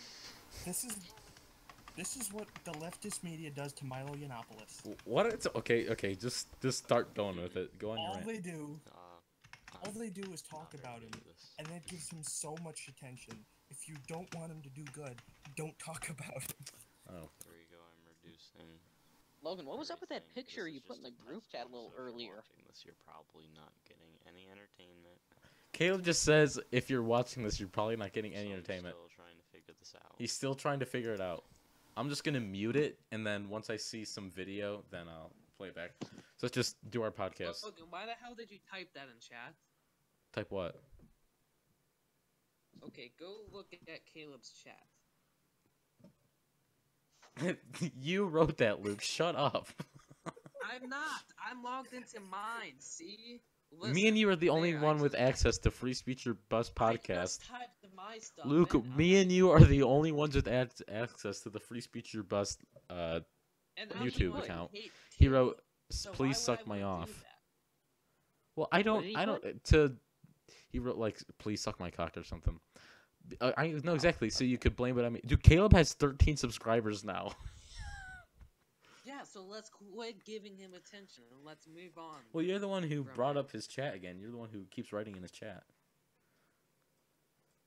This is what the leftist media does to Milo Yiannopoulos. What? Okay. Just start going with it. Go on your All rant. they do is talk about him, and that gives him so much attention. If you don't want him to do good, don't talk about him. Oh. There you go, I'm reducing. Logan, what was up with that everything. picture This you is put in the just group test chat a little also. If you're earlier? watching this, you're probably not getting any entertainment. Caleb just says if you're watching this, you're probably not getting any So I'm entertainment. still trying to figure this out. He's still trying to figure it out. I'm just gonna mute it, and then once I see some video, then I'll play it back. So let's just do our podcast. Logan, why the hell did you type that in chat? Type what? Okay, go look at Caleb's chat. You wrote that, Luke. Shut up. I'm not. I'm logged into mine. See? Me and you are the only there, one with access to Free Speech or Bus I podcast. just typed my stuff Luke, in. me and you are the only ones with access to the Free Speech or Bus And I'm the YouTube one who account. hate He Caleb. wrote, So "Please why suck would my I wanna off." do that? Well, I did he don't. He wrote like, "Please suck my cock" or something. I know exactly. So you could blame it on me. Dude, Caleb has 13 subscribers now. Yeah, so let's quit giving him attention and let's move on. Well, you're the one who from brought it. up his chat again. You're the one who keeps writing in his chat.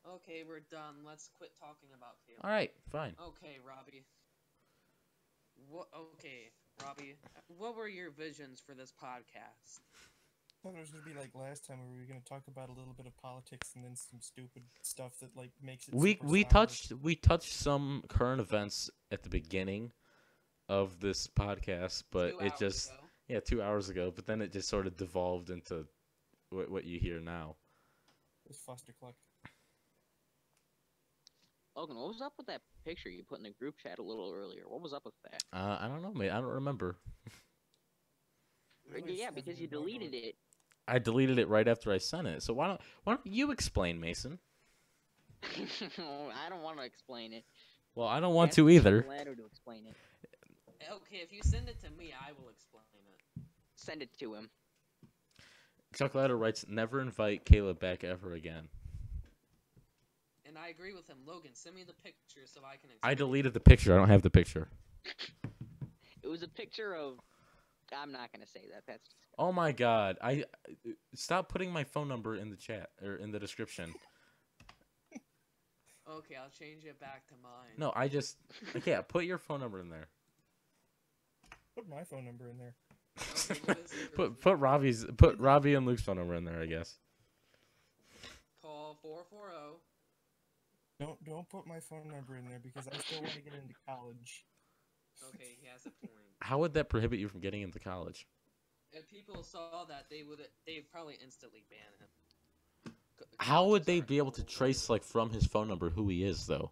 Okay, we're done. Let's quit talking about Caleb. All right, fine. Okay, Robbie. Robbie. What were your visions for this podcast? I thought it was gonna be like last time where we were gonna talk about a little bit of politics and then some stupid stuff that like makes it. We super sour. we touched some current events at the beginning of this podcast, but 2 it hours just ago. 2 hours ago. But then it just sort of devolved into what you hear now. It was Fustercluck. Logan, what was up with that picture you put in the group chat a little earlier? What was up with that? I don't know, mate. I don't remember. Yeah, because you deleted it. I deleted it right after I sent it. So why don't you explain, Mason? I don't want to explain it. Well, I don't want Ask to either. Ladder to explain it. Okay, if you send it to me, I will explain it. Send it to him. Chuck Ladder writes, "Never invite Caleb back ever again." And I agree with him. Logan, send me the picture so I can explain I it. deleted the picture. I don't have the picture. It was a picture of. I'm not gonna say that. That's. Oh my God! I stop putting my phone number in the chat or in the description. Okay, I'll change it back to mine. No, put your phone number in there. Put my phone number in there. Okay, what is yours? put Robbie and Luke's phone number in there, I guess. Call 440. Don't put my phone number in there because I still want to get into college. Okay, he has a point. How would that prohibit you from getting into college? If people saw that, they'd probably instantly ban him. How would they Colleges be able to aren't trace, like, from his phone number who he is, though?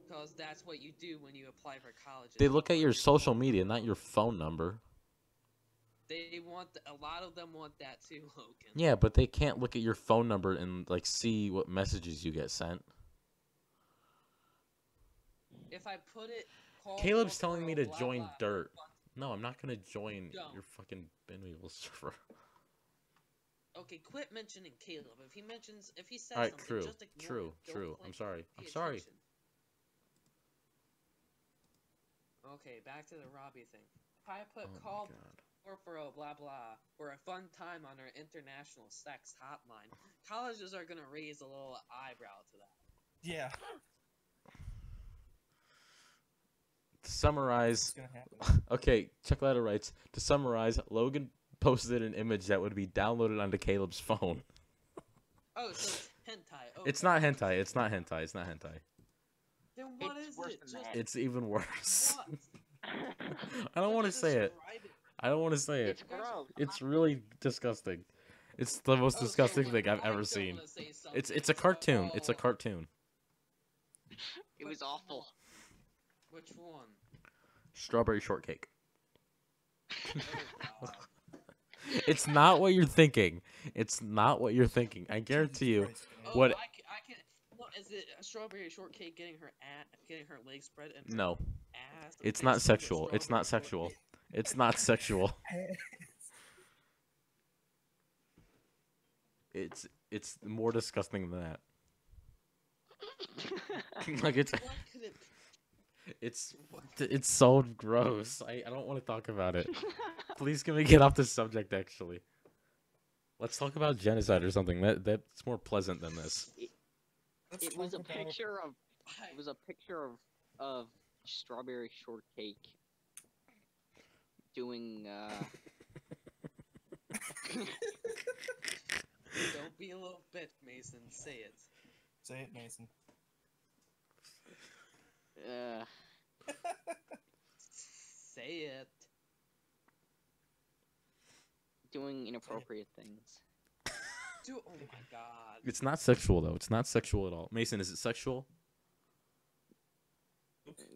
Because that's what you do when you apply for colleges. They look at You your put social phone media, number. not your phone number. They want a lot of them want that too, Logan. Yeah, but they can't look at your phone number and, like, see what messages you get sent. If I put it, call Caleb's 440, telling me to blah, join blah, Dirt. fun- No, I'm not gonna join Don't. your fucking Binweevil server. Okay, quit mentioning Caleb. If he says Alright, something, true, just ignore true, it. Don't true. play- I'm sorry. pay I'm sorry. attention. Okay, back to the Robbie thing. If I put Oh my call God. 440 blah blah for a fun time on our international sex hotline, colleges are gonna raise a little eyebrow to that. Yeah, To summarize, it's gonna happen. okay, Chuck Ladder writes, to summarize, Logan posted an image that would be downloaded onto Caleb's phone. Oh, so it's hentai. Oh, It's not hentai. It's not hentai. It's not hentai. Then what It's is worse it? than Just that. It's even worse. what? I don't want to say it. Describe it. I don't want to say it. It's gross. It's really disgusting. It's the most Okay, disgusting well, thing I've I ever don't seen. wanna say It's a something, cartoon. It's a so- cartoon. It was awful. Which one? Strawberry shortcake. Oh, God. It's not what you're thinking. It's not what you're thinking. I guarantee you. Christ, man. Oh, What- I can. What is it? A strawberry shortcake getting her legs spread and her No, ass? it's Okay, not so it's sexual. It's not strawberry sexual. shortcake. It's not sexual. It's more disgusting than that. Like What could it? it's so gross. I don't want to talk about it. Please can we get off this subject actually? Let's talk about genocide or something. That's more pleasant than this. Let's It was a talk about- picture of. It was a picture of strawberry shortcake doing. Don't be a little bitch, Mason. Say it. Say it, Mason. Say it. Doing inappropriate things. Dude, oh my god. It's not sexual though. It's not sexual at all. Mason, is it sexual?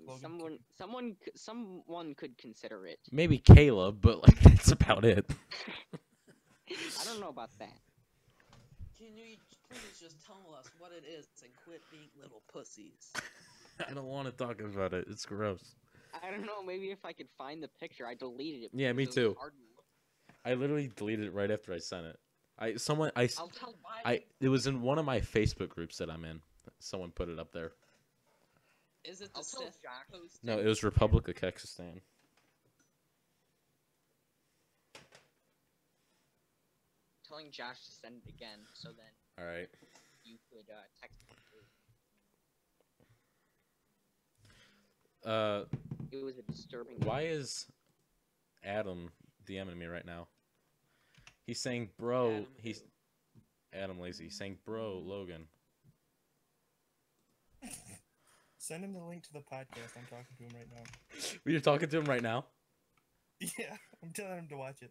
Logan, Someone could consider it. Maybe Caleb, but like that's about it. I don't know about that. Can you please just tell us what it is and quit being little pussies? I don't want to talk about it. It's gross. I don't know. Maybe if I could find the picture, I deleted it. Yeah, me because it was too. hard to look. I literally deleted it right after I sent it. I'll tell It was in one of my Facebook groups that I'm in. Someone put it up there. Is it the I'll tell Sith Josh. post? No, it was Republic of Kyrgyzstan. Telling Josh to send it again, so then All right. you could text me. It was a disturbing. Why is Adam DMing me right now? He's saying, "Bro," Adam he's Adam Lazy. He's saying, "Bro, Logan." send him the link to the podcast. I'm talking to him right now. You're talking to him right now. Yeah, I'm telling him to watch it.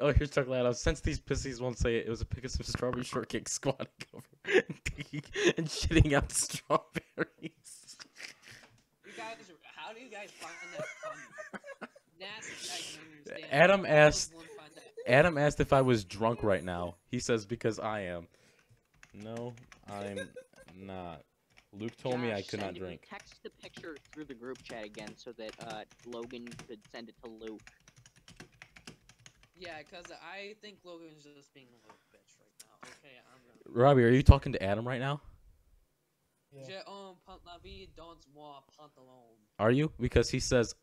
Oh, here's Chuck Ladd. Since these pussies won't say it, it was a pic of some strawberry shortcake squatting over and shitting out strawberries. You guys, how do you guys find that funny? Nasty, I can understand. Adam How does asked- one find that- Adam asked if I was drunk right now. He says because I am. No, I'm not. Luke told me I Josh, could not drink. Text the picture through the group chat again, so that Logan could send it to Luke. Yeah, because I think Logan's just being a little bitch right now. Okay, I'm gonna. Robbie, are you talking to Adam right now? Yeah. J'ai un pantalon dans mon pantalon. Are you? Because he says,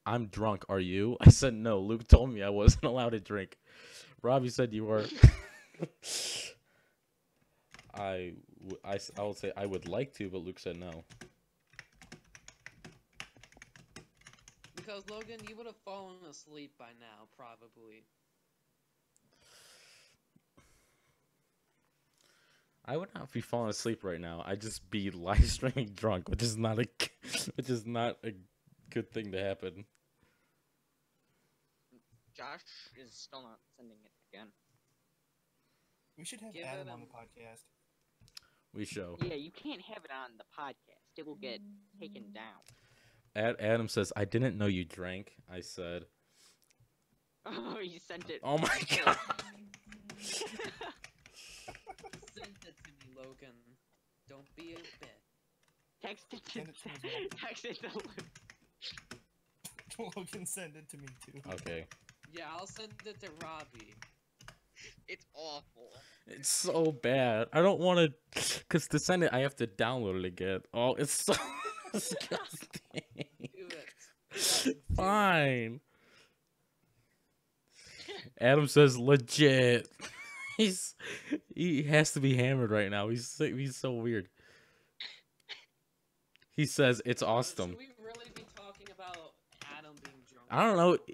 I'm drunk. Are you? I said no. Luke told me I wasn't allowed to drink. Robbie said you were. I would say I would like to, but Luke said no. Because Logan, you would have fallen asleep by now, probably. I would not be falling asleep right now. I'd just be live streaming drunk, which is not a good thing to happen. Josh is still not sending it again. We should have Give Adam it on a- the podcast. We show. Yeah, you can't have it on the podcast. It will get taken down. Adam says, I didn't know you drank. I said, Oh, you sent it. oh my god. Send it to me, Logan. Don't be a bitch. Text it to Send it to me as text it to Luke. Logan, send it to me too. Okay. Yeah, I'll send it to Robbie. It's awful. It's so bad. I don't want to, because to send it, I have to download it again. Oh, it's so disgusting. Do it. Fine. Adam says legit. He has to be hammered right now. He's so weird. He says it's awesome. Should we really be talking about Adam being drunk?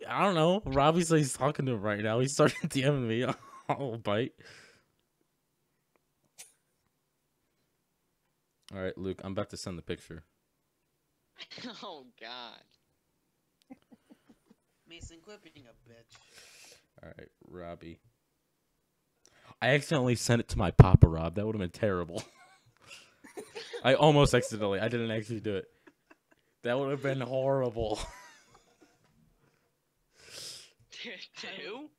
I don't know. Robbie says he's talking to him right now. He started DMing me. I'll bite. All right, Luke. I'm about to send the picture. Oh God. Mason, quit being a bitch. All right, Robbie. I accidentally sent it to my Papa Rob. That would have been terrible. I almost accidentally. I didn't actually do it. That would have been horrible. Two?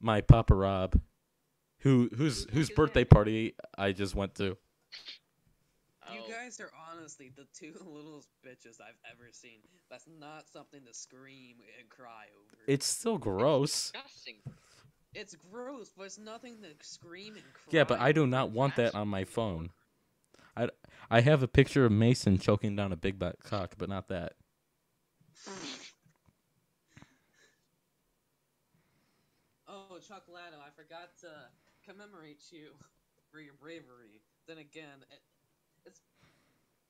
My Papa Rob, whose birthday party I just went to. You Oh. guys are honestly the two littlest bitches I've ever seen. That's not something to scream and cry over. It's still gross. Disgusting. It's gross, but it's nothing to scream and cry. Yeah, but I do over. not want that on my phone. I have a picture of Mason choking down a big back cock, but not that. Oh, Chuck Lano, I forgot to commemorate you for your bravery. Then again,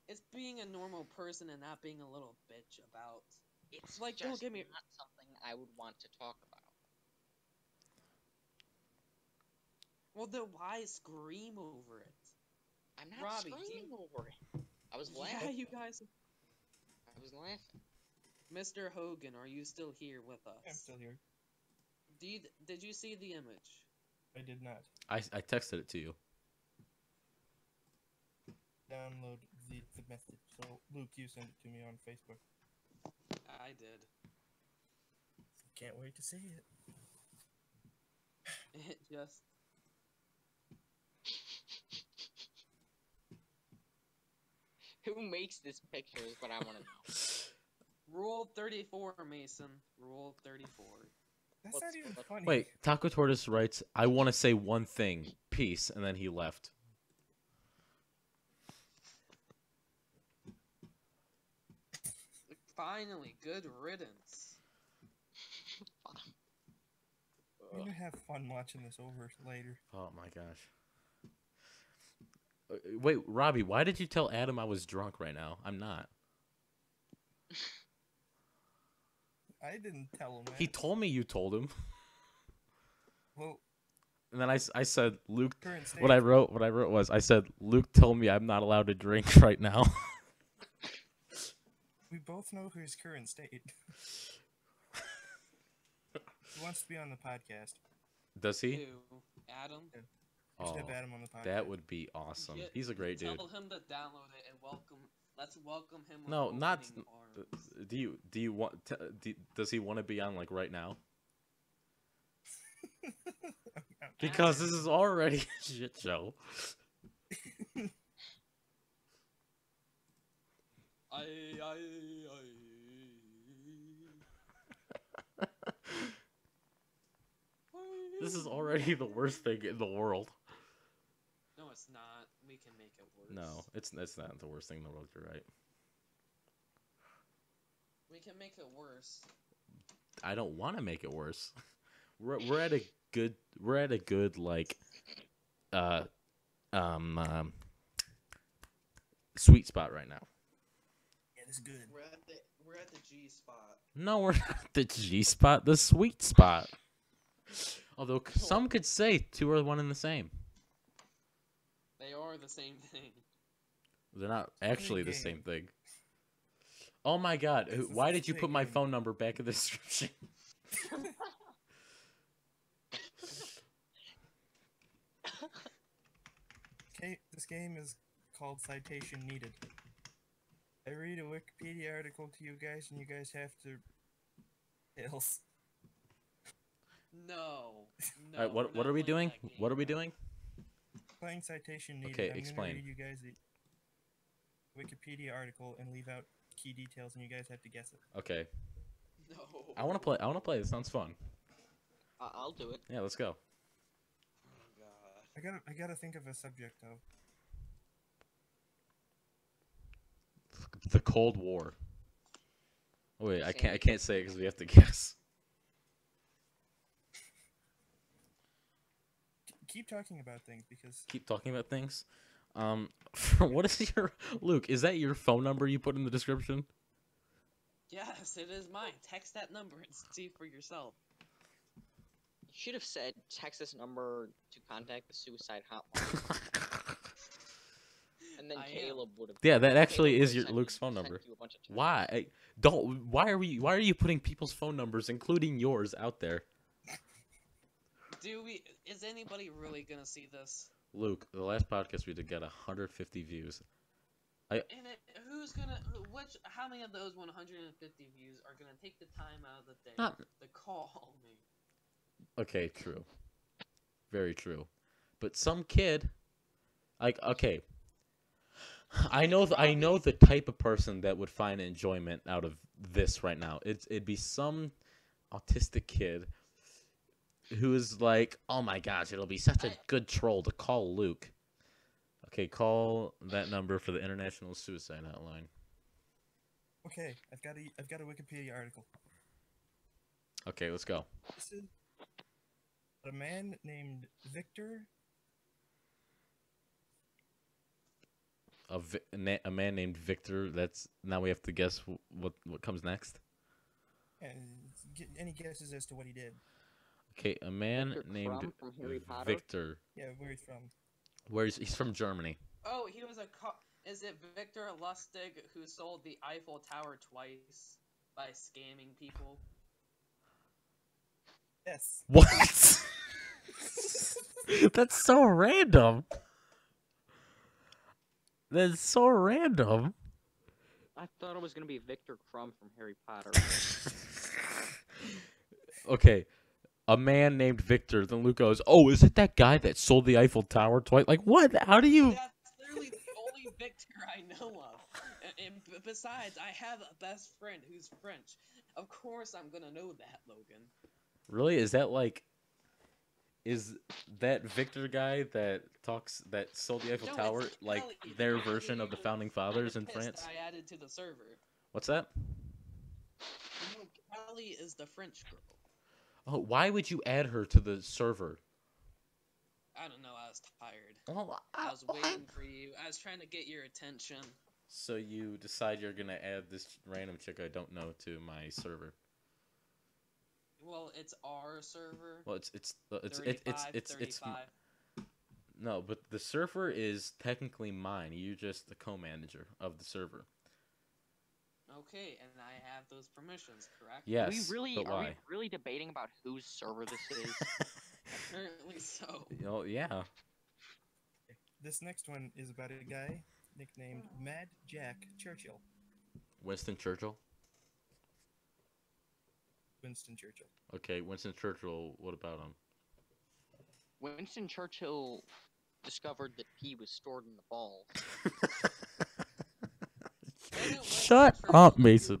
it's being a normal person and not being a little bitch about. It's Like, just don't get me- not something I would want to talk about. Well, then why scream over it? I'm not Robbie, screaming over it. I was Yeah, laughing. you guys. I was laughing. Mr. Hogan, are you still here with us? I'm still here. Did you see the image? I did not I texted it to you. download the message. So Luke, you sent it to me on Facebook. I did. Can't wait to see it. It just. Who makes this picture is what I want to know. Rule 34, Mason. Rule 34. That's What's- not even what- funny. Wait, Taco Tortoise writes, I want to say one thing. Peace. And then he left. Finally, good riddance. We're gonna have fun watching this over later. Oh my gosh. Wait, Robbie, why did you tell Adam I was drunk right now? I'm not. I didn't tell him that. He told me you told him. Well, And then I said, Luke, current state. what I wrote was, I said, Luke told me I'm not allowed to drink right now. We both know his current state. He wants to be on the podcast. Does he? Who? Adam? We should Oh, have Adam on the podcast. that would be awesome. Yeah, He's a great dude. Tell him to download it and welcome. Let's welcome him. With No, not. opening arms. Do you want? Does he want to be on like right now? Because this is already a shit show. This is already the worst thing in the world. No, it's not. We can make it worse. No, it's not the worst thing in the world. You're right. We can make it worse. I don't want to make it worse. We're at a good like sweet spot right now. Yeah, this is good. We're at the G spot. No, we're not the G spot, the sweet spot. Although some could say two are one and the same. They are the same thing. They're not actually the game. same thing. Oh my god, This is why the did you same put my game. phone number back in the description? Okay, this game is called Citation Needed. I read a Wikipedia article to you guys, and you guys have to. Tails. No. No. Alright, we're what not are we playing doing? that game. What are we doing? Playing Citation Needed. Okay, I'm explain. gonna read you guys a Wikipedia article and leave out key details, and you guys have to guess it. Okay. No. I want to play. This sounds fun. I'll do it. Yeah, let's go. Oh god. I gotta think of a subject though. The Cold War. Oh wait, I Same. can't say it because we have to guess. Keep talking about things because Keep talking about things. What is your Luke? Is that your phone number you put in the description? Yes, it is mine. Text that number and see for yourself. You should have said text this number to contact the suicide hotline, and then I am. Caleb would have. Yeah, that actually Caleb is would've your sent Luke's you- phone sent number. you a bunch of text. Why? Don't. Why are you putting people's phone numbers, including yours, out there? Is anybody really gonna see this? Luke, the last podcast we did got 150 views. And how many of those 150 views are gonna take the time out of the day Not- to call me? Okay, true. Very true. But some kid, like, okay, I know the type of person that would find enjoyment out of this right now. It'd be some autistic kid who is like, oh my gosh, it'll be such a good troll to call Luke. Okay, call that number for the International Suicide Hotline. okay, I've got a Wikipedia article. Okay, let's go. This is a man named Victor. A man named Victor. That's now we have to guess what comes next. And get any guesses as to what he did? Okay, a man Victor named Crumb from Harry Potter? Victor. Yeah, where he's from. He's from Germany. Oh, he was a is it Victor Lustig who sold the Eiffel Tower twice by scamming people? Yes. What? That's so random. That's so random. I thought it was gonna be Victor Crumb from Harry Potter. Okay, a man named Victor. Then Luke goes, "Oh, is it that guy that sold the Eiffel Tower twice?" Like, what? How do you? That's literally the only Victor I know of. And besides, I have a best friend who's French. Of course, I'm gonna know that, Logan. Really? Is that Victor guy that sold the Eiffel No, Tower it's like Kelly, the their guy version of the who founding kinda fathers in pissed France? I added to the server. What's that? No, Kelly is the French girl. Oh, why would you add her to the server? I don't know. I was tired. Oh, I was waiting for you. I was trying to get your attention. So you decide you're gonna add this random chick I don't know to my server. Well, it's our server. Well, it's 35. no, but the server is technically mine. You're just the co-manager of the server. Okay, and I have those permissions, correct? Yes, Are we but why? really debating about whose server this is? Apparently so. Oh, yeah. This next one is about a guy nicknamed Mad Jack Churchill. Winston Churchill. Winston Churchill. Okay, Winston Churchill. What about him? Winston Churchill discovered that pee was stored in the balls. Shut up, Mason.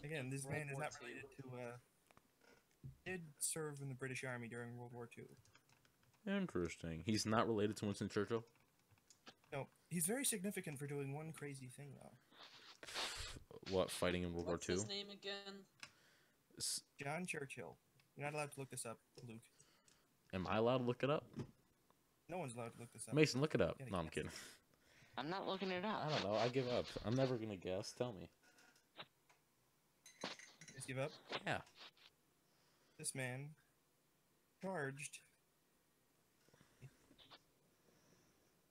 Again, this man is not related to. Did serve in the British Army during World War II. Interesting. He's not related to Winston Churchill? No, he's very significant for doing one crazy thing though. What, fighting in World What's War II? his name again? John Churchill. You're not allowed to look this up, Luke. Am I allowed to look it up? No one's allowed to look this up. Mason, look it up. Yeah, No, I'm yes. kidding. I'm not looking it up. I don't know. I give up. I'm never gonna guess. Tell me. Just give up. Yeah. This man charged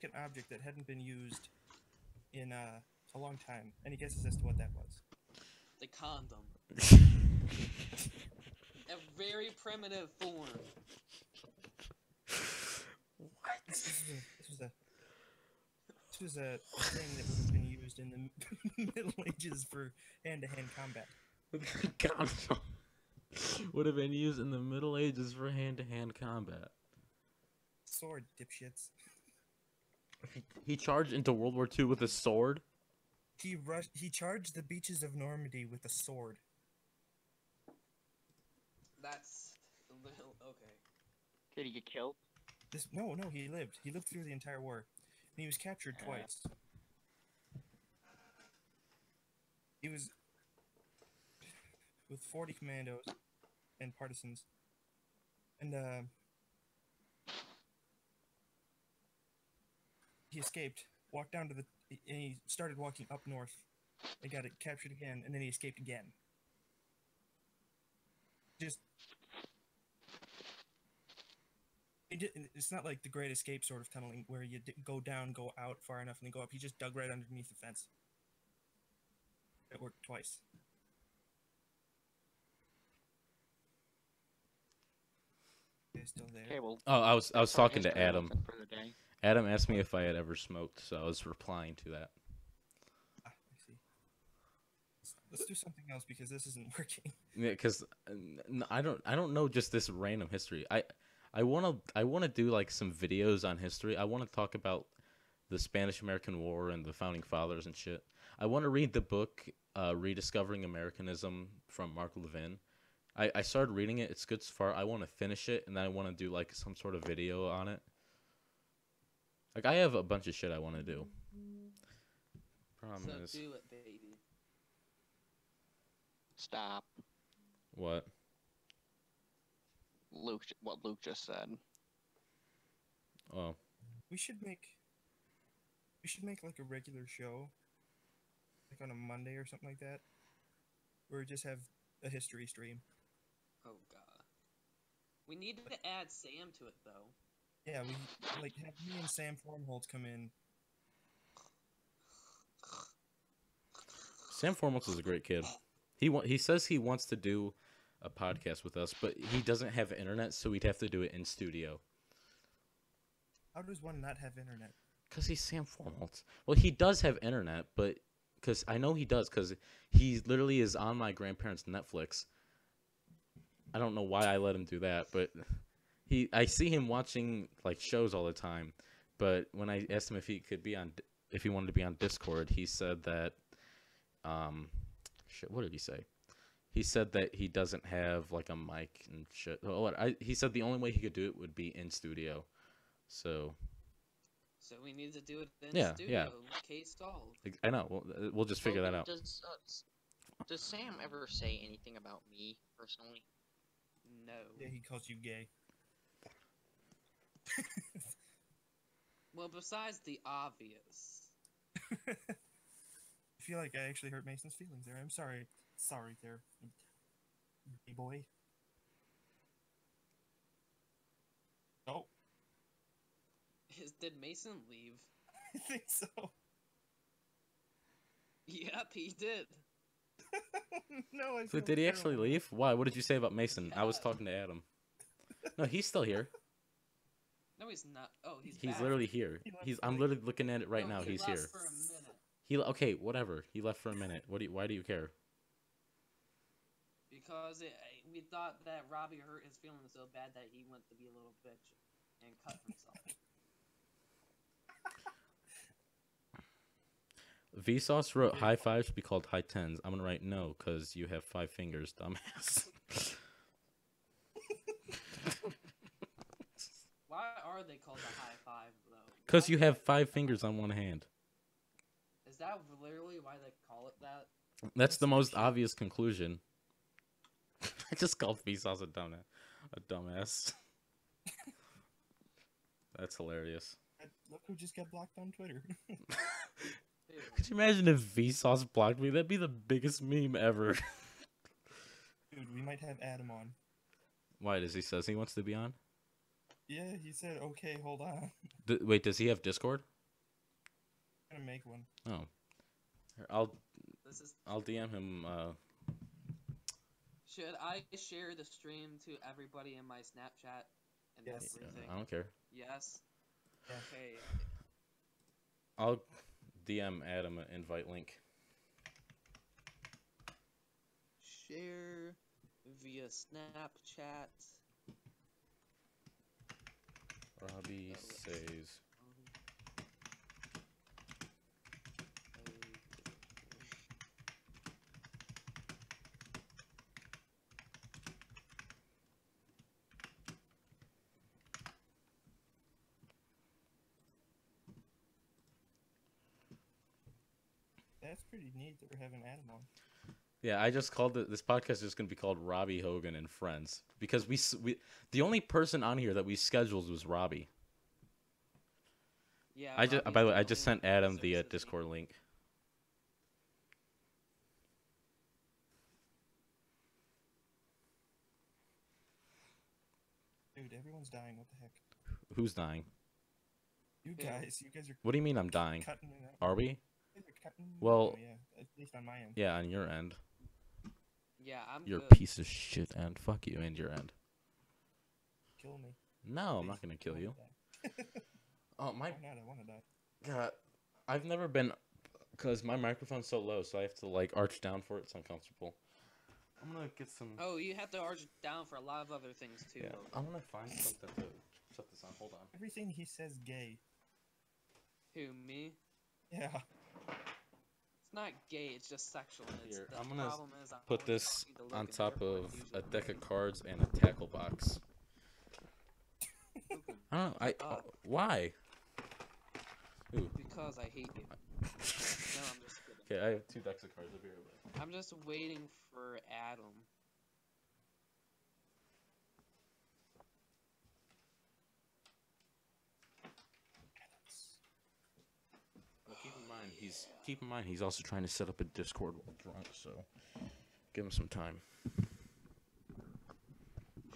an object that hadn't been used in a long time. Any guesses as to what that was? The condom. A very primitive form. This was a thing that would have been used in the Middle Ages for hand-to-hand combat. Condom would have been used in the Middle Ages for hand-to-hand combat. Sword, dipshits. He charged into World War II with a sword? He charged the beaches of Normandy with a sword. That's a little okay. Did he get killed? No, he lived. He lived through the entire war. And he was captured twice. He was with 40 commandos and partisans. And he escaped, walked down to and he started walking up north. They got it captured again, and then he escaped again. It's not like the Great Escape sort of tunneling where you go down, go out far enough, and then go up. He just dug right underneath the fence. It worked twice. Okay, still there. Okay, well. Oh, I was that's our talking to history Adam. lesson for the day. Adam asked me if I had ever smoked, so I was replying to that. I see. Let's do something else because this isn't working. Yeah, because I don't know just this random history. I wanna do like some videos on history. I want to talk about the Spanish-American War and the founding fathers and shit. I want to read the book Rediscovering Americanism from Mark Levin. I started reading it. It's good so far. I want to finish it, and then I want to do like some sort of video on it. Like I have a bunch of shit I want to do. Problem So is, do it, baby. Stop. what? What Luke just said. Oh, We should make like a regular show, like on a Monday or something like that, where we just have a history stream. Oh god. We need to add Sam to it though. Yeah, we like have me and Sam Formholtz come in Sam Formos is a great kid. He says he wants to do a podcast with us, but he doesn't have internet, so we'd have to do it in studio. How does one not have internet? Because he's Sam Formos. Well, he does have internet, but because I know he does, because he literally is on my grandparents' Netflix. I don't know why I let him do that, but I see him watching like shows all the time. But when I asked him if he could be on, if he wanted to be on Discord, he said that, shit, what did he say? He said that he doesn't have like a mic and shit. He said the only way he could do it would be in studio. So we need to do it in Yeah, studio. yeah. Case solved. I know. We'll just figure that out. Does Sam ever say anything about me personally? No. Yeah, he calls you gay. Well, besides the obvious. I feel like I actually hurt Mason's feelings there. I'm sorry. Sorry there, gay boy. Oh, Did Mason leave? I think so. Yep, he did. No, I So feel did he actually terrible. leave? Why? What did you say about Mason? I was Yeah. talking to Adam. No, he's still here. No, he's not. Oh, he's He's back. literally here. He left He's. for I'm like- literally looking at it right No, now. he He's left here. for a minute. Okay, whatever. He left for a minute. Why do you care? Because we thought that Robbie hurt his feelings so bad that he went to be a little bitch and cut himself. Vsauce wrote high fives should be called high tens. I'm gonna write no because you have 5 fingers, dumbass. Why are they called a high five, though? Because you have 5 fingers on one hand. Is that literally why they call it that? That's the most obvious conclusion. I just called Vsauce a dumbass. That's hilarious. Look who just got blocked on Twitter. Ew. Could you imagine if Vsauce blocked me? That'd be the biggest meme ever. Dude, we might have Adam on. Why does he says he wants to be on? Yeah, he said, okay, hold on. Wait, does he have Discord? I'm gonna make one. Oh, I'll This is. DM him. Should I share the stream to everybody in my Snapchat and Yes. everything? I don't care. Yes. Yeah. Okay. I'll DM Adam an invite link. Share via Snapchat. Robbie says. That's pretty neat that we're having Adam on. Yeah, I just called it. This podcast is just gonna be called Robbie Hogan and Friends because we the only person on here that we scheduled was Robbie. Yeah. By the way, I Robbie's just the sent only Adam one the that says Discord link. Dude, everyone's dying. What the heck? Who's dying? You Yeah. guys are What do you mean I'm dying? cutting it out. Are we? You guys are cutting it Well- out, yeah, at least on my end. Yeah, on your end. Yeah, I'm You're a good. piece of shit, and fuck you and your end. Kill me. No, I'm Please. not gonna kill I you. wanna die. Oh my Why not? I want to die. god, I've never been, cause my microphone's so low, so I have to like arch down for it. It's uncomfortable. I'm gonna get some. Oh, you have to arch it down for a lot of other things too. Yeah, though. I'm gonna find something to shut this on. Hold on. Everything he says gay. Who, me? Yeah. It's not gay. It's just sexual. It's, Here, the I'm gonna problem is I'm Put always this talking to on Logan, top therefore of usually a deck of cards and a tackle box. Logan, I don't know. up. Why? Ooh. Because I hate you. No, I'm just kidding. Okay, I have 2 decks of cards over here. But... I'm just waiting for Adam. Well, keep in mind he's also trying to set up a Discord while drunk, so give him some time.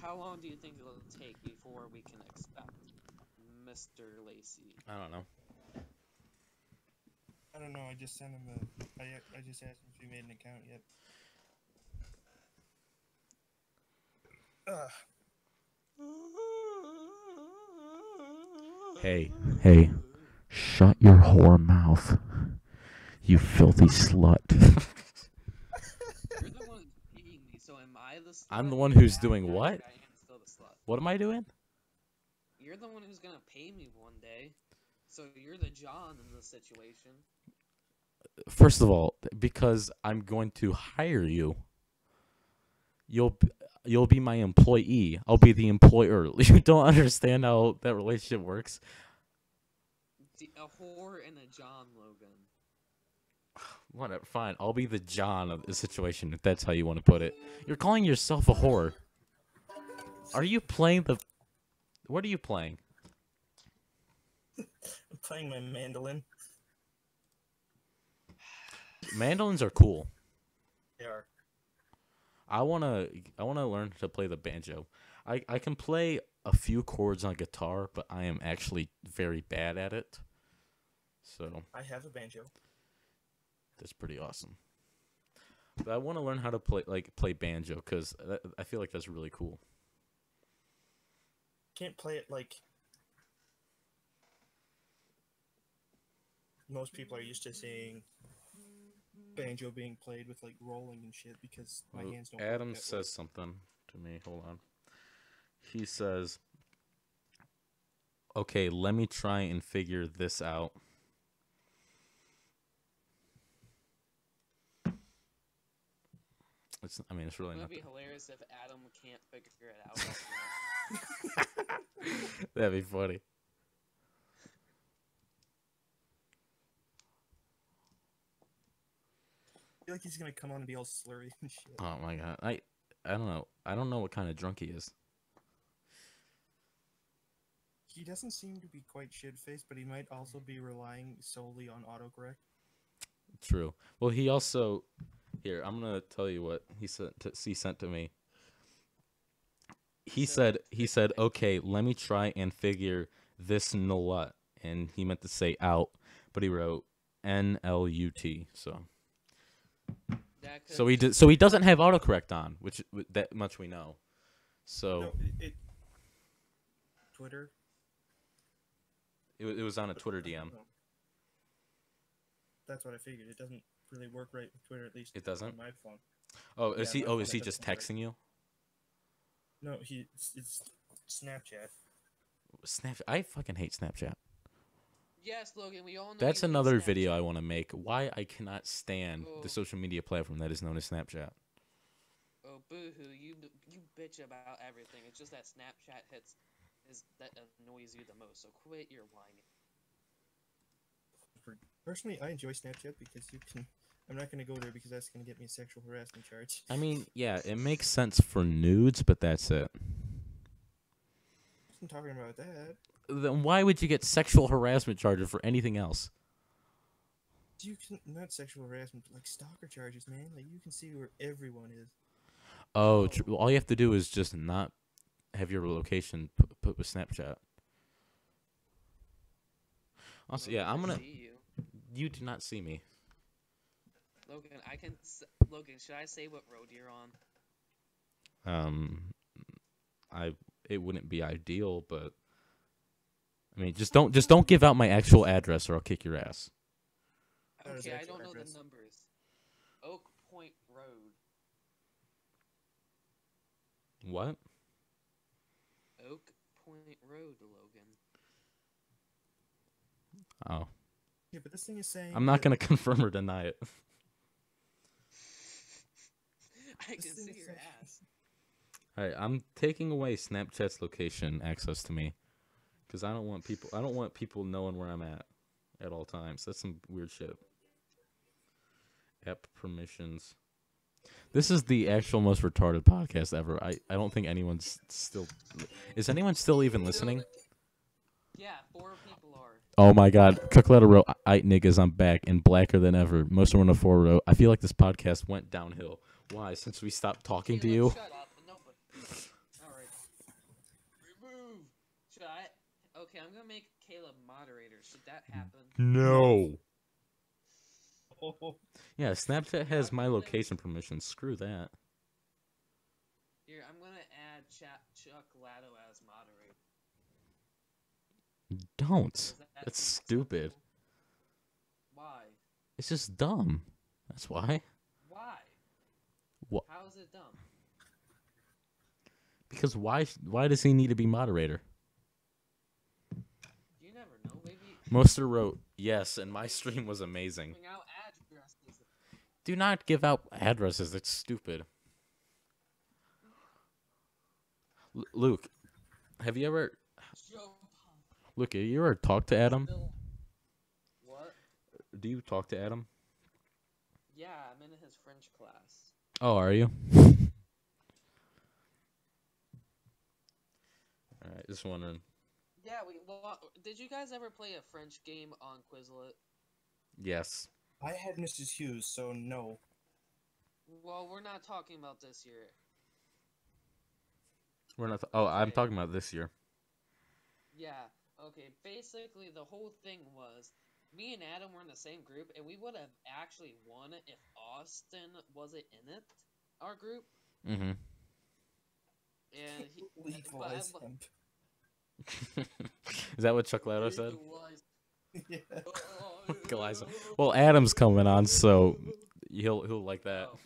How long do you think it'll take before we can expect Mr. Lacey? I don't know. I don't know. I just sent him I just asked him if he made an account yet. Hey, shut your whore mouth, you filthy slut. You're the one who's paying me, so am I the slut? I'm the one who's doing I what? think I am still the slut. What am I doing? You're the one who's gonna pay me one day, so you're the John in this situation. First of all, because I'm going to hire you, you'll be my employee. I'll be the employer. You don't understand how that relationship works. A whore and a John, Logan. Whatever, fine. I'll be the John of the situation if that's how you want to put it. You're calling yourself a whore. Are you playing the? What are you playing? I'm playing my mandolin. Mandolins are cool. They are. I wanna learn to play the banjo. I can play a few chords on guitar, but I am actually very bad at it. So I have a banjo. that's pretty awesome. But I want to learn how to play banjo because I feel like that's really cool. Can't play it like most people are used to seeing banjo being played with like rolling and shit because my hands don't. Adam says something to me. Hold on. He says, "Okay, let me try and figure this out." It's really It would not. be hilarious if Adam can't figure it out. That'd be funny. I feel like he's gonna come on and be all slurry and shit. Oh my god. I don't know. I don't know what kind of drunk he is. He doesn't seem to be quite shit-faced, but he might also be relying solely on autocorrect. True. Well, he also here. I'm gonna tell you what he sent to me. He said, "Okay, let me try and figure this nut," and he meant to say out, but he wrote NLUT. So he did. So he doesn't have autocorrect on, which that much we know. So No, Twitter. it was on a Twitter DM. That's what I figured. It doesn't really work right with Twitter, at least. It doesn't? on my phone. Oh, is Yeah, he? my Oh, phone, is he it just doesn't work. texting you? No, it's Snapchat. Snapchat. I fucking hate Snapchat. Yes, Logan, we all know. That's you hate another Snapchat. video I want to make. Why I cannot stand Oh. the social media platform that is known as Snapchat. Oh, boo-hoo, you bitch about everything. It's just that Snapchat that annoys you the most. So quit your whining. Personally, I enjoy Snapchat because you can. I'm not gonna go there because that's gonna get me a sexual harassment charge. I mean, yeah, it makes sense for nudes, but that's it. I'm talking about that. Then why would you get sexual harassment charges for anything else? You can not sexual harassment, but like stalker charges, man. Like you can see where everyone is. Oh, all you have to do is just not have your location put with Snapchat. Also, yeah, I'm gonna. See you. You do not see me. Logan, Logan, should I say what road you're on? It wouldn't be ideal, but I mean, just don't give out my actual address, or I'll kick your ass. That is Okay, I actual don't know address. the numbers. Oak Point Road. What? Oak Point Road, Logan. Oh, Yeah, but this thing is saying. I'm not that- gonna confirm or deny it. I can this thing see is your saying- ass. All right, I'm taking away Snapchat's location access to me because I don't want people knowing where I'm at all times. That's some weird shit. App permissions. This is the actual most retarded podcast ever. I don't think anyone's still. Is anyone still even listening? Yeah, 4 people are. Oh my god. Cook Letter wrote, "Aight niggas, I'm back and blacker than ever. Most of them on the 4 wrote, I feel like this podcast went downhill. Why? Since we stopped talking to you? Shut up. Nobody. Alright. Remove. Should I? Okay, I'm gonna make Caleb moderator. Should that happen? No. Yeah, Snapchat has my location permission. Screw that. Here, I'm gonna add Chuck Latto as moderator. Don't. Does that That's seem stupid. acceptable? Why? It's just dumb. That's why. Why? What? How is it dumb? Because why does he need to be moderator? You never know. Maybe Moster wrote yes, and my stream was amazing. giving out addresses. Do not give out addresses. That's stupid. Luke, have you ever? Joe Luke, have you ever talked to Adam? What? Do you talk to Adam? Yeah, I'm in his French class. Oh, are you? Alright, just wondering. Yeah, did you guys ever play a French game on Quizlet? Yes. I had Mrs. Hughes, so no. Well, we're not talking about this year. We're not. I'm Okay. talking about this year. Yeah, okay, basically the whole thing was, me and Adam were in the same group, and we would have actually won it if Austin wasn't in it, our group. Mm-hmm. And he... Legalize hemp. Is that what Chuck Latto said? Yeah. Legalize. Well, Adam's coming on, so he'll like that. Oh,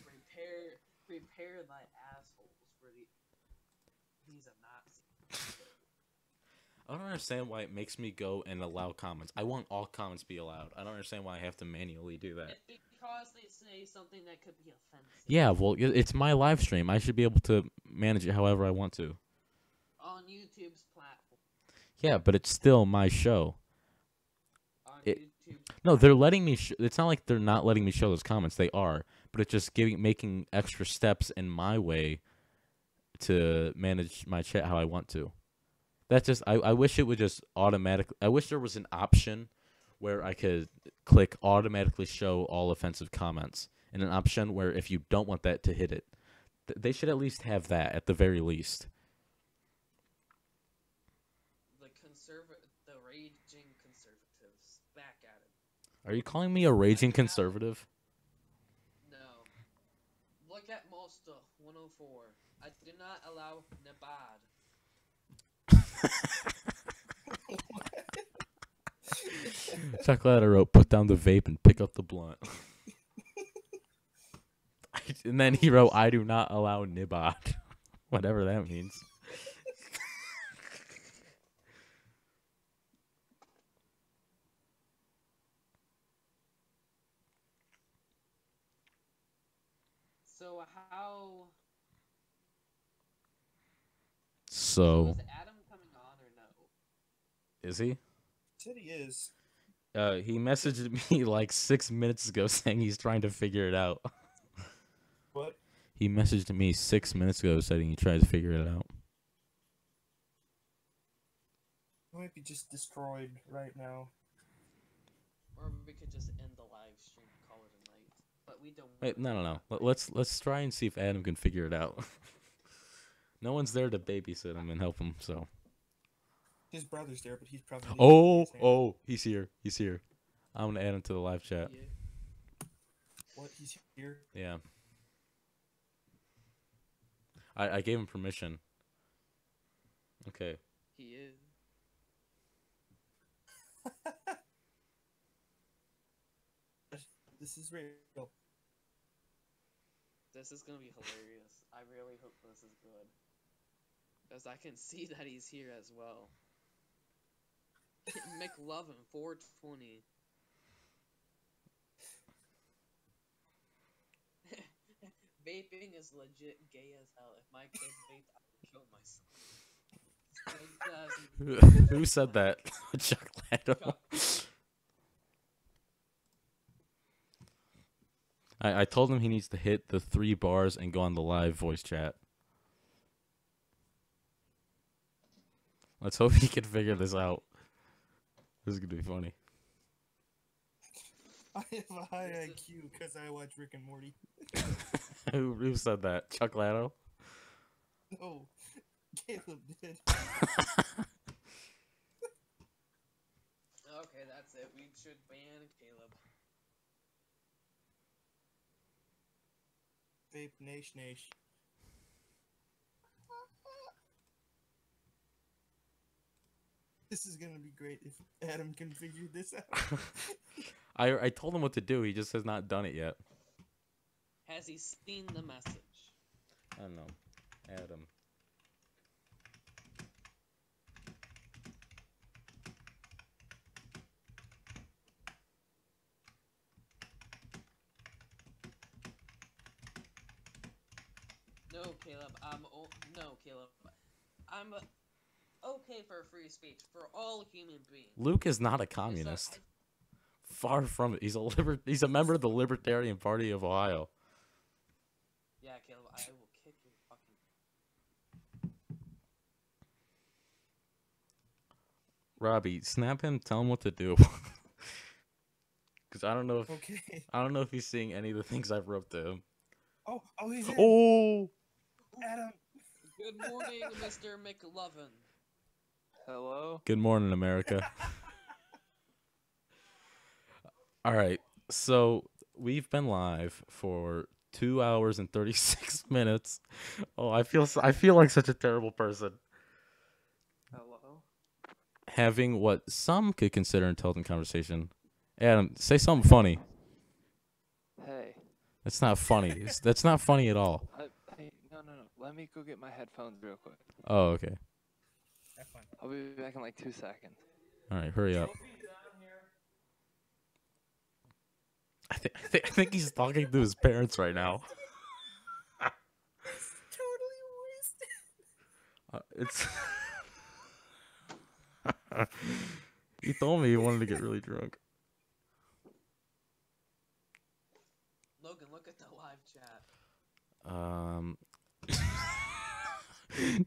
prepare thy assholes for the... He's a Nazi. I don't understand why it makes me go and allow comments. I want all comments to be allowed. I don't understand why I have to manually do that. It's because they say something that could be offensive. Yeah, well, it's my live stream. I should be able to manage it however I want to. On YouTube's platform. Yeah, but it's still my show. On It- YouTube. No, they're letting me. It's not like they're not letting me show those comments. They are, but it's just making extra steps in my way to manage my chat how I want to. That's just. I wish it would just automatically. I wish there was an option where I could click automatically show all offensive comments, and an option where if you don't want that to hit it, they should at least have that at the very least. The raging conservatives back at it. Are you calling me a raging conservative? No. Look at Mosta 104. I do not allow Nabad. Chuck Ladder wrote, "Put down the vape and pick up the blunt." And then he wrote, "I do not allow Nibad," whatever that means. So how... So, is Adam coming on or no? is he? Said he is. He messaged me like 6 minutes ago saying he's trying to figure it out. What? He messaged me 6 minutes ago saying he tried to figure it out. He might be just destroyed right now. Or we could just end the live stream and call it a night. But we don't... Wait, no. Let's try and see if Adam can figure it out. No one's there to babysit him and help him, so. His brother's there, but he's probably... He's here. He's here. I'm gonna add him to the live chat. Yeah. What? He's here? Yeah. I gave him permission. Okay. He is. This is real. This is gonna be hilarious. I really hope this is good. Because I can see that he's here as well. McLovin, 420. Vaping is legit gay as hell. If my kids vaped, I would kill myself. Who said that? Chuck Laddo. I told him he needs to hit the 3 bars and go on the live voice chat. Let's hope he can figure this out. This is gonna be funny. I have a high IQ because I watch Rick and Morty. Who said that? Chuck Laddo? No, Caleb did. Okay, that's it. We should ban Caleb. Babe, Nash Nash. This is gonna be great if Adam can figure this out. I told him what to do. He just has not done it yet. Has he seen the message? I don't know. Adam. No, Caleb. No, Caleb. I'm okay for free speech for all human beings. Luke is not a communist. Far from it. He's a member of the Libertarian Party of Ohio. Yeah, Caleb. I will kick your fucking. Robbie, snap him. Tell him what to do. Because I don't know if Okay. I don't know if he's seeing any of the things I've wrote to him. Oh, he's in. Oh. Adam. Good morning, Mr. McLovin. Hello? Good morning, America. All right. So we've been live for 2 hours and 36 minutes. Oh, I feel like such a terrible person. Hello? Having what some could consider intelligent conversation. Adam, say something funny. Hey. That's not funny. That's not funny at all. Hey, no. Let me go get my headphones real quick. Oh, okay. Have fun. I'll be back in like 2 seconds. All right, hurry up. I think he's talking to his parents right now. Totally wasted. It's. He told me he wanted to get really drunk. Logan, look at the live chat.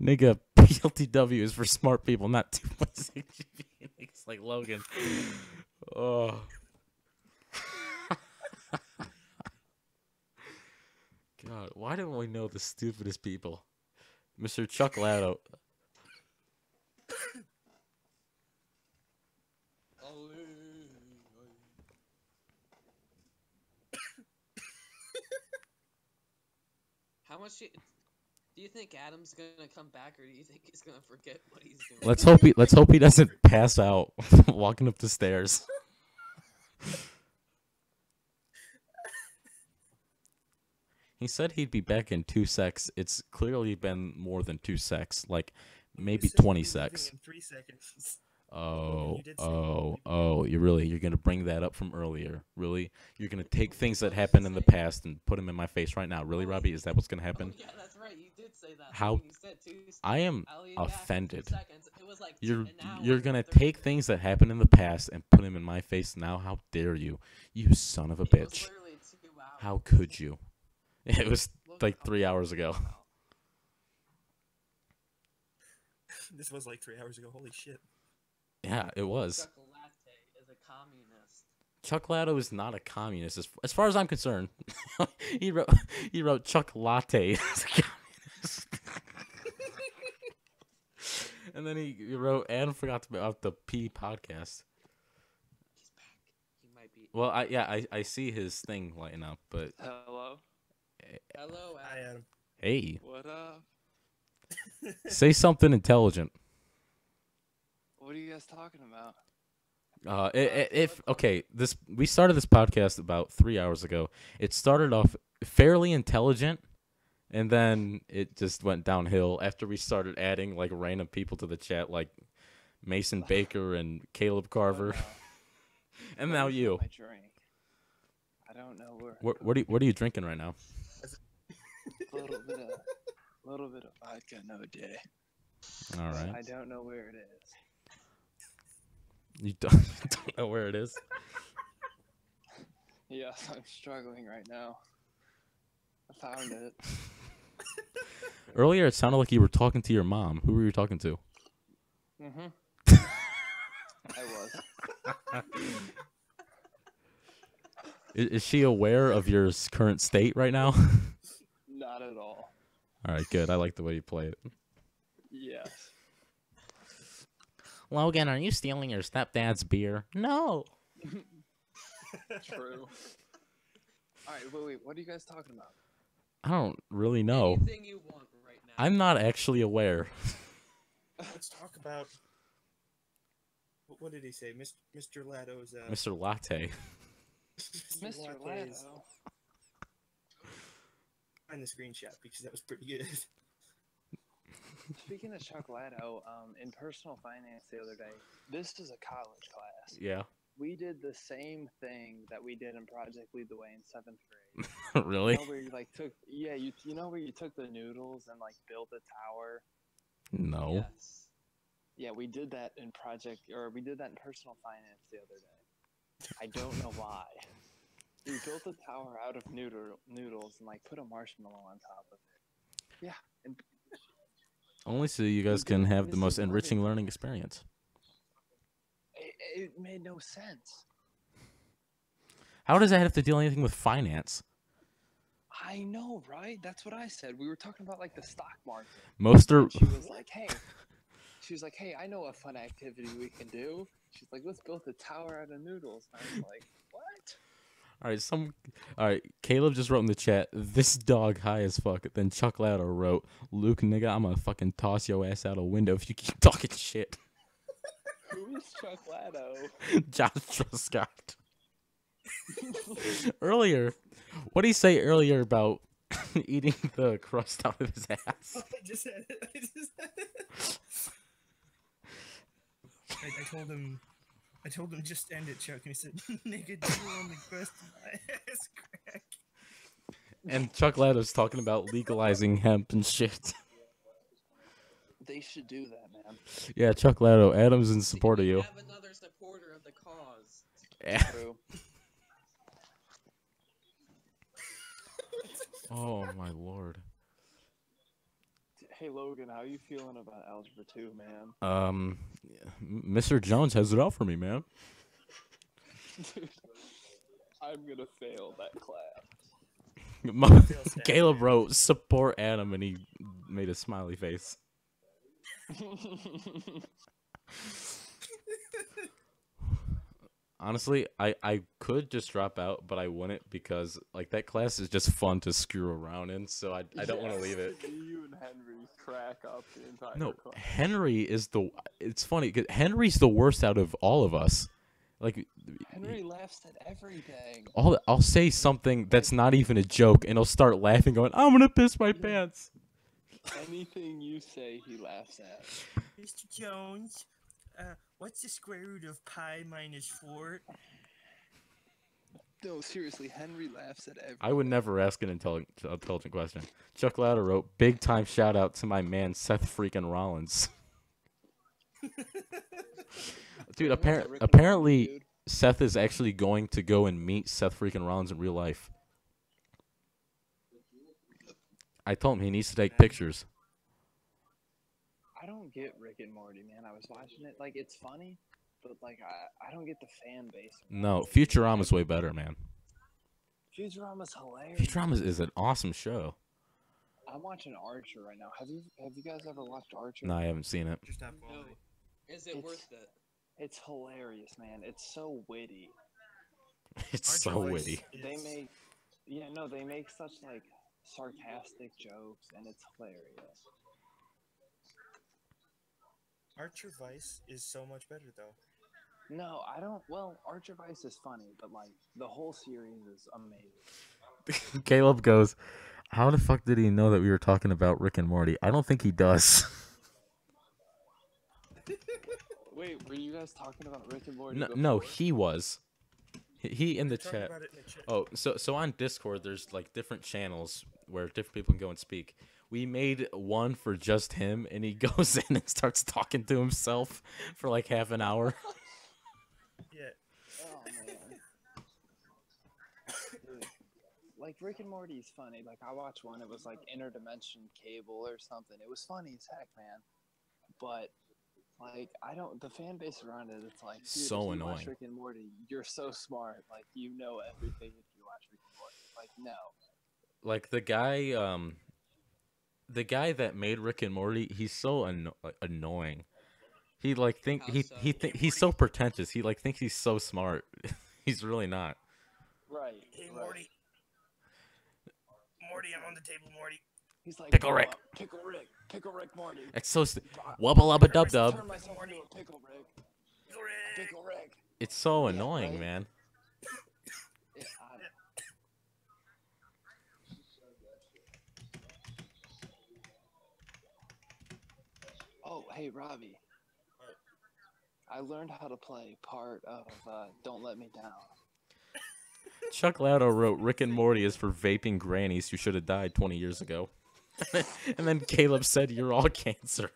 Nigga, PLTW is for smart people, not 2.6 GB. It's like Logan. Oh. God, why don't we know the stupidest people? Mr. Chuck Latto. How much do you think Adam's gonna come back, or do you think he's gonna forget what he's doing? Let's hope he doesn't pass out walking up the stairs. He said he'd be back in 2 secs. It's clearly been more than 2 secs, like maybe You said 20 you were leaving secs. in 3 seconds. Oh, You did say you were oh, you're gonna bring that up from earlier. Really? You're gonna take things that happened in the past and put them in my face right now. Really, Robbie? Is that what's gonna happen? Oh, yeah, that's right. You did say that. How- Logan, you said I am I'll be back in 2 offended. seconds. It was like You're an hour you're and gonna 30 take things that happened in the past and put them in my face now. How dare you? You son of a It was bitch. literally 2 hours. How could you? It was Logan, like 3 hours ago. This was like 3 hours ago. Holy shit. Yeah, it was. Chuck Latte is a communist. Chuck Latto is not a communist, as far as I'm concerned. he wrote Chuck Latte as a communist. And then he wrote Adam forgot about the P podcast. He's back. He might be. Well, I see his thing lighting up, but Hello? Hello, Hi, Adam. Adam. hey, What up? say something intelligent. What are you guys talking about? We started this podcast about 3 hours ago. It started off fairly intelligent, and then it just went downhill after we started adding like random people to the chat, like Mason Baker and Caleb Carver, Oh, no. and Let now me get you. my drink. I don't know where. What are you drinking right now? A little bit of vodka, no day. All right, I don't know where it is. you don't know where it is. Yes, I'm struggling right now. I found it. Earlier, it sounded like you were talking to your mom. Who were you talking to? Mm-hmm. I was. Is she aware of your current state right now? Not at all. All right, good. I like the way you play it. Yes. Logan, are you stealing your stepdad's beer? No. True. Alright, wait. What are you guys talking about? I don't really know. Anything you want right now. I'm not actually aware. Let's talk about. What did he say? Mr. Latto's. Mr. Latte. Mr. Latte's- Latto. Find the screenshot because that was pretty good. Speaking of Chuck Latto, in personal finance the other day, this is a college class. Yeah. We did the same thing that we did in Project Lead the Way in 7th grade. Really? You know where you like took you know where you took the noodles and like built a tower? No. Yes. Yeah, we did that in we did that in personal finance the other day. I don't know why. We built a tower out of noodles and like put a marshmallow on top of it. Yeah, and Only so you guys can have the most enriching learning experience. it made no sense. How does that have to deal anything with finance? I know, right? That's what I said. We were talking about like the stock market. Most are. And she was like, hey, I know a fun activity we can do. She's like, let's build a tower out of noodles. And I was like, what? All right, Caleb just wrote in the chat, this dog high as fuck. Then Chuck Latto wrote, Luke, nigga, I'm gonna fucking toss your ass out a window if you keep talking shit. Who is Chuck Latto? Josh Truscott. Earlier, what did he say earlier about eating the crust out of his ass? I just said it. I told him just end it, Chuck, and he said, "Nigga, you on the crust of my ass crack." And Chuck Latto's talking about legalizing hemp and shit. They should do that, man. Yeah, Chuck Latto, Adam's in support of you. Have another supporter of the cause. True. Oh my lord. Hey Logan, how you feeling about Algebra 2, man? Mr. Jones has it out for me, man. Dude, I'm gonna fail that class. Caleb wrote support Adam and he made a smiley face. Honestly, I could just drop out, but I wouldn't because like that class is just fun to screw around in, so I don't want to leave it. You and Henry crack up the entire No, class. Henry is it's funny cuz Henry's the worst out of all of us. Like Henry laughs at everything. I'll say something that's not even a joke and he'll start laughing going, "I'm going to piss my pants." Anything you say, he laughs at. Mr. Jones, what's the square root of pi minus 4? No, seriously, Henry laughs at everything. I would never ask an intelligent question. Chuck Latto wrote, "Big time shout out to my man Seth freaking Rollins." Dude, apparently Seth is actually going to go and meet Seth freaking Rollins in real life. I told him he needs to take pictures. I don't get Rick and Morty, man. I was watching it, like, it's funny, but, like, I don't get the fan base. No, Futurama's way better, man. Futurama's hilarious. Futurama is an awesome show. I'm watching Archer right now. Have you guys ever watched Archer? No, I haven't seen it. Just have No. quality. Is it worth it? It's hilarious, man. It's so witty. It's Archer so Vice witty. They is- make, they make such, like, sarcastic jokes, and it's hilarious. Archer Vice is so much better, though. No, I don't. Well, Archer Vice is funny, but like the whole series is amazing. Caleb goes, "How the fuck did he know that we were talking about Rick and Morty?" I don't think he does. Wait, were you guys talking about Rick and Morty? No, he was. He in the Talk chat. about it in the chat. Oh, so on Discord, there's like different channels where different people can go and speak. We made one for just him, and he goes in and starts talking to himself for like half an hour. Yeah. Oh man. Dude, like Rick and Morty is funny. Like I watched one, it was like Interdimension Cable or something. It was funny as heck, man. But like the fan base around it, it's like, dude, So if you annoying. watch Rick and Morty, you're so smart. Like you know everything if you watch Rick and Morty. Like no. Like the guy that made Rick and Morty, he's so annoying. He like he's so pretentious. He like thinks he's so smart. He's really not. Right. Hey, right. Morty. Morty, I'm on the table, Morty. He's like, Pickle "Oh, Rick." Pickle Rick Morty. It's so wubba lubba dub dub. Turn myself into a Pickle Rick. Pickle Rick. It's so Yeah, annoying, right? man. Yeah, I don't- Oh, hey, Robbie. I learned how to play part of Don't Let Me Down. Chuck Laudo wrote Rick and Morty is for vaping grannies who should have died 20 years ago. And then Caleb said, "You're all cancer."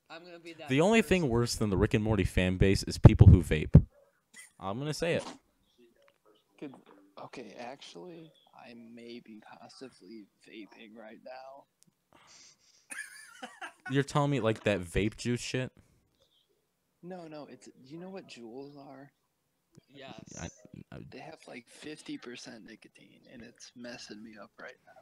I'm gonna be that. The only person. thing worse than the Rick and Morty fan base is people who vape. I'm gonna say it. Okay, actually, I may be possibly vaping right now. You're telling me like that vape juice shit? No, it's. You know what jewels are? Yes. They have like 50% nicotine, and it's messing me up right now.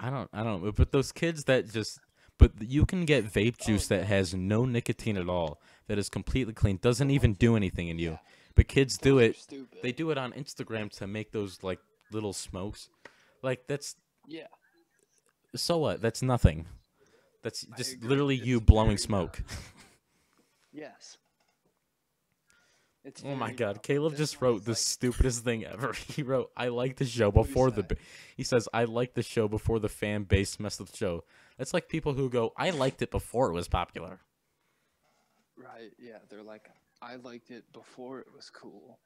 I don't. But those kids that just. But you can get vape juice that has no nicotine at all. That is completely clean. Doesn't even do anything in you. Yeah. But kids do Those are it. stupid. They do it on Instagram to make those like little smokes. Like that's. Yeah. So what? That's nothing. That's I just agree. literally It's you blowing very smoke. Yes. It's Oh my very god, dumb. Caleb This just one wrote is the like- stupidest thing ever. He wrote, "I like the show What'd he before the." say? He says, "I like the show before the fan base messed with the show." That's like people who go, "I liked it before it was popular." Right, yeah, they're like, I liked it before it was cool.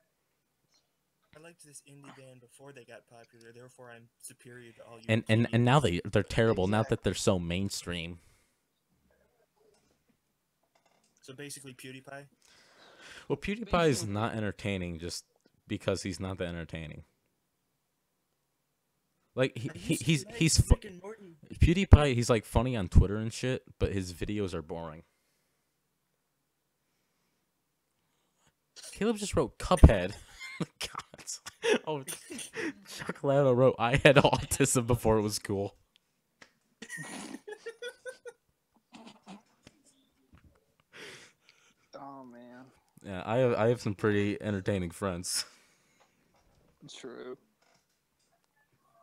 I liked this indie band before they got popular, therefore I'm superior to all you. And now they're terrible. Now that Exactly. they're so mainstream. So basically, PewDiePie. Well, PewDiePie is not entertaining just because he's not that entertaining. Like he's Rick and Morty. PewDiePie. He's like funny on Twitter and shit, but his videos are boring. Caleb just wrote Cuphead. God. Oh, Chuck Laudo wrote, "I had autism before it was cool." Oh man, Yeah, I have some pretty entertaining friends. true.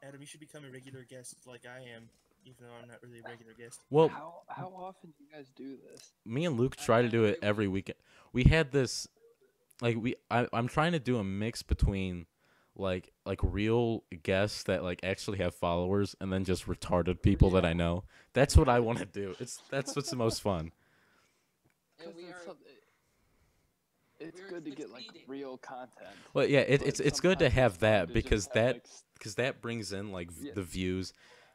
Adam, you should become a regular guest like I am, even though I'm not really a regular guest. Well, How often do you guys do this? me and Luke try to do it every weekend. We had this, like I'm trying to do a mix between, like real guests that like actually have followers and then just retarded people that I know. That's what I want to do. That's what's the most fun. And we are. It's we're good to get like succeeding. real content. Well, yeah, but it's good to sometimes have it's fun that to because just have, that like, because that brings in like Yeah. the views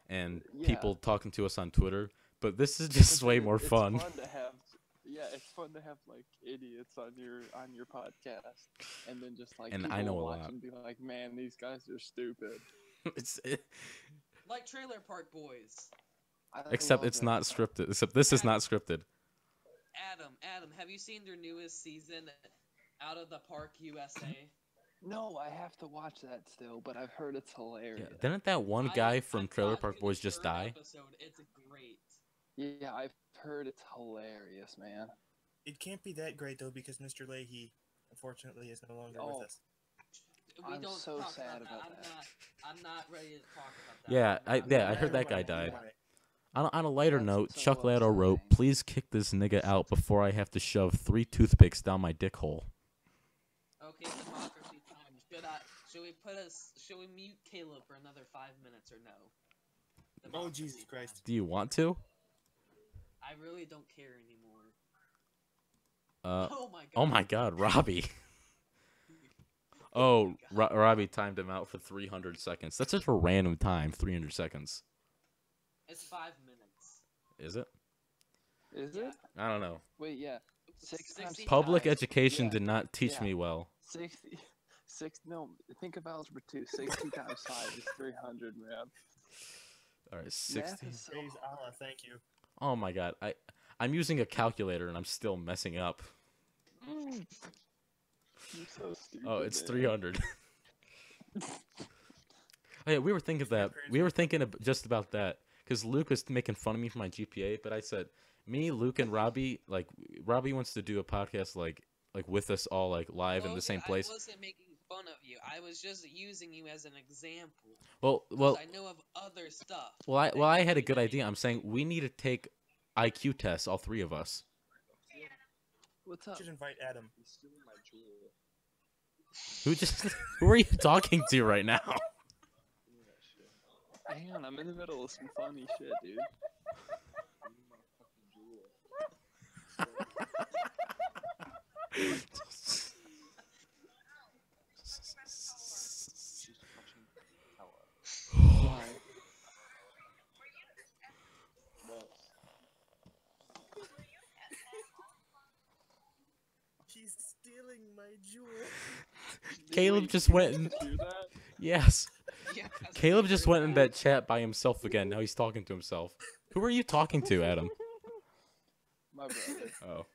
and Yeah. people talking to us on Twitter. But this is just way more It's fun. fun to have, it's fun to have like idiots on your podcast, and then just like And people I know will a watch lot. and be like, man, these guys are stupid. Like Trailer Park Boys. Except love it's that not stuff. scripted. Except this is not scripted. Adam, have you seen their newest season, Out of the Park USA? No, I have to watch that still, but I've heard it's Yeah. hilarious. Didn't that one guy from I've Trailer gotten Park to Boys the just third die? Episode. It's great. Yeah, I've heard it's hilarious, man. It can't be that great though because Mr. Leahy, unfortunately, is no longer Oh. with us. We I'm don't so talk sad about about that. that. I'm not ready to talk about that. Yeah, I'm not- I heard that guy died. Alright. On a lighter That's note, so Chuck Laudo wrote, upsetting. "Please kick this nigga out before I have to shove 3 toothpicks down my dick hole." Okay, democracy time. Should we mute Caleb for another 5 minutes or no? Oh Democracy Jesus time. Christ! Do you want to? I really don't care anymore. Uh, Oh my god. oh my God, Robbie. Oh, Robbie timed him out for 300 seconds. That's just a random time, 300 seconds. It's 5 minutes. Is it? Is Yeah. it? I don't know. Wait, yeah. 6 times 60 Public times. education Yeah. did not teach Yeah. me well. 60. No, think of algebra 2. 60 times 5 is 300, man. All right, Math 60. is so Praise hard. Allah, thank you. Oh my God, I'm using a calculator and I'm still messing up. You're so stupid. Oh, it's man. 300. Oh yeah, we were thinking that. We were thinking just about that because Luke was making fun of me for my GPA, but I said, Me, Luke, and Robbie, like Robbie wants to do a podcast like with us all like live in the same place. I wasn't making fun of you. I was just using you as an example. Well, I know of other stuff. I had a good idea. I'm saying we need to take IQ tests, all three of us. What's You up? should invite Adam. He's stealing my jewel. Who are you talking to right now? Hang on, I'm in the middle of some funny shit, dude. Why? She's stealing my jewel. Caleb just went and Do that? yes. Yeah, Caleb just went in that chat by himself again. Now he's talking to himself. Who are you talking to, Adam? My brother. Oh.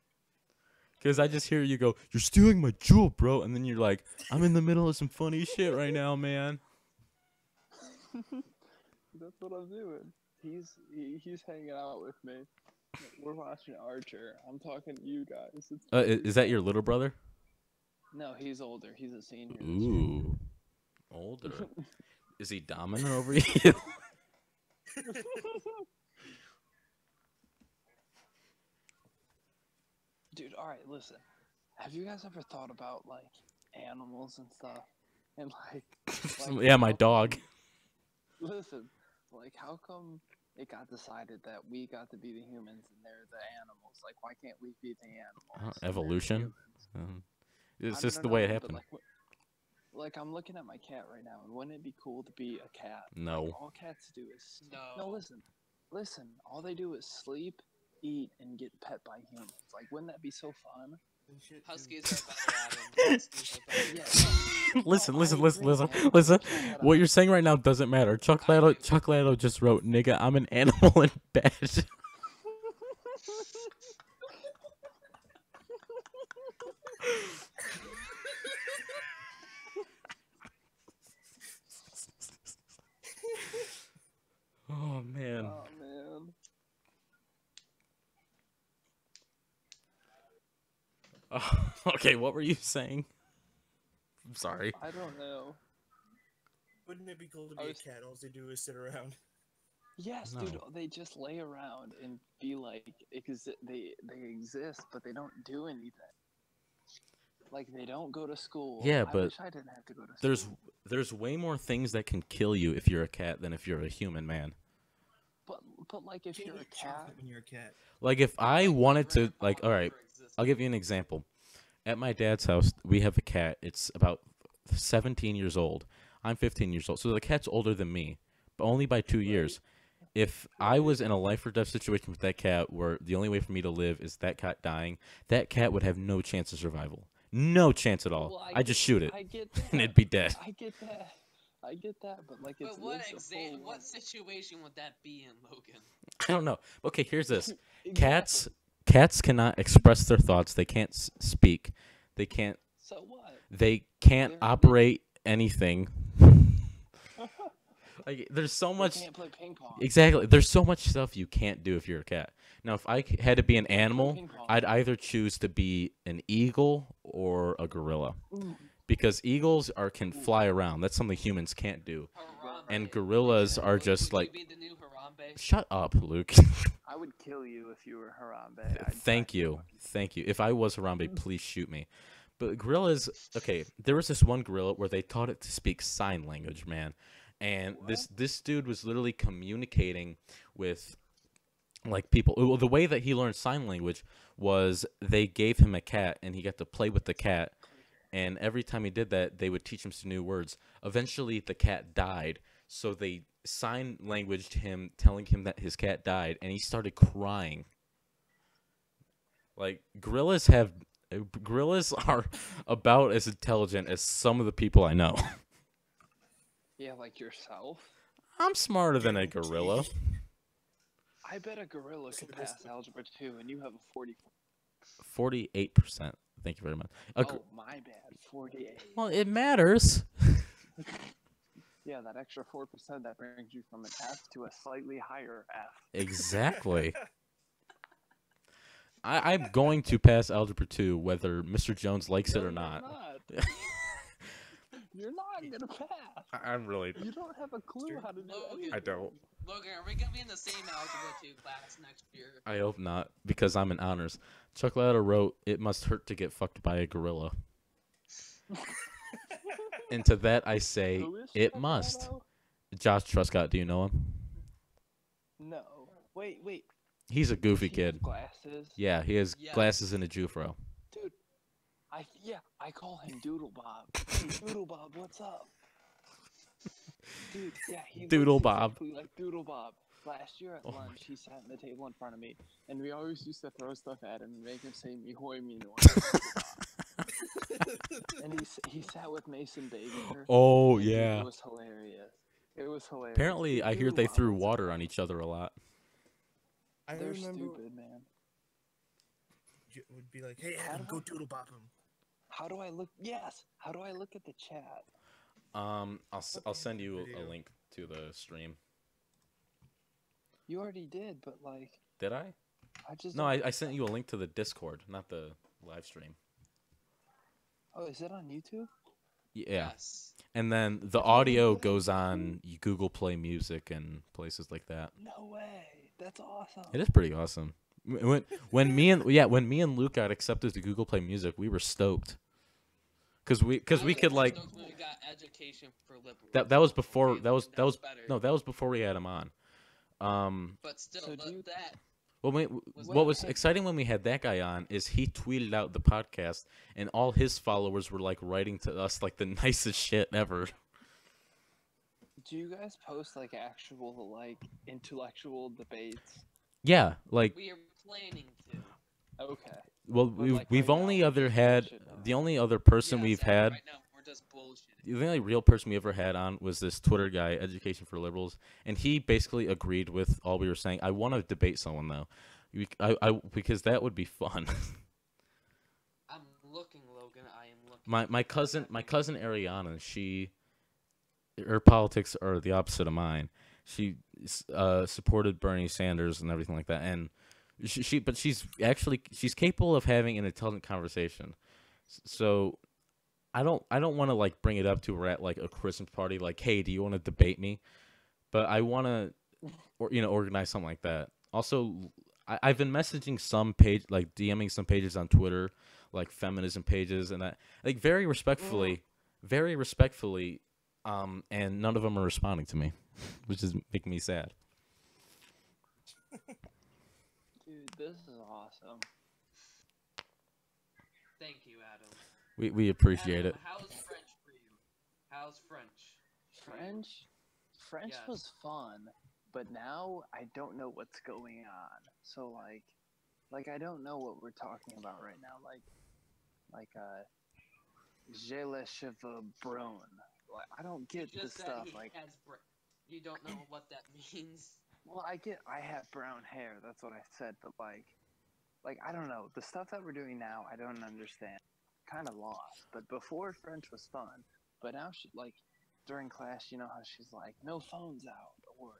Because I just hear you go, "You're stealing my jewel, bro," and then you're like, "I'm in the middle of some funny shit right now, man." That's what I'm doing. He's hanging out with me. We're watching Archer. I'm talking to you guys. It's Is that your little brother? No, he's older. He's a senior. this year. Ooh, older. Is he dominant over you? Dude, all right, listen. Have you guys ever thought about like animals and stuff? And like Yeah, my dog. Listen, like how come it got decided that we got to be the humans and they're the animals? Like why can't we be the animals? and they're the Evolution. humans? It's I just don't the way it know, but, happened. like I'm looking at my cat right now, and wouldn't it be cool to be a cat? No. Like, all cats do is No. listen. All they do is sleep, eat, and get pet by humans. Like, wouldn't that be so fun? Huskies are better, Adam. Huskies are better. Yeah. Listen. I agree, man. Listen. Shut What up. you're saying right now doesn't matter. Chucklato just wrote, "Nigga, I'm an animal in bed." Oh man. Oh man. Okay, what were you saying? I'm sorry. I don't know. Wouldn't it be cool to I be was- a cat? All they do is sit around. Yes, dude. No. They just lay around and be like, they exist, but they don't do anything. Like they don't go to school. Yeah, I but wish I didn't have to go to school. There's way more things that can kill you if you're a cat than if you're a human, man. But like if You you're can't a eat cat, chocolate when you're a cat. Like if I wanted to, Grandpa like, all right, never existed. I'll give you an example. At my dad's house, we have a cat. It's about 17 years old. I'm 15 years old. So the cat's older than me, but only by 2 years. If I was in a life or death situation with that cat where the only way for me to live is that cat dying, that cat would have no chance of survival. No chance at all. Well, I just shoot it I get and that. it'd be dead. I get that. I get that, but like it's But what it's a full what life. situation would that be in, Logan? I don't know. Okay, here's this. Exactly. Cats cannot express their thoughts. They can't speak. They can't So what? They can't They're- operate anything. Like, there's so They much. can't play ping pong. Exactly. There's so much stuff you can't do if you're a cat. Now, if I had to be an animal, Ping pong. I'd either choose to be an eagle or a gorilla. Ooh. Because eagles can fly around. That's something humans can't do. Harambe. And gorillas are just Would like. you be the new Harambe? Shut up, Luke. I would kill you if you were Harambe. I'd Thank fucking you. fuck Thank you. If I was Harambe, please shoot me. But gorillas, okay, there was this one gorilla where they taught it to speak sign language, man. And this dude was literally communicating with like people. Well, the way that he learned sign language was they gave him a cat and he got to play with the cat. And every time he did that, they would teach him some new words. Eventually, the cat died. So they sign languaged him, telling him that his cat died, and he started crying. Like, gorillas are about as intelligent as some of the people I know. Yeah, like yourself. I'm smarter than a gorilla. I bet a gorilla could pass algebra 2, and you have a 44. 48%. Thank you very much. Oh, my bad. 48. Well, it matters. Yeah, that extra 4% that brings you from an F to a slightly higher F. Exactly. I'm going to pass Algebra 2 whether Mr. Jones likes it No, or not. You're not gonna pass. I'm really... You don't have a clue how to do Logan, anything. I don't. Logan, are we gonna be in the same Algebra 2 class next year? I hope not, because I'm in honors. Chocolata wrote, "It must hurt to get fucked by a gorilla." And to that I say, Who is it must. Chocolado? Josh Truscott, do you know him? No. Wait. He's a goofy Does he have kid. Glasses. Yeah, he has Yes. glasses and a Jufro. Dude, I call him Doodle Bob. Hey, Doodle Bob, what's up? Dude, yeah, he Doodle looks Bob. exactly like Doodle Bob. Last year at lunch, he sat at the table in front of me, and we always used to throw stuff at him and make him say "Mihoy Minor." And he sat with Mason Baker. Oh, and dude, yeah. it was hilarious. It was hilarious. Apparently, Dude, I hear Doodle they Bob threw was- water on each other a lot. I They're remember stupid, man. it would be like, "Hey, How Adam, do go I- doodle bop him." How do I look? Yes. How do I look at the chat? I'll send you a Video. link to the stream. You already did, but like, Did I? I just No, don't- I sent you a link to the Discord, not the live stream. Oh, is it on YouTube? Yeah. Yes. And then the audio goes on Google Play Music and places like that. No way. That's awesome. It is pretty awesome. When me and Luke got accepted to Google Play Music, we were stoked. Cause we could like We got education for liberals. that was before Okay, that was better. before we had him on. But still, So do you- that Well, what was exciting when we had that guy on is he tweeted out the podcast, and all his followers were like writing to us like the nicest shit ever. Do you guys post like actual like intellectual debates? Yeah, like we are planning to. Okay. well, But, we've like, we've right now, only we're other just had bullshitting the on only other person Yes, we've and had. right now we're just bullshitting. The only real person we ever had on was this Twitter guy, Education for Liberals, and he basically agreed with all we were saying. I want to debate someone though, because that would be fun. I'm looking, Logan. I am looking. my cousin Ariana, her politics are the opposite of mine. She supported Bernie Sanders and everything like that, and but she's capable of having an intelligent conversation. So I don't want to like bring it up to her at like a Christmas party, like, hey, do you want to debate me? But I want to, organize something like that. Also, I've been messaging some page, like DMing some pages on Twitter, like feminism pages, and that, like, very respectfully, and none of them are responding to me, which is making me sad. Dude, this is awesome. Thank you, Adam. We appreciate Adam, it. how's French for you? How's French? French Yes. was fun, but now I don't know what's going on. So like I don't know what we're talking about right now. J'ai les cheveux bruns. Like, I don't get You this just said stuff. he Like, has you don't know what that means. well, I have brown hair. That's what I said. But like I don't know the stuff that we're doing now. I don't understand. Kind of lost. But before French was fun. But now during class, you know how she's like, no phones out, or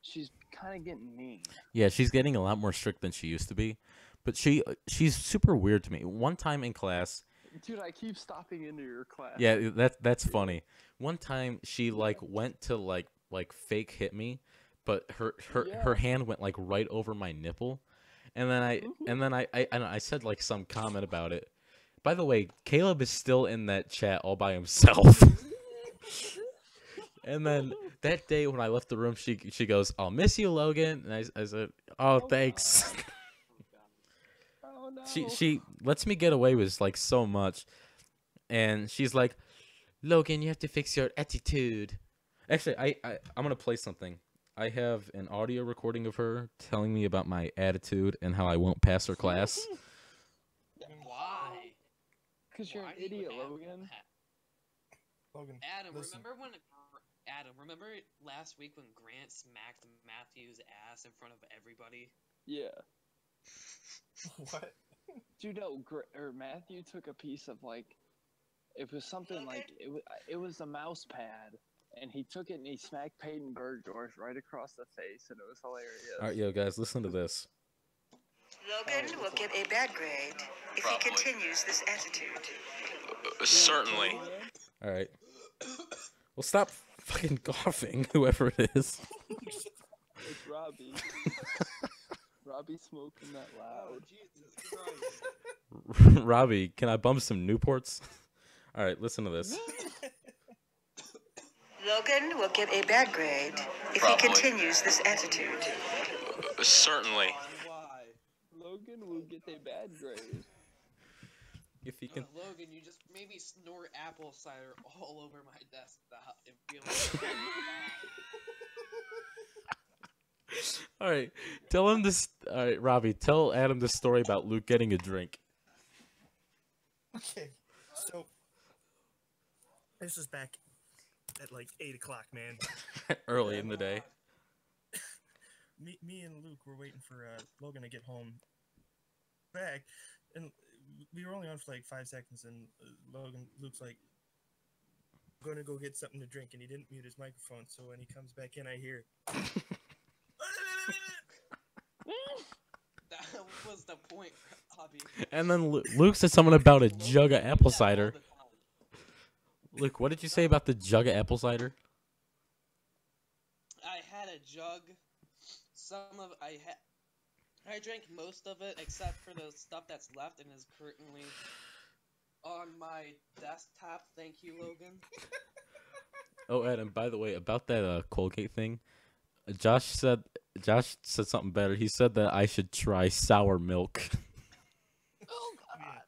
she's kind of getting mean. Yeah, she's getting a lot more strict than she used to be, but she's super weird to me. One time in class, Dude, I keep stopping into your class. yeah, that's funny. One time she like went to like fake hit me, but her hand went like right over my nipple, and then I said like some comment about it. By the way, Caleb is still in that chat all by himself. And then that day when I left the room, she goes, "I'll miss you, Logan." And I said, "Oh, thanks." Oh no. She lets me get away with like so much, and she's like, "Logan, you have to fix your attitude." Actually, I'm gonna play something. I have an audio recording of her telling me about my attitude and how I won't pass her class. Why? Because you're Why an do you idiot, have Logan. that? Logan, Adam, listen. remember last week when Grant smacked Matthew's ass in front of everybody? Yeah. What? Dude, no, Matthew took a piece of it was something like it was a mouse pad, and he took it and he smacked Peyton Bergdorf right across the face, and it was hilarious. All right, yo, guys, listen to this. Logan will get a bad grade if he continues this attitude. Certainly. All right. Well, stop fucking coughing, whoever it is. It's Robbie. Robbie smoking that Oh, loud. Jesus Christ. Robbie, can I bump some Newports? All right, listen to this. Logan will get a bad grade if he continues this attitude. Certainly. Why? Logan will get a bad grade. If he can. Logan, you just made me snort apple cider all over my desktop and feel like All right, tell him this. All right, Robbie, tell Adam this story about Luke getting a drink. Okay, so this was back at like 8 o'clock, man. Early in the day. Me and Luke were waiting for Logan to get home back, and we were only on for like 5 seconds, and Luke's like, I'm going to go get something to drink, and he didn't mute his microphone, so when he comes back in, I hear, that was the point, Robbie. And then Luke said something about a jug of apple cider. Luke, what did you say about the jug of apple cider? I had a jug. I drank most of it except for the stuff that's left and is currently on my desktop. Thank you, Logan. Oh, Adam, by the way, about that Colgate thing, Josh said something better. He said that I should try sour milk. Oh God,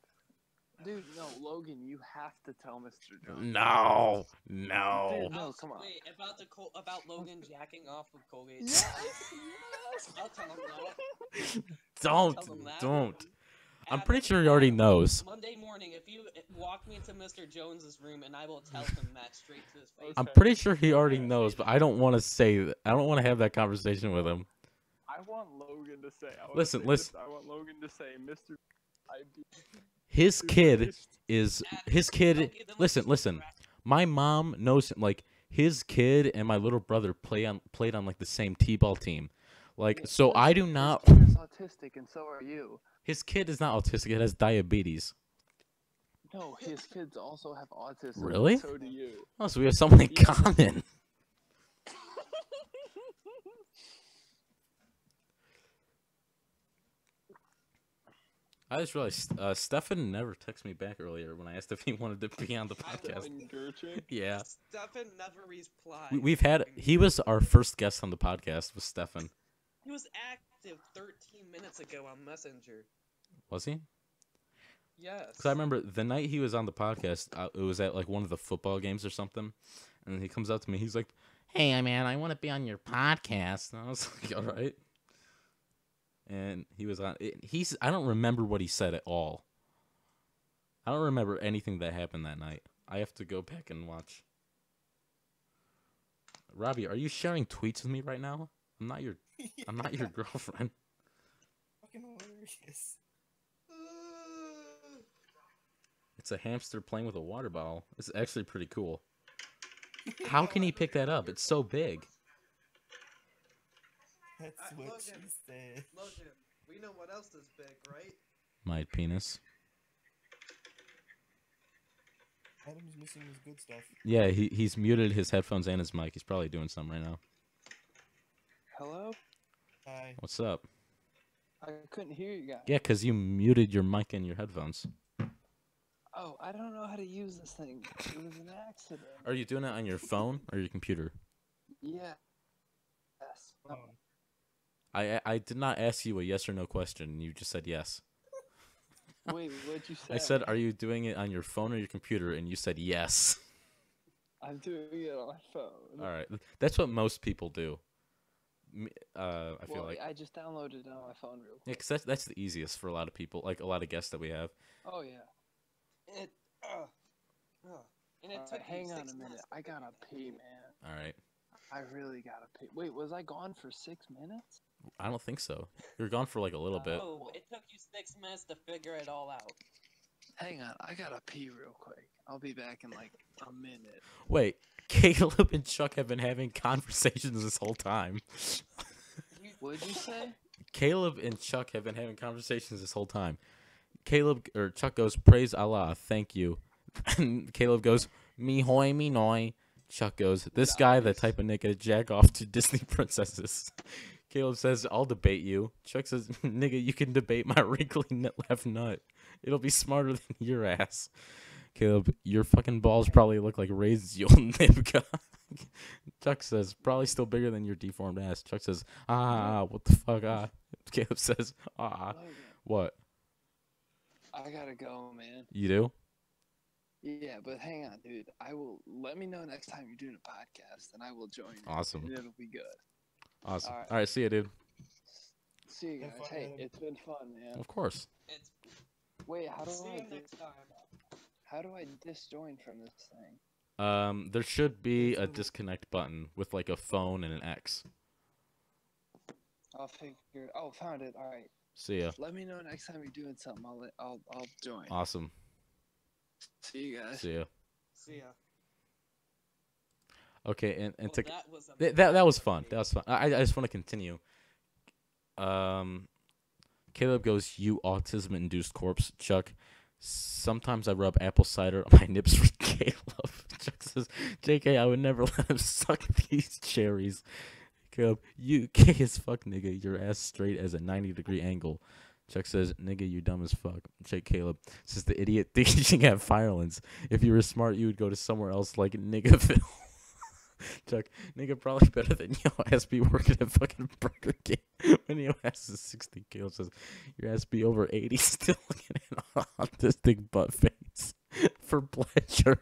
dude, no, Logan, you have to tell Mr. Jones. No. Dude, no, come on. Wait, about Logan jacking off with Colgate. Yes, I'll tell him that. Don't. Tell him that. Don't. I'm Adam, pretty sure he already knows. Monday morning, if you walk me into Mr. Jones's room, and I will tell him that straight to his face. I'm pretty sure he already knows, but I don't want to say that. I don't want to have that conversation with him. I want Logan to say. Listen. I want Logan to say, Mr. His kid is his kid. Okay, then let's Listen. just wrap it. My mom knows him. Like his kid and my little brother played on like the same t-ball team. Like so, I do not. His kid is autistic, and so are you. His kid is not autistic. It has diabetes. No, his kids also have autism. Really? And so do you. Oh, so we have something in Yeah. common. I just realized Stefan never texted me back earlier when I asked if he wanted to be on the podcast. Yeah, Stefan never replied. we've had. He was our first guest on the podcast. Was Stefan? He was active 13 minutes ago on Messenger. Was he? Yes. Because I remember the night he was on the podcast, it was at like one of the football games or something, and he comes up to me. He's like, "Hey, man, I want to be on your podcast." And I was like, "All right." And he was on. I don't remember what he said at all. I don't remember anything that happened that night. I have to go back and watch. Robbie, are you sharing tweets with me right now? I'm not your girlfriend. fucking hilarious. It's a hamster playing with a water bottle. It's actually pretty cool. How can he pick that up? It's so big. That's what Logan, she said. Logan, we know what else is big, right? My penis. Adam's missing his good stuff. Yeah, he's muted his headphones and his mic. He's probably doing something right now. Hello? Hi. What's up? I couldn't hear you guys. Yeah, 'cause you muted your mic and your headphones. Oh, I don't know how to use this thing. It was an accident. Are you doing it on your phone or your computer? Yeah. Yes. No. I did not ask you a yes or no question. You just said yes. Wait, what'd you say? I said, are you doing it on your phone or your computer? And you said yes. I'm doing it on my phone. All right. That's what most people do. I feel Well, like. I just downloaded it on my phone real Yeah, quick. 'cause that's the easiest for a lot of people, like a lot of guests that we have. Oh, yeah. And it Alright, took you hang on 6 a minute. months I to gotta figure pee, it man. All right. I really gotta pee. Wait, was I gone for 6 minutes? I don't think so. You're gone for like a little bit. Oh, it took you 6 minutes to figure it all out. Hang on, I gotta pee real quick. I'll be back in like a minute. Wait, Caleb and Chuck have been having conversations this whole time. What'd you say? Caleb and Chuck have been having conversations this whole time. Chuck goes, praise Allah, thank you. And Caleb goes, me hoy, me noy. Chuck goes, this guy, the type of nigga, jack off to Disney princesses. Caleb says, I'll debate you. Chuck says, nigga, you can debate my wrinkly left nut. It'll be smarter than your ass. Caleb, your fucking balls probably look like raisins, you old nibka. Chuck says, probably still bigger than your deformed ass. Chuck says, what the fuck, Caleb says, Logan, what? I gotta go, man. You do? Yeah, but hang on, dude. Let me know next time you're doing a podcast, and I will join. Awesome. And it'll be good. Awesome. All right, see you, dude. See you guys. Have fun, Hey, Adam. it's been fun, man. Of course. It's Wait, how see you do next time. I disjoin from this thing? There should be a disconnect button with like a phone and an X. I'll figure. Oh, found it. All right. See ya. Let me know next time you're doing something. I'll join. Awesome. See you guys. See ya. See ya. Okay, and Well, to that was that was fun. That was fun. I just want to continue. Caleb goes, you autism-induced corpse. Chuck, sometimes I rub apple cider on my nips for Caleb. Chuck says, JK, I would never let him suck these cherries. Caleb, you gay as fuck, nigga. Your ass straight as a 90-degree angle. Chuck says, nigga, you dumb as fuck. Check Caleb says, the idiot teaching at Firelands. If you were smart, you would go to somewhere else like Niggaville. Chuck, nigga, probably better than your ass be working at fucking Burger King when your ass is 60. Caleb says, your ass be over 80, still looking at an autistic butt face for pleasure.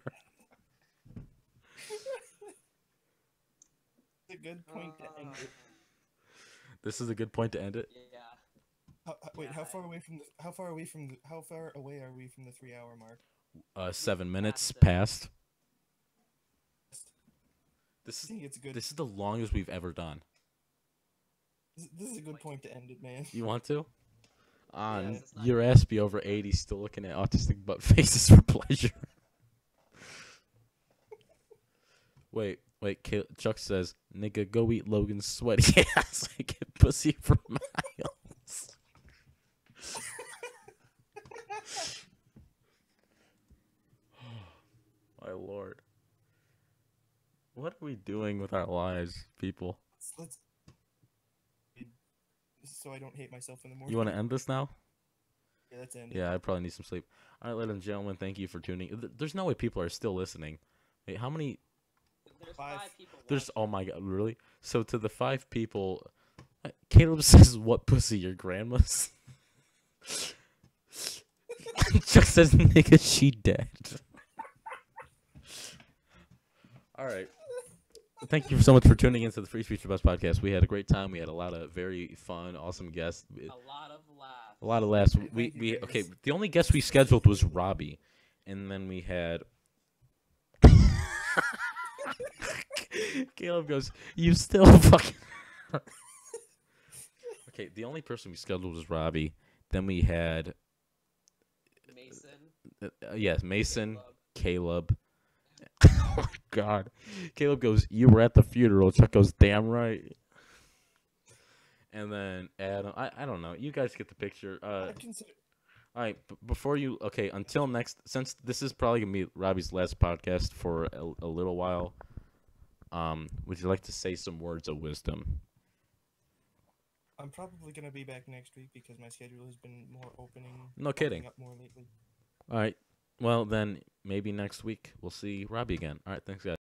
It's a good point to end it. This is a good point to end it. Yeah. Wait, how far away are we from the 3-hour mark? 7 minutes Past it. past. I think it's good. This is the longest we've ever done. This is a good point to end it, man. You want to? On Yes, it's not your bad. ass be over 80, still looking at autistic butt faces for pleasure. Wait, Chuck says, nigga, go eat Logan's sweaty ass and get pussy for miles. My lord. What are we doing with our lives, people? Let's so I don't hate myself in the morning. You want to end this now? Yeah, let's end it. Yeah, I probably need some sleep. All right, ladies and gentlemen, thank you for tuning. There's no way people are still listening. Wait, how many? There's Five. 5 people. There's watching. oh my god, really? So to the 5 people, Caleb says, "What pussy, your grandma's?" Chuck says, "Nigga, she dead." All right. Thank you so much for tuning into the Free Future Bus podcast. We had a great time. We had a lot of very fun, awesome guests. A lot of laughs. A lot of laughs. Thank you, We guys. okay. The only guest we scheduled was Robbie, and then we had. Caleb goes, "You still fucking." Okay, the only person we scheduled was Robbie. Then we had, Mason. yes, Mason, Caleb. Caleb. Oh my God, Caleb goes, "You were at the funeral." Chuck goes, "Damn right." And then Adam, I don't know. You guys get the picture. I'd consider. All right, before you, okay, until next, since this is probably gonna be Robbie's last podcast for a little while, would you like to say some words of wisdom? I'm probably gonna be back next week because my schedule has been more opening. No kidding. Up more lately. All right, well then maybe next week we'll see Robbie again. All right, thanks guys.